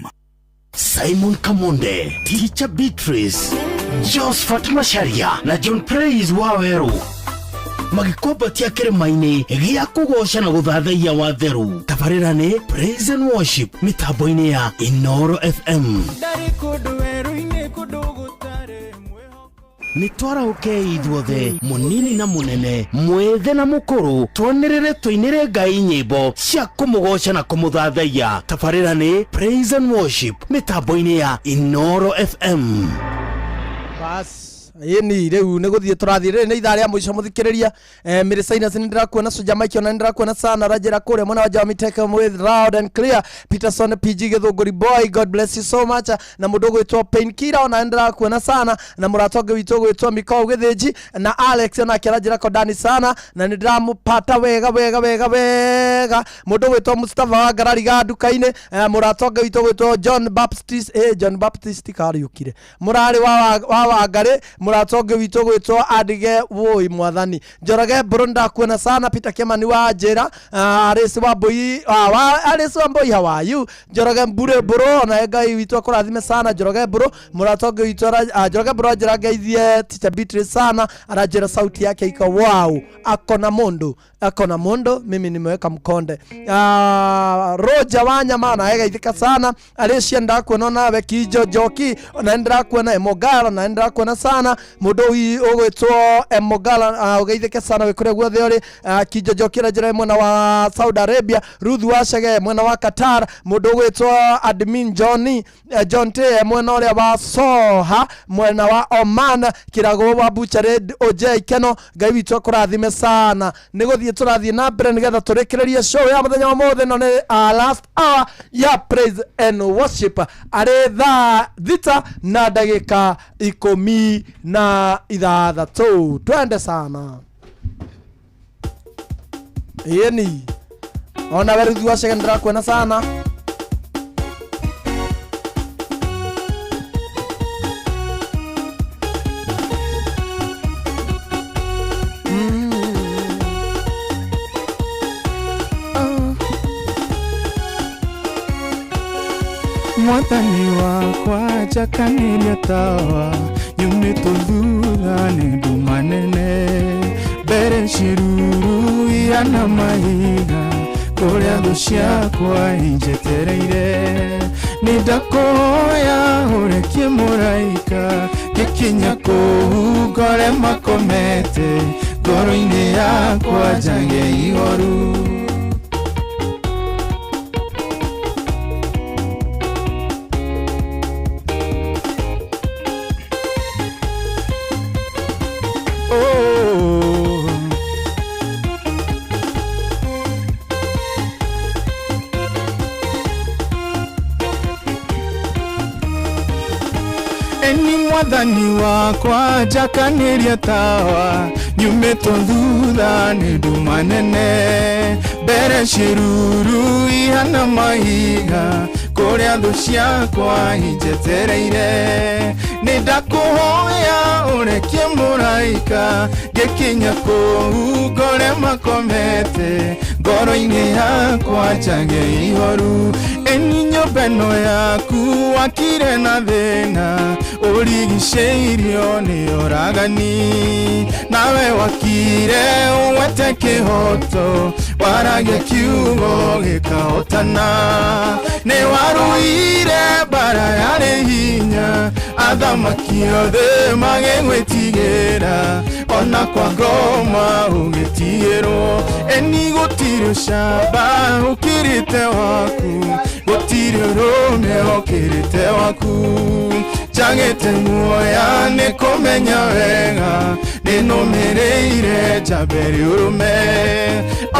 Simon Kamonde, Teacher Beatrice, Josephat Masharia na John Praise Waweru magikombatia kĩrĩma-inĩ gĩa kũgoca na gũthathaiya wa theru. Tabarĩra nĩ Praise and Worship mitambo-inĩ ya Inoro FM. Nitwara ukei ithuothe munini na munene, mwethe na mukuru, tuonirire tuinire Ngai nyimbo cia kumugoca na kumuthathaiya. Tabarĩra nĩ Praise and Worship mitambo-inĩ ya Inoro FM. Bas yeni rĩu nĩ gũthiĩ tũrathiĩ nĩ ithaa rĩa mũico mũthikĩrĩria. Mĩrĩ Sinus nĩ ndĩrakuona, Soja Mike ona nĩ ndĩrakuona sana, Rajera kũrĩa mwena wa Jamie Tech with loud and clear, Peterson PG Gĩthũngũri boy, God bless you so much, na mũndũ gwĩtwo Painkiller ona nĩ ndĩrakuona sana, na mũratonge witũ gwĩtwo Mikau Gĩthĩnji, na Alex ona Rajera Kodani sana, na nĩ ndĩramũpata wega mũndũ gwĩtwo Mustafa wa Ngarariga nduka-inĩ, mũratonge witũ gwĩtwo John Baptist John Baptist kariũkire mũrarĩ wa Wangari, mũratonge witũ gwĩtwo Adige woi mwathani. Njoroge Brunda kuona sana, Peter Kimani wa Njĩra, Arĩsi wa Mboi how are you? Njoroge Mbure bro na Ngai witũ akũrathime sana. Njoroge bro mũratonge witũ Njoroge bro Njĩra ngeithie Teacher Beatrice sana, arajira sauti yake iko wow, akona mondo mimi nimeweka mkonde. Roja Wanyama na geithika sana, Alicia ndakuona nawe Kijo Joki naendera kuona Emogala naendera kuona sana, mundu ugwitwo Emogala ugeithike sana wikure guothe uri. Kijo Joki rajira mwena wa Saudi Arabia, Ruth Washege mwena wa Qatar, mundu ugwitwo Admin John T mwena uri wa Soha mwena wa Oman, Kirago wa Buchared Oje Keno. Ngai witũ akũrathime sana. Nĩgũthiĩ tũrathiĩ na mbere nĩgetha tũrekererie show ya mũthenya wa mũthĩ no nĩ last hour ya Praise and Worship arĩ thaa 6 na ndagĩka 16. Twende sana. Yeni. Ona weru thua secondary kwena sana. Mwathani wakwa jakaniria tawa nyumĩtwo thutha nĩ nduma nene mbere ciruru ihana mahiga kũrĩa thũ ciakwa injetereire nĩ ndakũhoya ũrekie mũraika gĩkinya kũu ngore makomete ngoro-inĩ yakwa njage ihoru. Mwathani wakwa jakaniria tawa nyumĩtwo thutha nĩ nduma nene mbere ciruru ihana mahiga kũrĩa thũ ciakwa injetereire nĩ ndakũhoya ũrekie mũraika gĩkinya kũu ngore makomete ngoro-inĩ yakwa njage ihoru. Eni nyũmba ĩno yaku wakire na thĩna ũrigicĩirio nĩ oragani nawe wakire ũgwete kĩhoto waragia kiugo gĩkahotana nĩ warũire mbara yarĩ hinya athamaki othe magĩgwĩtigĩra ona kwa ngoma ũgĩtigĩrwo. Eni gũtirĩ ũcamba ũkĩrĩte waku gũtirĩ ũrũme ũkĩrĩte waku njagĩte muoya nĩ kũmenya wega nĩ nũmĩrĩire njambere ũrũme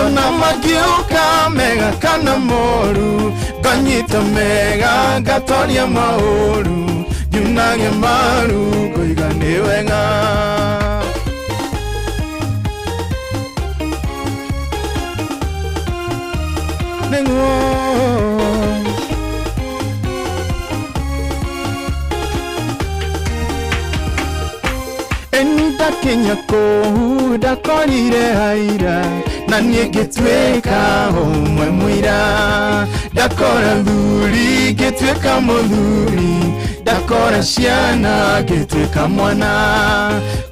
ona mangĩũka mega kana moru nganyita mega ngatoria maũru nyunage maru ngũiga nĩ wega. Ndakinya kũu ndakorire haira na niĩ ngĩtuĩka ũmwe mũira ndakora thuri ngĩtuĩka mũthuri ndakora ciana ngĩtuĩka mwana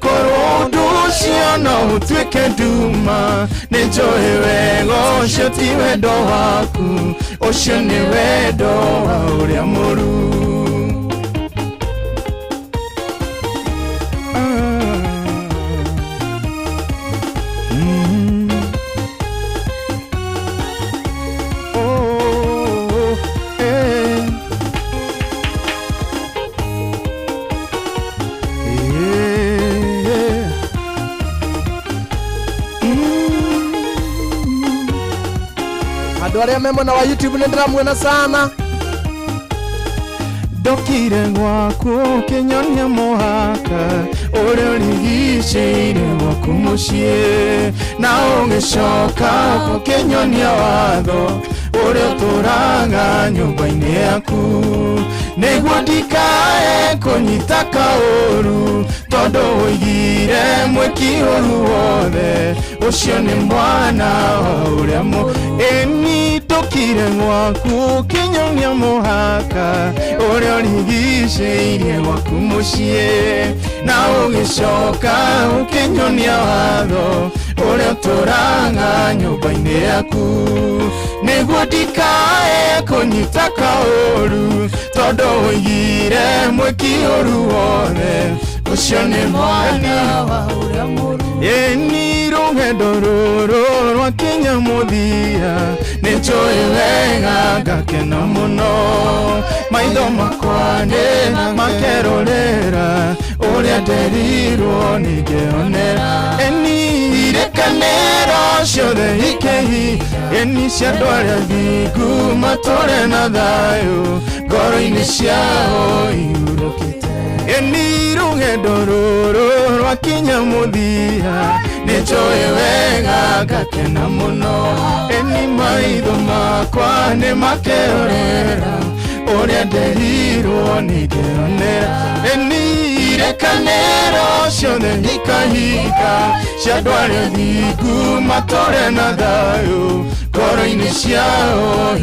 korwo ũndũ ũcio no ũtuĩke nduma nĩ njoĩ wega ũcio ti wendo waku ũcio nĩ wendo wa ũrĩa mũru. Andũ arĩa me mwena wa YouTube nĩ ndĩramuona sana. Ndokire gwaku ũkĩnyonia mũhaka ũrĩa ũrigicĩire gwaku mũciĩ na ũgĩcoka ũkĩnyonia watho ũrĩa ũtũraga nyũmba-inĩ yaku nĩguo ndikae kũnyita kaũru tondũ ũigire mwĩki ũru wothe ũcio nĩ mwana wa ũrĩa eni ndokire gwaku ũkĩnyonia mũhaka ũrĩa ũrigicĩirie gwaku mũciĩ na ũgĩcoka ũkĩnyonia watho ũrĩa ũtũraga nyũmba-inĩ yaku nĩguo ndikae kũnyita kaũru tondũ ũigire mwĩki ũru wothe ũcio nĩ mwana wa ũrĩa mũru. Eni rũgendo rũrũ rwakinya mũthia nĩ njũĩ wega ngakena mũno maitho makwa nĩ makerorera ũrĩa nderirwo nĩngĩonera. Eni irekanĩro ciothe ikĩhi eni cia andũ arĩa thingu matũre na thayũ ngoro-inĩ ciao ihurũkĩte. Eni rũgendo rũrũ rwakinya mũthia nĩ nĩnjũĩ wega ngakena mũno eni maitho makwa nĩ makĩrorera ũrĩa nderirwo nĩngĩonera eni irekanĩro ciothe hikahika cia andũ arĩa thingu matũũre na thayũ ngoro-inĩ ciao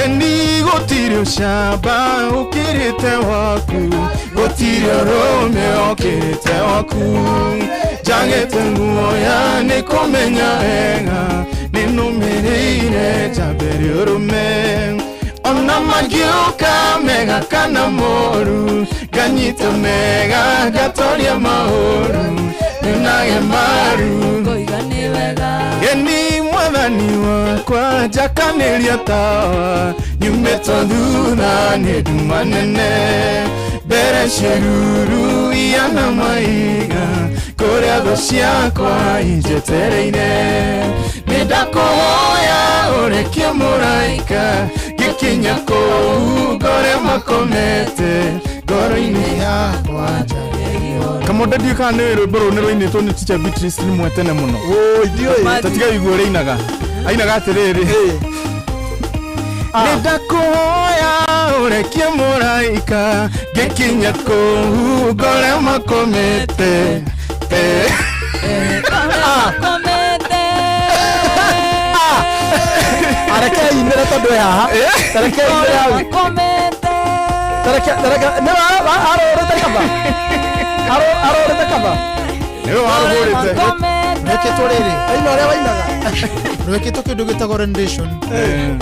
eni gũtirĩ ũcamba ũkĩrĩte waku gũtirĩ ũrũme ũkĩrĩte waku njagĩte nguoya nĩ kũmenya wega nĩnũmĩrĩire njambere ũrũme ona magiũka mega kana moru nganyita mega ngatoria maũru nĩnage maru geni mwathani wakwa njakanĩria tawa nyumĩtwo thutha nĩ nduma nene mbere ciĩruru iana maiga kũrĩa thũ ciakwa injetereire nĩndakũhoya ũrekie mũraika gĩkinya kũu ngore makomete ngoro-inĩ yakwa kamonde ndiũ kana nĩ rwĩmbo rũu nĩ rũinĩtwo nĩ Teacher Beatrice nĩ mwetene mũno tatiga iguo ũrĩa ainaga atĩrĩrĩ nĩndakũhoya ũrekie mũraika gĩkinya kũu ngore makomete areke inere tondũ haha areke inere hau arorete kaba nĩwe warũgũrĩte rwĩkĩtwo rĩrĩ aina ũrĩa wainaga rwĩkĩtwo kĩndũ gĩtagwo rendition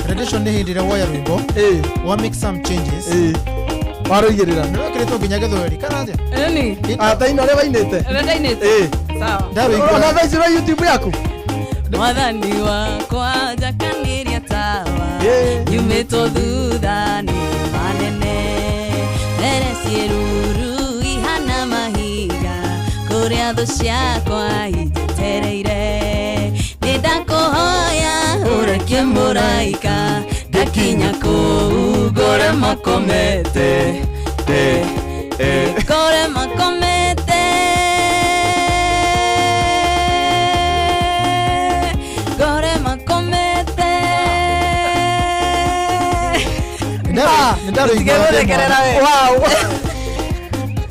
rendition nĩ hĩndĩ ĩrĩa woya rwĩmbo wa make some changes warũigĩrĩra nĩ rwĩkĩrĩtwo nginya gĩthweri kana atĩa taina ũrĩa wainĩte ndarũigua na thaa ici rwa YouTube yaku mwathani wakwa njakanĩria tawa nyumĩtwo thutha nĩ manene mbere ciĩruru ihana mahiga kũrĩa thũ ciakwa injetereire nĩndakũhoya ũrekie mũraika ngakinya kũu ngore makomete ngore makomete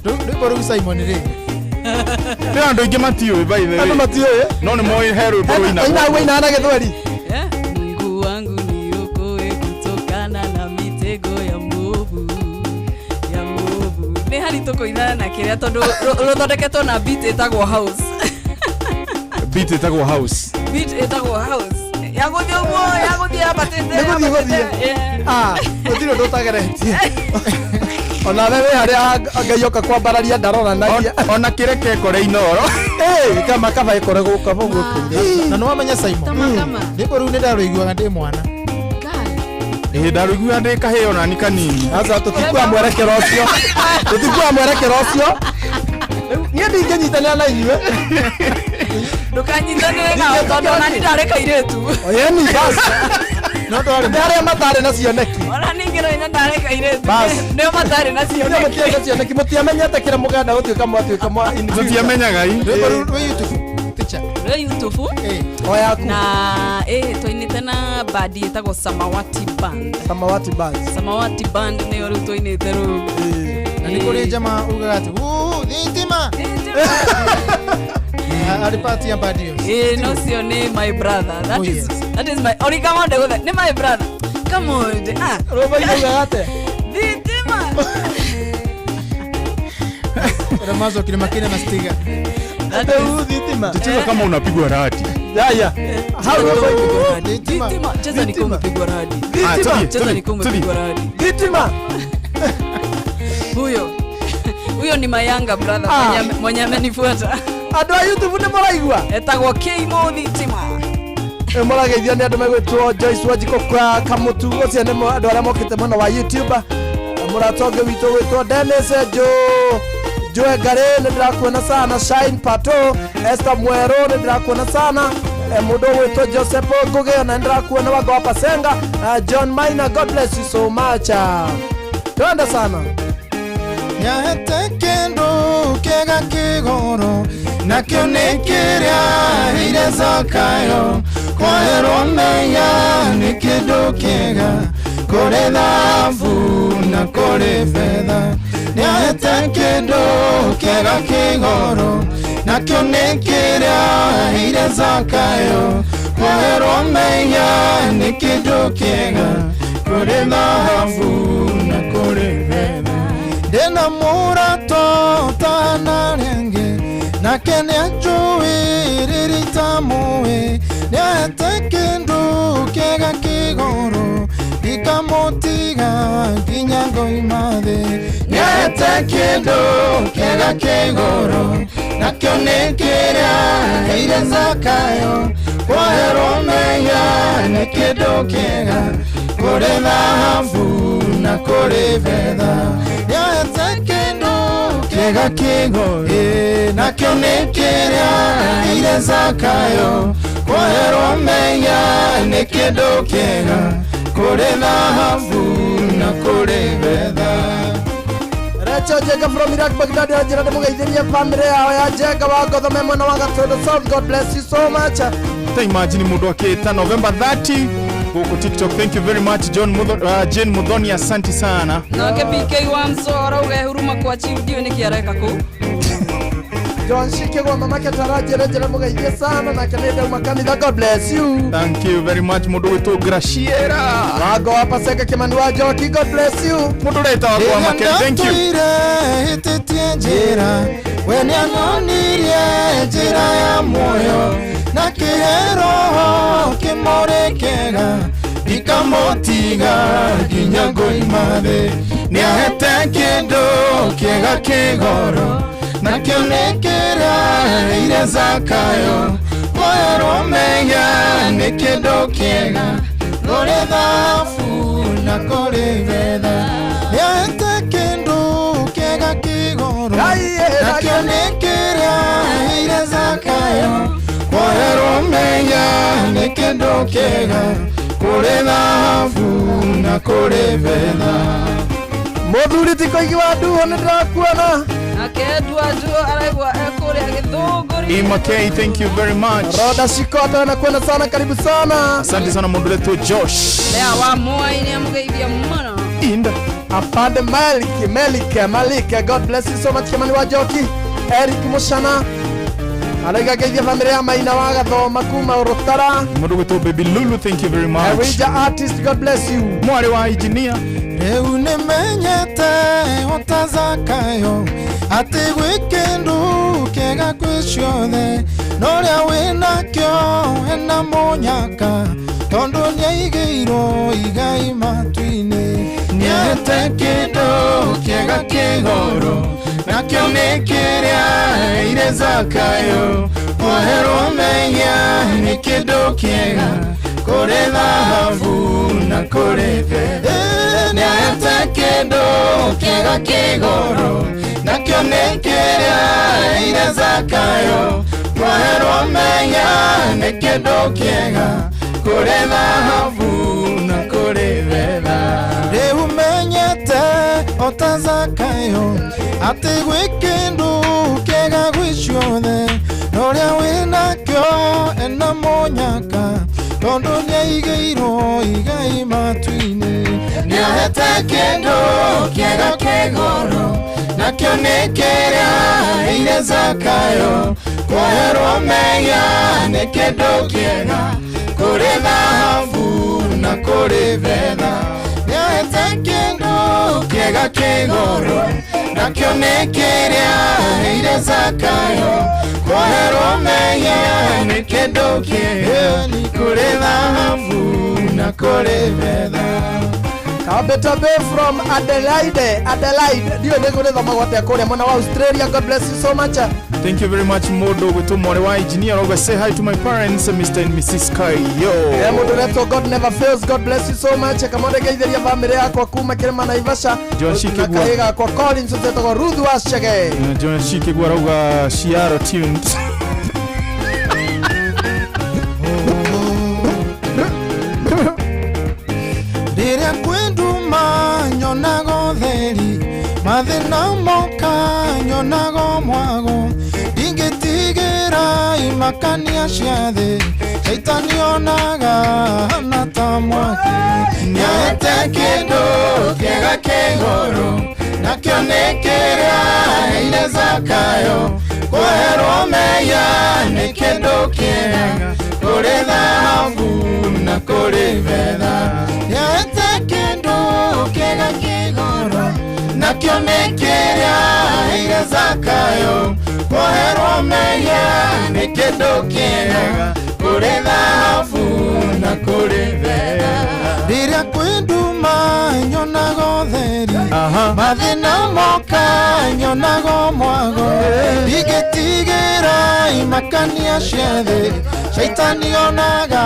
rwĩmbo rũu Simon rĩ nĩ andũ aingĩ matiũĩ by the way no nĩ moĩ he rwĩmbo rũinaga na gĩthweri Mungu wangu niokoe kutokana na mitego ya mwovu nĩ haritũ kũinana na kĩrĩa tondũ rũthondeketwo na beat ĩtagwo house beat ĩtagwo house yagũthiĩ ũguo yagũthiĩ yabatĩte gũtirĩ ũndũ ũtageretie ona we harĩa Ngai oka kwambararia ndaroranagia ona kĩreke kore inoro kama kaba ĩkore gũka ũguo na nĩ wamenya Simon rwĩmbo rũu nĩ ndarũiguaga ndĩ mwana ndarũiguaga ndĩ kahĩĩ ona ni kanini aca tũtikuwa mwerekero ũcio niĩ ndingĩnyitanĩra na inyuĩ ndũkanyitanĩre nao tondũ ona ndarĩ kairĩtu oyeni basi no ndwarĩ arĩa matarĩ na cioneki ona ningĩ no ndarĩ kairĩtu nĩo matarĩ na cioneki mũtiamenyete kĩrĩa mũgenda gũtuĩka mwatuĩka mũtiamenyaga rwĩ YouTube oyaku na twainĩte na bandi ĩtagwo Samawati Band nĩyo rĩu twainĩte rũu na nĩ kũrĩ njama ugaga atĩ thitima alipatia bandi hiyo no sio ni my brother that is my origama ndego ni my brother come on roba ugaga ate thitima Ramazo kile makine na stiga ate thitima tucheza kama unapigwa radi haya thitima cheza ni kama unapigwa radi cheza ni kama unapigwa radi thitima huyo ni mayanga brother mwenye amenifuata andũ a YouTube nĩ mũraigua etagwo Keimo thitima mũrageithia nĩ andũ megwĩtwo Joyce Wanjikũ kwa Kamutu ũcio nĩ andũ arĩa mokĩte mũno wa YouTube mũratonge witũ gwĩtwo Dennis Joe Ngare nĩ ndĩrakuona sana Shine Pato Esther Mwero nĩ ndĩrakuona sana mũndũ gwĩtwo Joseph Ngugi na ndĩrakuona Wanga wa Pasenga John Maina God bless you so much twende sana Nyahete kindu kiega kigoro nakio nĩ kĩrĩa irecokayo kwoerwo menya nĩ kĩndũ kĩega kũrĩ thahabu na kũrĩ betha nĩahete kĩndũ kĩega kĩgoro nakio nĩ kĩrĩa irecokayo kwoerwo menya nĩ kĩndũ kĩega kũrĩ thahabu na kũrĩ betha ndĩna mũrato tana rĩngĩ nake nĩanjũĩ rĩrĩ tamũĩ nĩahete kĩndũ kĩega kĩgoro ikamũtiga nginya ngoima thĩ nĩahete kĩndũ kĩega kĩgoro nakĩo nĩ kĩrĩa heire Zakayo kwoerwo menya nĩ kĩndũ kĩega kũrĩ thahabu na kũrĩ betha nĩahete kĩndũ kĩega kĩgoro nakĩo nĩ kĩrĩa heire Zakayo kwoerwo menya nĩ kĩndũ kĩega kũrĩ thahabu na kũrĩ betha Recho Jenga from Iraq, Baghdad, Nigeria, Mugaithiria family yao ya Jenga wa Gotham mwana wa Gatunda South. God bless you so much. Ta imagine mundu akiita November 30 huko TikTok. Thank you very much Jane Mudhoni, asante sana. Nake PK wa Msora uge huruma kwa chief dio nikiareka ku. John Shike kwa mamake Taraji Rejela Mugaithia sana na Kaneda Umakanitha. God bless you. Thank you very much mundu wetu Graciera. Wago hapa Seka Kimani wa Joki. God bless you. Mundu leta wako wa make. Thank you. Itetie njira wene anonirie njira ya moyo na kihero kimore kega ikamotiga nginya ngoima thĩ nĩahete kĩndũ kĩega kĩgoro nakĩo nĩ kĩrĩa heire Zakayo kwoerwo menya nĩ kĩndũ kĩega kũrĩ thahabu na kũrĩ betha nĩahete kĩndũ kĩega kĩgoro nakĩo nĩ kĩrĩa heire Zakayo kwoerwo menya nĩ kĩndũ kĩega kũrĩ thahabu na kũrĩ betha Mũthuri ti koigi wa nduho nĩndĩrakuona Akedwa araigwa ekũrĩa Gĩthũngũri. Imakei, thank you very much. Roda Shikota anakwenda sana, karibu sana. Asante sana mundu letu Josh. Lea wa Moi ni amugeithia mwana. Inda. Afande Malike, God bless you so much Kimani wa Joki. Eric Mushana. Alega geithia family ya Maina wa Gathoma kuma Urutara. Mundu wetu Baby Lulu, thank you very much. Erija artist, God bless you. Mwari wa engineer. Rĩu nĩmenyete ota Zakayo atĩ gwĩ kĩndũ kĩega gwĩ ciothe norĩa wĩnakĩo hena mũnyaka tondũ nĩaigĩirwo igai matu-inĩ nĩahete kĩndũ kĩega kĩgoro nakĩo nĩ kĩrĩa heire Zakayo kwoerwo menya nĩ kĩndũ kĩega kũrĩ thahabu na kũrĩ betha nĩahete kĩndũ kĩega kĩgoro nakĩo nĩ kĩrĩa heire Zakayo kwoerwo menya nĩ kĩndũ kĩega kũrĩ thahabu na kũrĩ betha rĩu menyete ota Zakayo atĩ gwĩ kĩndũ kĩega gwĩ ciothe norĩa wĩnakĩo ena mũnyaka tondũ nĩaigĩirwo igai matu-inĩ nĩahete kĩndũ kĩega kĩgoro nakĩo nĩ kĩrĩa heire Zakayo kwoerwo menya nĩ kĩndũ kĩega kũrĩ thahabu na kũrĩ betha nĩahete kĩndũ kĩega kĩgoro nakĩo nĩ kĩrĩa heire Zakayo kwoerwo menya nĩ kĩndũ kĩega kũrĩ thahabu na kũrĩ betha Kabetabe from Adelaide. Dio nego le thoma gote akore mwana wa Australia. God bless you so much. Thank you very much Modo with Mwari wa engineer. Oga say hi to my parents Mr. and Mrs. Kayo. Yeah, Modo leto God never fails. God bless you so much. Kamode geithia family yako kuma Kirema na Ivasha. John Shike gwa kaiga kwa Collins zeto go Ruth Washege. John Shike gwa roga Shiaro tunes. mathina moka nyonago mwago ingĩtigĩra imakania cia thĩ shaitani onaga hana ta mwaki nĩahete kĩndũ kĩega kĩgũrũ nakĩo nĩ kĩrĩa heire Zakayo kweherwo meya nĩ kĩndũ kĩega kũrĩ thahabu na kũrĩ betha nĩahete kĩndũ kĩega kĩgũrũ nakĩo nĩ kĩrĩa heire Zakayo kweherwo meya nĩ kĩndũ kĩega kũrĩ thahabu na kũrĩ betha rĩrĩa kwĩ nduma nyonago theri mathĩna moka nyonago mwago ingĩtigĩra imakania cia thĩ shaitani onaga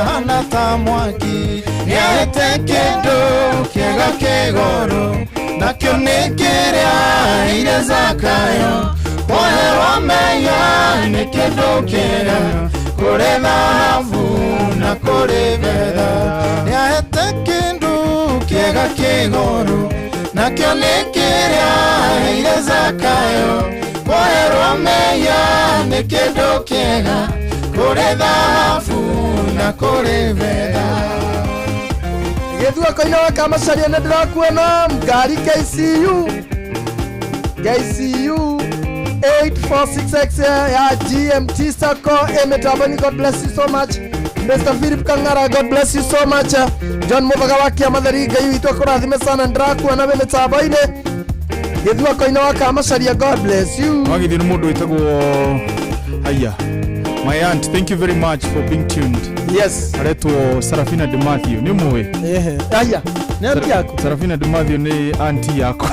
hana ta mwaki nĩahete kĩndũ kĩega kĩgũrũ nakĩo nĩ kĩrĩa heire Zakayo kweherwo meya nĩ kĩndũ kĩega kũrĩ thahabu na kũrĩ betha nĩahete kĩndũ kĩega kĩgũrũ nakĩo nĩ kĩrĩa heire Zakayo kweherwo meya nĩ kĩndũ kĩega kũrĩ thahabu na kũrĩ betha gĩthuoko-inĩ wa Kamacharia nĩ ndĩrakuona ngari KCU 846X ya GMT Sacco Emetabani. God bless you so much. Mr. Philip Kangara, God bless you so much. John Mubaga wa Kiamathari, Ngai witũ akũrathime sana ndĩrakuona we mĩtambo-inĩ gĩthuoko-inĩ wa Kamacharia. God bless you. Wagithĩ nĩ mũndũ wĩtagwo haya my aunt, thank you very much for being tuned. Yes. Aretwo Sarafina de Matthew, ni mũĩ? Haya, nĩ aunti yako? Sarafina de Matthew nĩ aunti yako.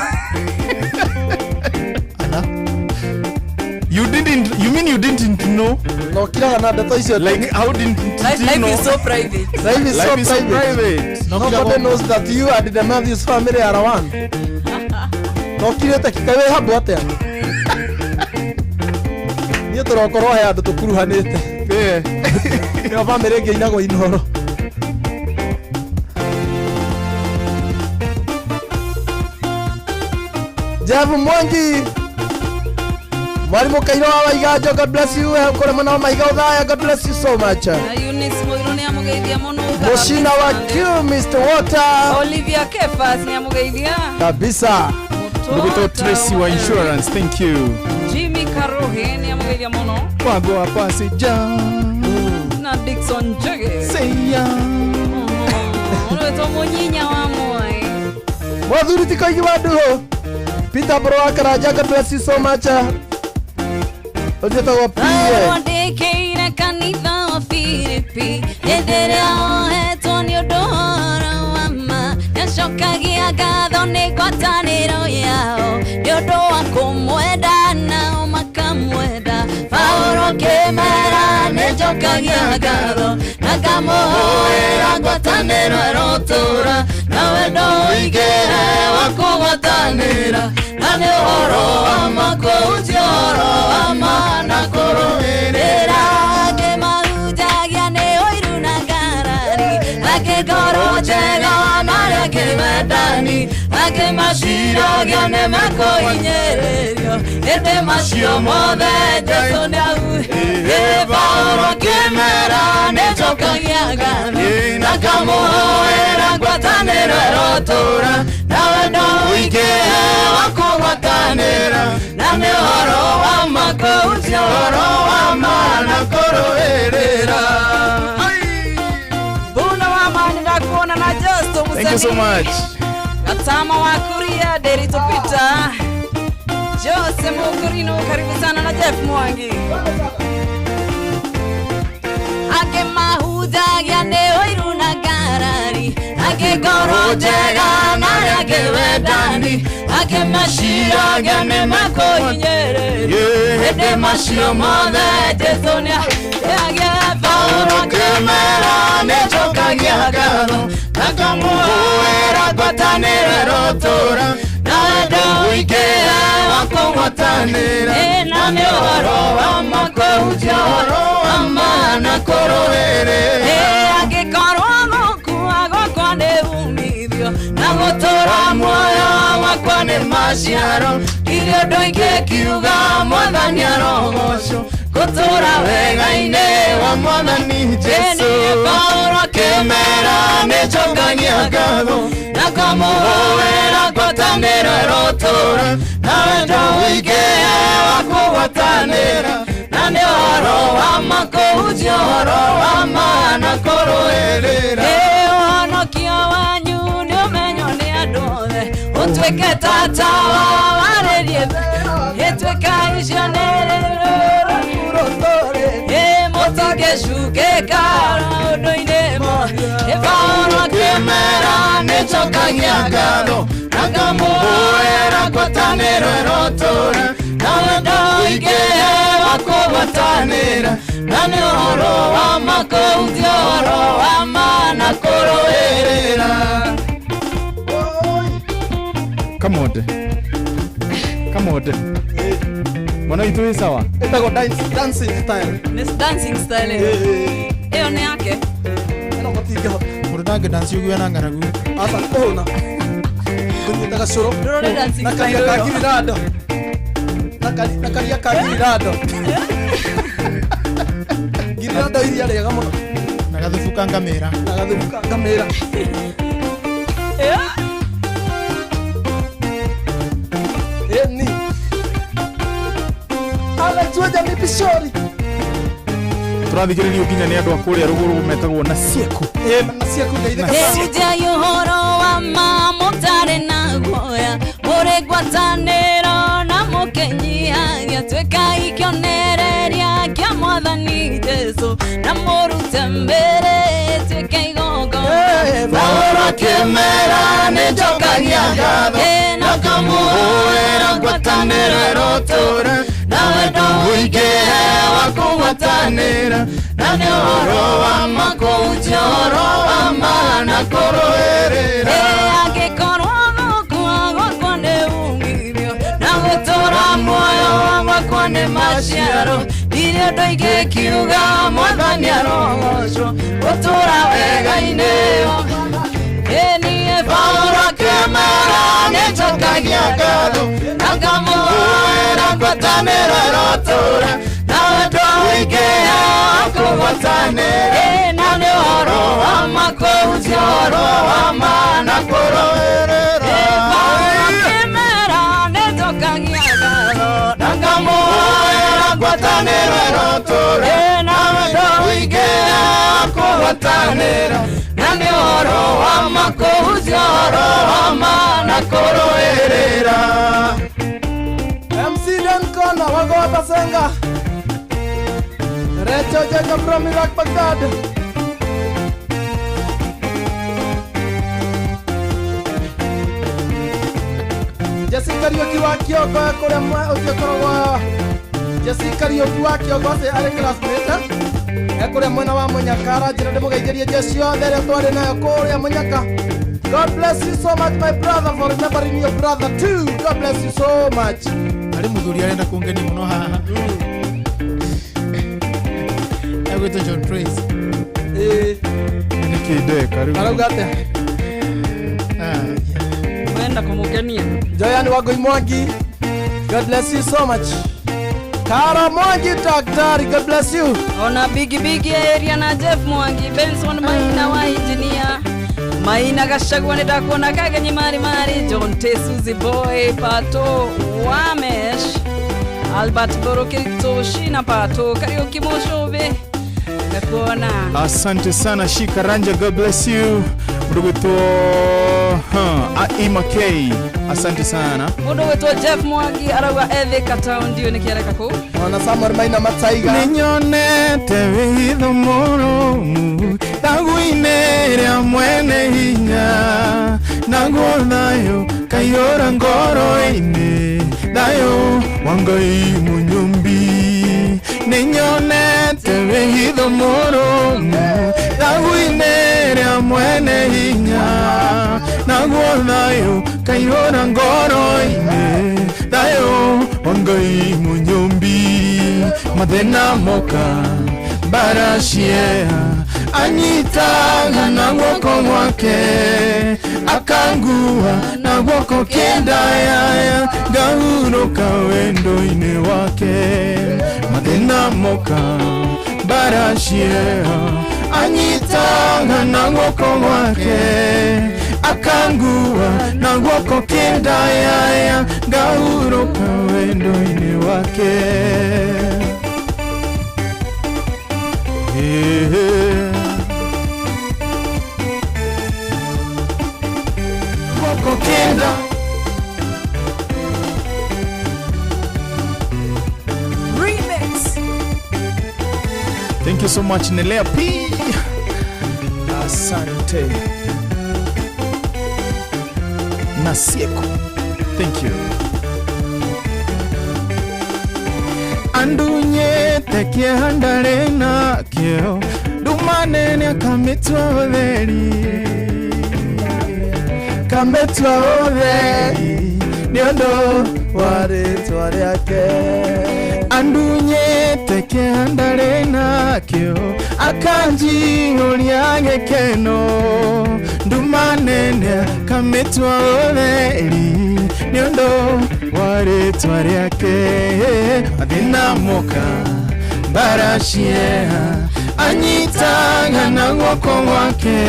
You mean you didn't know? No, kila na data icio. Like how didn't you know? Life is so private. Life is so private. Nobody knows that you and the Matthews family are one. No kile takikawe hapo atia. Niĩ tũrokorwo he andũ tũkuruhanĩte. Nĩ family ĩngĩ inagwo inoro. Jeff Mwangi, Mwalimu Kairo wa Igajo, God bless you. Kore mwana wa Maiga Udhaya, God bless you so much. Eunice Moiro ni amugeithia muno. Moshina wa Q, Mr. Water. Olivia Kefas ni amugeithia. Kabisa. Mugito Tracy wa Insurance, thank you. Jimmy Karohe ni amugeithia muno. Wago apasi jam. Na Dixon Jege. Seya. Uleto munyinya wa moe. Mwadhuri tiko iji waduho. Peter Bro wa Karaja, God bless you so much. Ojeta wa pie. Wadekeire kanitha wa Filipi. Enderea ohetwo ni ũndũ wa ma. Nĩacokagia ngatho nĩ ngwatanĩro yao. Nĩ ũndũ wa kũmwenda nao makamwenda. Paulo kĩmera nĩnjokagia ngatho. Na ngamũhoera ngwatanĩro ĩrotũra. Na wendo ũingĩhe wa kũgwatanĩra. Na nĩ ũhoro wa ma kũhutia ũhoro wa ma na kũrũmĩrĩra. Akĩmahunjagia nĩ ũiru na ngarari. Akĩngoro njega marĩa kĩmendani. Akĩmaciragia nĩ makũhinyĩrĩrio. Hĩndĩ macio mothe Jesũ nĩahuhĩte. Paulo kĩmera nĩnjokagia ngatho. Na ngamũhoera ngwatanĩro ĩrotũra. Na wendo ũingĩhe wa kũgwatanĩra. Na nĩ ũhoro wa ma kũhutia ũhoro wa ma na kũrũĩrĩra. Buna wa ma nĩndakuona na Justo Mũsemi. Thank you so much. Gatama wa Kuria, Derito Peter, Jose Mukurino, karibu sana na Jeff Mwangi. Akĩmahunjagia nĩ ũiru na ngarari. Akĩngoro njega marĩa kĩwendani. Akĩmaciragia nĩ makũhinyĩrĩrio. Hĩndĩ macio mothe Jesũ nĩaheaga. Paulo kĩmera nĩnjokagia ngatho. Na ngamũhoera ngwatanĩro ĩrotũra. Na wendo ũingĩhe wa kũgwatanĩra. Na nĩ ũhoro wa ma kũhutia ũhoro wa ma na kũrũĩrĩra. Angĩkorwo gũkua gwakwa nĩ umithio. Na gũtũra muoyo wakwa nĩ nĩ maciaro irio ndoingĩ kiuga mwathani arogoco gũtũra wega-inĩ wa mwathani Jesu Paulo akĩmera nĩ njokagia ngatho na ngamũhoera ngwatanĩro ĩrotũra na wendo ũingĩ wa kũgwatanĩra na nĩ ũhoro wa ma kũhunjia ũhoro wa ma na kũrũĩrĩra ũhonokio wanyu nĩ ũmenyo nĩ andũ othe ũtuĩke tata wa warĩrie ĩtuĩka icionerero mũtingĩcukĩka ũndũ-inĩ Paulo akĩmera nĩ njokagia ngatho na ngamũhoera ngwatanĩro ĩrotũra na wendo ũingĩ wa kũgwatanĩra na nĩ ũhoro wa ma kũhunjia ũhoro wa ma na kũrũĩrĩra. Kamode mwana itu ni sawa itago dancing style ni dancing style hiyo ni yake anakotiga murudange dance yugu yana ngaragu asa kona kunyita gasoro nakali kagirirado nakali kagirirado girirado iria rega muno nagathubuka ngamera ni Alex mipishori turathikiririo nginya ni andu akuria ruguru metagwo na Sieku na Sieku ndeithika Ejja yuhoro wa ma mutare na goya muri gwataniro na mukenyiagia tweka ikionereria kia mwathani Jesu na murute mbere tweka igogo Paulo akĩmera nĩ njokagia ngatho na ngamũhoera ngwatanĩro ĩrotũra na wendo ũingĩ wa kũgwatanĩra na nĩ ũhoro wa ma kũhunjia ũhoro wa ma na kũrũĩrĩra angĩkorwo gũkua gwakwa nĩ umithio na gũtũra muoyo gwakwa nĩ maciaro irio ndoingĩ kiuga mwathani arogocwo gũtũra wega-inĩ niĩ Paulo akĩmera nĩ njokagia ngatho na ngamũhoera ngwatanĩro ĩrotũra na wendo ũingĩ wa kũgwatanĩra na nĩ ũhoro wa ma kũhunjia ũhoro wa ma na kũrũĩrĩra Paulo akĩmera nĩ njokagia ngatho na ngamũhoera ngwatanĩro ĩrotũra na wendo ũingĩ wa kũgwatanĩra na nĩ ũhoro wa ma kũhunjia ũhoro wa ma na kũrũĩrĩra. MC Dankona wago wapasenga Recho Jacob from Iraq Baghdad Jessica Rioki wa Kyogo kule utiokorogwa Jessica Rioki wa Kyogo se are classmate ekure mwena wa Munyakara jina ndimugeigerie jesio there twari nayo kure Munyaka. God bless you so much my brother for remembering your brother too. God bless you so much. Ali muthuri arenda kungeni muno haha agwito John Trace nikide karibu arugate mwenda kumugenia Joyan Wagoi Mwangi. God bless you so much. Kara Mwangi daktari, God bless you. Ona bigi area na Jeff Mwangi Benson Maina wa engineer Maina Gashagwa ni dakona kagenyi mari John Tesuzi boy Pato Wamesh Albert Borokito Shina Pato Karaoke Moshove Mekona. Asante sana Shikaranja, God bless you. Mdogo Aima K, asante sana. Mdogo Jeff Mwangi arawa Ethika Town ndio nikiareka ku. Ona Samuel Maina Mataiga. Ninyonete witho murumu daguine ria mwene hinya nagothayo kayora ngoro-ini dayo wangai munyumbi ninyonete witho murumu daguine ria mwene hinya nagothayo kayora ngoro-ini dayo wangai munyumbi mathena moka barashia anyitaga na guoko gwake akangua na guoko kendaya ngahurũka wendo-inĩ wake mathĩna moka baracia anyitaga na guoko gwake akangua na guoko kendaya ngahurũka wendo-inĩ wake. Guoko kenda Remix. Thank you so much Nelea P. Asante. Nasieko. Thank you. Andunye tekie handare na kio Dumanene akametwa odheri Kametwa odheri Niondo waretwa riake Andunye tekie handare na kio Akanji uliage keno Dumanene akametwa odheri Niondo waretwa riake mathĩna moka baracia anyitaga na guoko gwake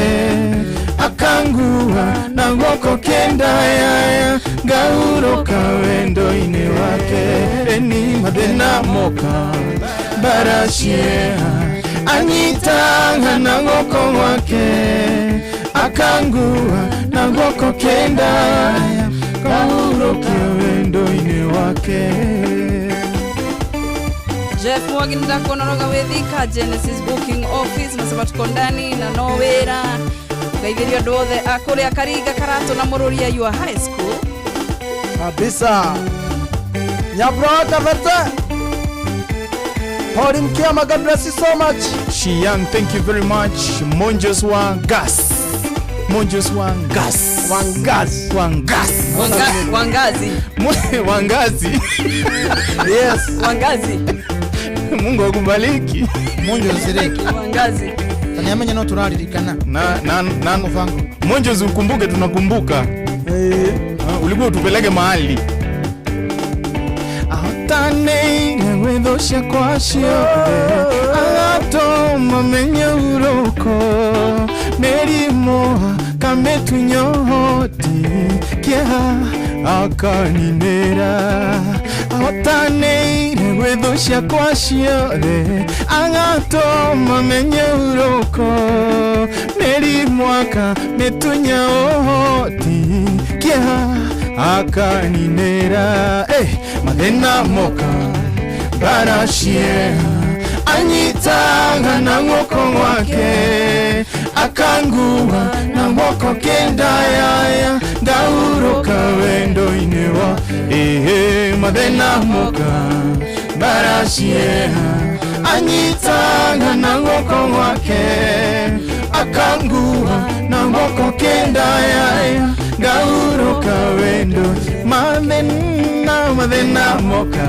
akangua na guoko kendaya ngahurũka wendo-inĩ wake ni mathĩna moka baracia anyitaga na guoko gwake akangua na guoko kendaya ngahurũka wendo-inĩ wake. Jeff Mwangi ndakuonaroga wethika Genesis Booking Office nasema tuko ndani na nowera ukaithirio andũ othe akũrĩa Karinga Karato na Mũrũria Yua High School kabisa. Nyabrota vete Pauline Kiama, God bless you so much. Shiyan, thank you very much. Monjos Wangas. Monjos Wangas. Wangas. Wangas. Wangazi. Wangazi. Yes. Wangazi. Mungu akubariki. Monjos Zireki. Wangazi. Tanyamenya no turaririkana. Na mfango. Monjos ukumbuke tunakumbuka. Ulikuwa utupeleke mahali. Taneire wethosha kwa ciothe agatũma menye urũko mĩrimũ kametunya ũhoti kĩeha akaninĩra ahotanĩire gwĩthũcia kwa ciothe agatũma menye urũko mĩrimũ akametunya ũhoti kĩeha akaninĩra mathĩna moka baracia anyitaga na guoko gwake akangua na guoko kendaya ngahurũka wendo-inĩ wa mathĩna moka baracia anyitaga na guoko gwake akangua na guoko kendaya ngahurũka wendo mathĩna moka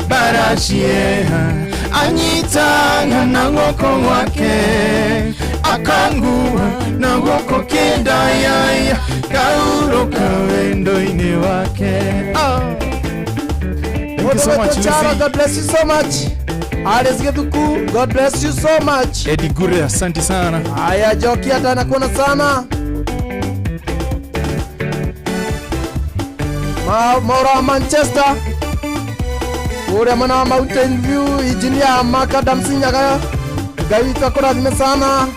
baracia anyitaga na guoko gwake akangua na guoko kendaya ngahurũka wendo-inĩ wake. Thank you so much, Lucy. God bless you so much. Ares Getuku, God bless you so much. Eddie Gure, asante sana. Haya Joki hata anakuona sana. Maura Manchester. Ure mwana Mountain View, Engineer Makadam Sinyaga. Gawita kurathime sana.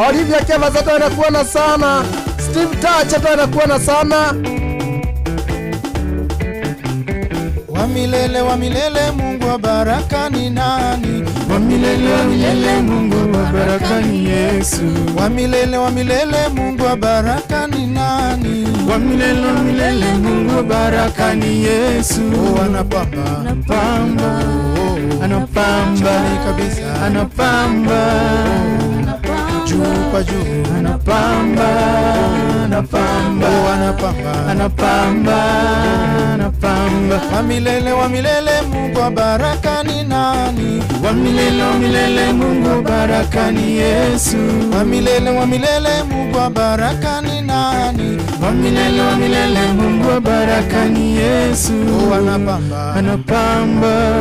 Olivia Keva zato anakuona sana. Steve Touch hata anakuona sana. Wa milele Mungu wa baraka ni nani? Wa milele Mungu wa baraka ni Yesu. Wa milele Mungu wa baraka ni nani? Wa milele Mungu wa baraka ni Yesu. Anapamba kabisa, anapamba juu kwa juu, anapamba anapamba. Wa milele Mungu wa baraka ni nani? Wa milele Mungu wa baraka ni Yesu. Wa milele Mungu wa baraka ni nani? Wa milele Mungu wa baraka ni Yesu. Oh, anapamba, anapamba,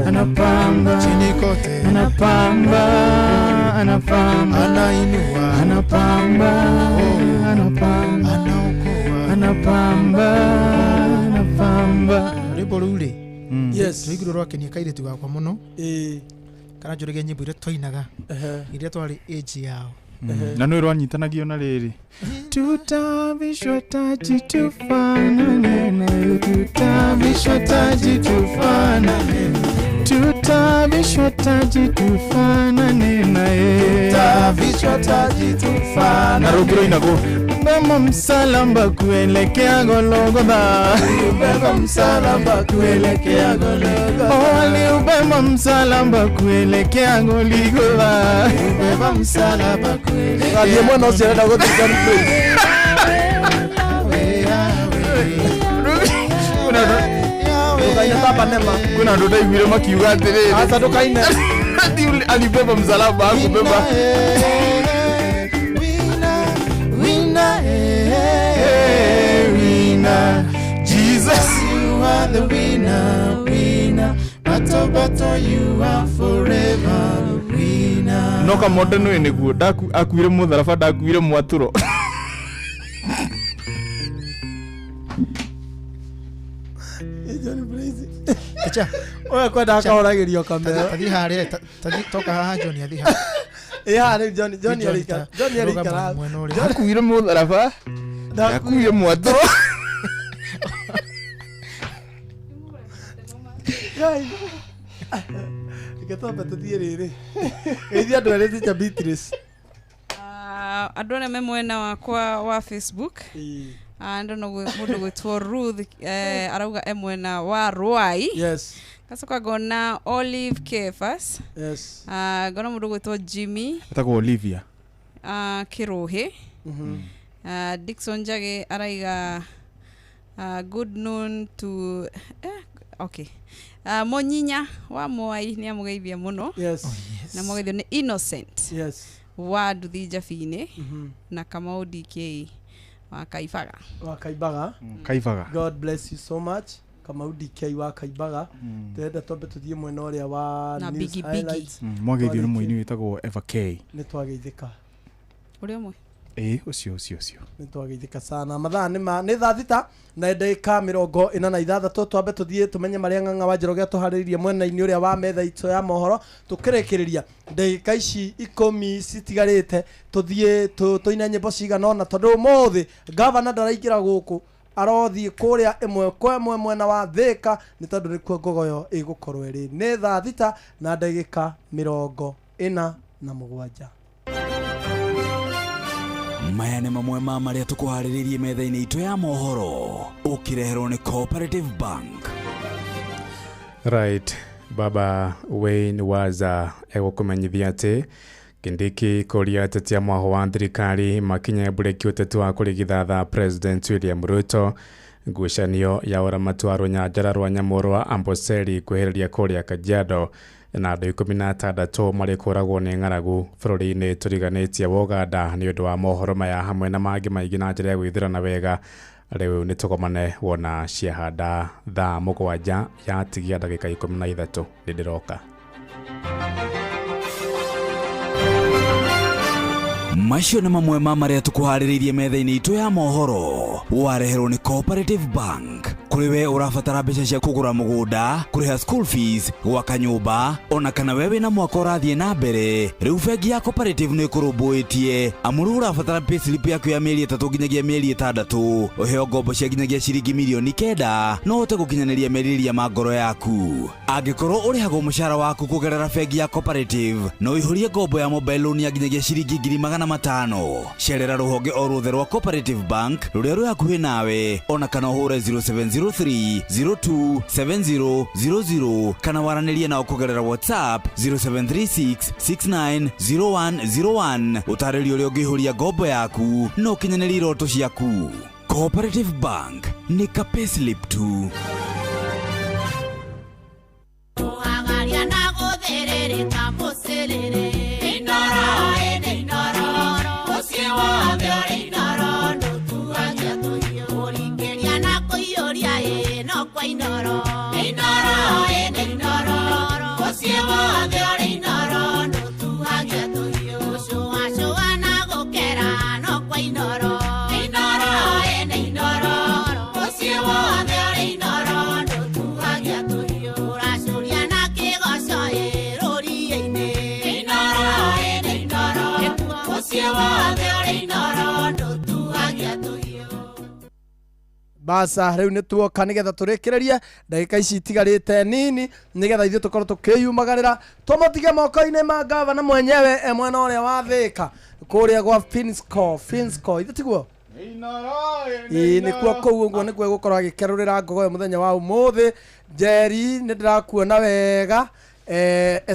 anapamba chini kote, anapamba, anapamba, anainua, anapamba, anapamba, anaokoa, anapamba, anapamba. Rwimbo ruri yes rwiguru rwake ni kaire tugakwa muno kana njurege nyimbo iria twainaga iria twari age yao na no rwanyitanagio na riri tutavishwa taji tufanane nayo, tutavishwa taji tufanane, tutavishwa taji tufanane naye, tutavishwa taji tufanane na rugiro inago bema msalamba kuelekea Golgotha, ubeba msalamba kuelekea Golgotha, oh ubeba msalamba kuelekea Golgotha, ubeba msalaba kuelekea. Ndiye mwana usienda kutika mpe. Kuna ndo dai vile makiuga tele. Sasa ndo kaina. Alibeba msalaba akubeba. Jesus, you are the winner, winner. Bato, you are forever winner. Noka modern we niguo akuire mutharaba ndakuire mwaturo. Johnny Blaze. Acha. Oya kwenda akaoragirio kamera. Tathi haria toka haha Johnny athi ha. Hari Johnny alika. Johnny alika. Akuire mutharaba. Ndakuire mwaturo. Yai. Ikatoa tuthie riri. Geithia andu erezi cha Beatrice. Andu arĩa me mwena wakwa wa Facebook. Ando no mundu gwitwo Ruth arauga mwena wa Rwai. Yes. Kacoka ngona Olive Kefas. Yes. Ngona mundu gwitwo Jimmy. Atako Olivia. Kiruhi. Dickson Jage araiga good noon to okay. Monyinya wa Mwai ni amugeithia muno. Yes. Na mugeithio ni Innocent. Yes. Wa Nduthi Jabine na Kamau DK wa Kaibaga. Kaibaga. God bless you so much. Kamau DK wa Kaibaga. Tenda tobe tuthie mwena uria wa na news highlights. Mwageithio ni muini witagwo Eva K. Ni twageithika. Uri omwe. Ucio. Ni twageithika sana. Mathaa ni thaa thita na ndagika 46 twambe tuthie tumenye maria ng'ang'a wa Njoroge tuharirie mwena-ini uria wa metha itu ya mohoro tukirekereria ndagika ici 10 citigarite tuthie tuina nyimbo cigana ona tondu mothi governor ndaraingira guku arothie kuria imwe kwa imwe mwena wa Thika ni tondu ni kuo ngogoyo igukorwo iri ni thaa thita na ndagika 47. Maya nĩ mamwe ma marĩa tũkũharĩrĩirie metha-inĩ itũ ya mohoro ũkĩreherwo nĩ Cooperative Bank. Right, Baba Wayne Waza egũkũmenyithia atĩ Kindiki koria ateti a mwaho wa thirikari makinya bureki ũteti wa kũrigithatha President William Ruto ngucanio ya ũramati wa rũnyanjara rwa nyamũ rwa Amboseli kwĩhĩrĩria kũrĩa Kajiado na andũ 16 marĩ kũragwo nĩ ng'aragu bũrũri-inĩ tũriganĩtie wa Uganda nĩ ũndũ wa mohoro maya hamwe na mangĩ maingĩ na njĩra ya gwĩthĩrana wega. Rĩu nĩ tũkomane wona ciahanda thaa 7 ya tigia ndagĩka 13 nĩ ndĩroka. Macio nĩ mamwe ma marĩa tũkũharĩrĩirie metha-inĩ itũ ya mohoro wareherwo nĩ Cooperative Bank. Kuri we urabatara mbeca cia kugura mugunda, kuriha school fees, gwaka nyumba, ona kana wewe na mwaka ũrathiĩ na mbere. Rĩu bengi ya Cooperative nĩ ĩkũrũmbũĩtie amuru urabatara payslip yaku ya mĩeri 3 nginyagia mĩeri 6 ũheo ngombo cia nginyagia ciringi milioni 9 no ũhote gũkinyanĩria merirĩria ma ngoro yaku. Angĩkorwo ũrĩhagwo mũcara waku kũgerera bengi ya Cooperative no ihũrie ngombo ya mobile loan ya nginyagia ciringi 500,000. Cerera rũhonge o ruothe rwa Cooperative Bank rũrĩa rwĩ hakuhĩ nawe, ona kana ũhũre 0703027000 kana waranĩrie nao kũgerera WhatsApp 0736690101 ũtarĩrio ũrĩa ũngĩihũria ngombo yaku no ũkinyanĩrie iroto ciaku. Cooperative Bank ni ka payslip tu. Basa riu ni tuoka nigetha turikirerie ndagika ici itigarite nini nigetha ithuĩ tukorwo tukiyumagarĩra tumutige moko-inĩ ma gavana mwenyewe mwena ũrĩa wa Thika kũrĩa gwa Finsco ithuĩ tiguo nĩkuo kũu ũguo nĩkuo gũkorwo agĩkerũrĩra ngogo ya mũthenya wa ũmũthĩ. Njeri nĩ ndĩrakuona wega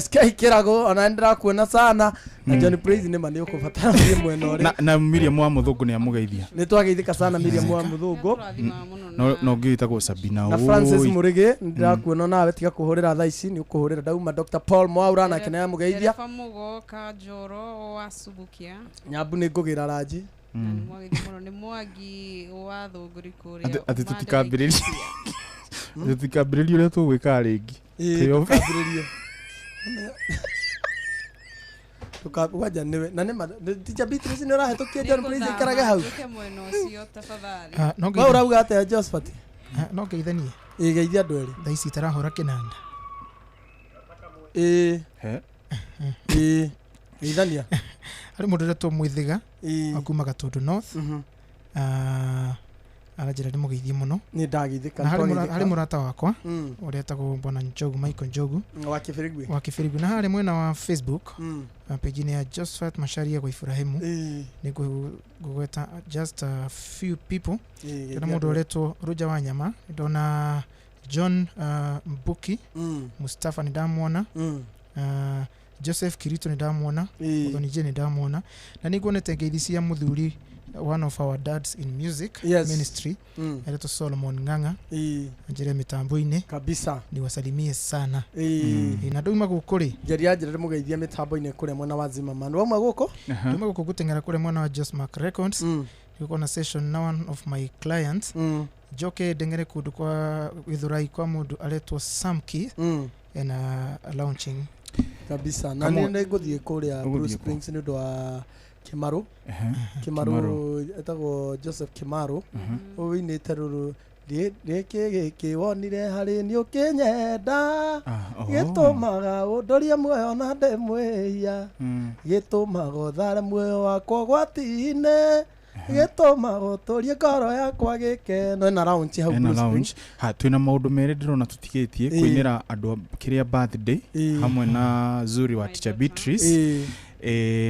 SK Kirago ona ndĩrakuona sana na John Praise nĩ mani ũkũbatara mwena ũrĩa na Miriam wa Mũthũngũ nĩ amugeithia nĩ twageithĩka sana Miriam wa Mũthũngũ no ngĩĩtagwo Sabina na Francis Murigi ndĩrakuona nawe tiga kũhũrĩra thaa ici nĩ ũkũhũrĩra ndauma Dr Paul Mwaura nake nĩ amugeithia Mugoka Njoro wa Subukia Nyambu nĩ ngũgĩra ranji nĩ Mwangi wa Thũngũri kũrĩa atĩ tũtikambĩrĩria ũrĩa tũgwĩka rĩngĩ tukambĩrĩrie tukabwaja niwe na nĩ teacher Beatrice nĩ ũrahetũkia John Praise ikarage hau no urauga atĩa Josephat no ngeithanie geithia andũ erĩ thaa ici tarahũra kĩnanda geithania harĩ mũndũ ũrĩa twamwĩthiga akuma Gatundu North arajira nĩ mũgeithie mũno nĩ ndageithĩka harĩ mũrata wakwa ũrĩa etagwo bwana Njogu Michael Njogu wa Kĩbĩrĩgwi na harĩ mwena wa Facebook page ya Josephat Macharia kwa Ibrahimu nĩ ngũgweta just a few people kana mũndũ ũretwo Roger Wanyama ndona John Mbuki Mustafa ndamwona Joseph Kirito ndamwona Muthoni Je ndamwona na nĩ nguonete ngeithi cia mũthuri one of our dads in music ministry anaitwa Solomon Ng'ang'a njire mitambo-inĩ kabisa ni wasalimie sana na nduma gũkũ njĩra mũgeithia mitambo-inĩ kũrĩa mwena wa Zimmerman wauma gũkũ nduma gũkũ gũteng'era kũrĩa mwena wa Josmark Records niko na session na one of my clients Joke ndeng'ere kũndũ kwa Githurai kwa mũndũ aretwo Samki and launching kabisa na nĩ ngũthiĩ kũrĩa Bruce Springs nĩ ũndũ wa Kimaru etagwo Joseph Kimaru ũinĩte rũrũ gĩkĩ wonire harĩ nĩ ũkĩnyenda gĩtũmaga ũndorie muoyo na ndemwĩhia gĩtũmaga ũthare muoyo wakwa gwati-inĩ gĩtũmaga ũtũrie ngoro yakwa gĩkeno na lounge hau twĩna maũndũ merĩ ndĩrona tũtigĩtie kũinĩra andũ kĩrĩa birthday hamwe na Zuri wa teacher Beatrice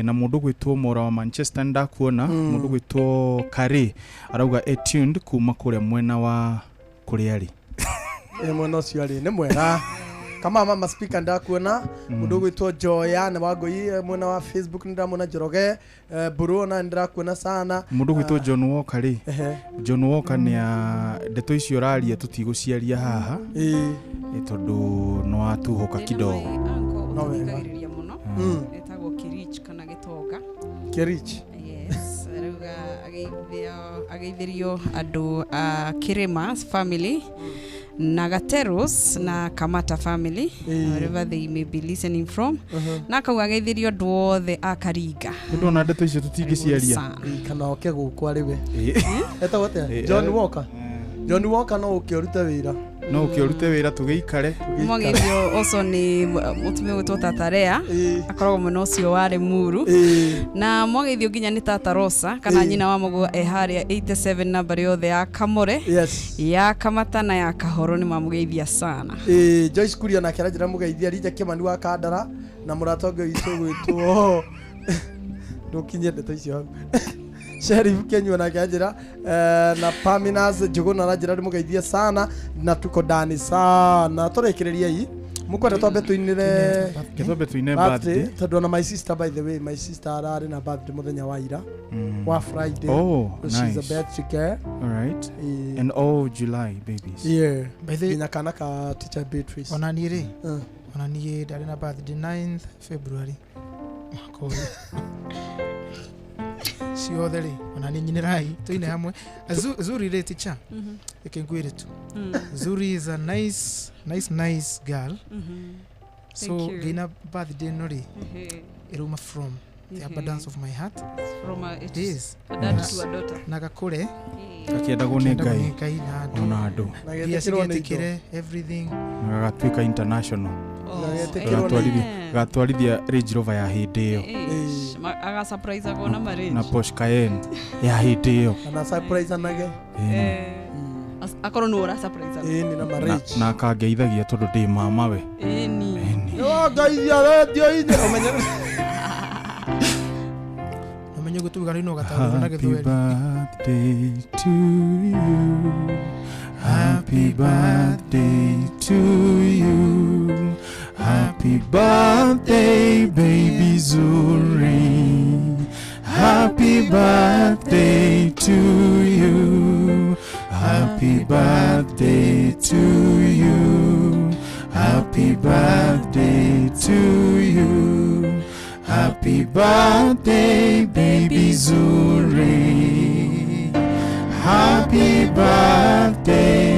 na mũndũ gwĩtwo Mora wa Manchester ndakuona mũndũ gwĩtwo Kare arauga tuned kuma kũrĩa mwena wa kũrĩa arĩ mwena ũcio arĩ nĩ mwega kama mama speaker ndakuona mũndũ gwĩtwo Joya na Wangũi mwena wa Facebook ndamona Njoroge Buru na ndakuona sana mũndũ gwĩtwo John Walker John Walker nĩ ndeto icio raria tutigũciaria haha tondũ no atuhoka kidogo no wega etagwo Kirich kana Gĩtonga Kirich yes rauga ageithĩrio andũ a Kirimas family na Gateros na Kamata family wherever they may be listening from na kauga ageithĩrio andũ othe a Karinga ndona ndeto icio tutingĩciaria kana oke gũkũ arĩ we etagwo atĩa John Walker no ũkĩrute wĩra tũgĩikare Mwagithio also ni mutumia gwĩtwo Tata Rea akoragwo mwena ũcio wa Limuru na mwagithio nginya ni Tata Rosa kana nyina wa Mũgũ harĩa 87 namba yothe ya Kamore ya Kamata na ya Kahoro ni mamugeithia sana Joyce Kuria na kĩranjĩra mũgeithia Rija Kimani wa Kandara na mũratongo witũ gwĩtwo ndukinye ndeto icio Sheriff Kenywa na kĩranjĩra na Paminas Njũgũna na njĩra mũgeithia sana na tuko ndani sana tũrekereria hii mukwenda twambe tuinire kithobe tuine birthday tondu na my sister, by the way, my sister arari na birthday muthenya wa ira wa Friday. Nice. She's a birthday girl. All right. And all July babies. Yeah. By the way, kana ka teacher Beatrice. Onanire. Onanire ndari na birthday 9th February. Makoi. Siothere onani nyinirai tuine hamwe. Zuri re teacher. Ekengwire tu. Zuri is a nice girl. So gina birthday nori. Iruma from the abundance of my heart. From a dad to a daughter. Nagakure. Akienda gone ngai ona andu. Nagekire everything. Nagatwika international. Gatwarithia Range Rover ya hindi iyo. Aga surprise agona marriage. Na Porsche Cayenne ya hindi iyo. Na surprise anage. Akorwo no ora surprise. Ni na marriage. Na kangeithagia tondu ndi mama we. Ni. Yo ngaithia radio ine omenya. Omenya gutuga rino gataru na githweri. Happy birthday to you. Happy birthday to you. Happy birthday, baby Zuri. Happy birthday to you. Happy birthday to you. Happy birthday to you. Happy birthday, baby Zuri. Happy birthday.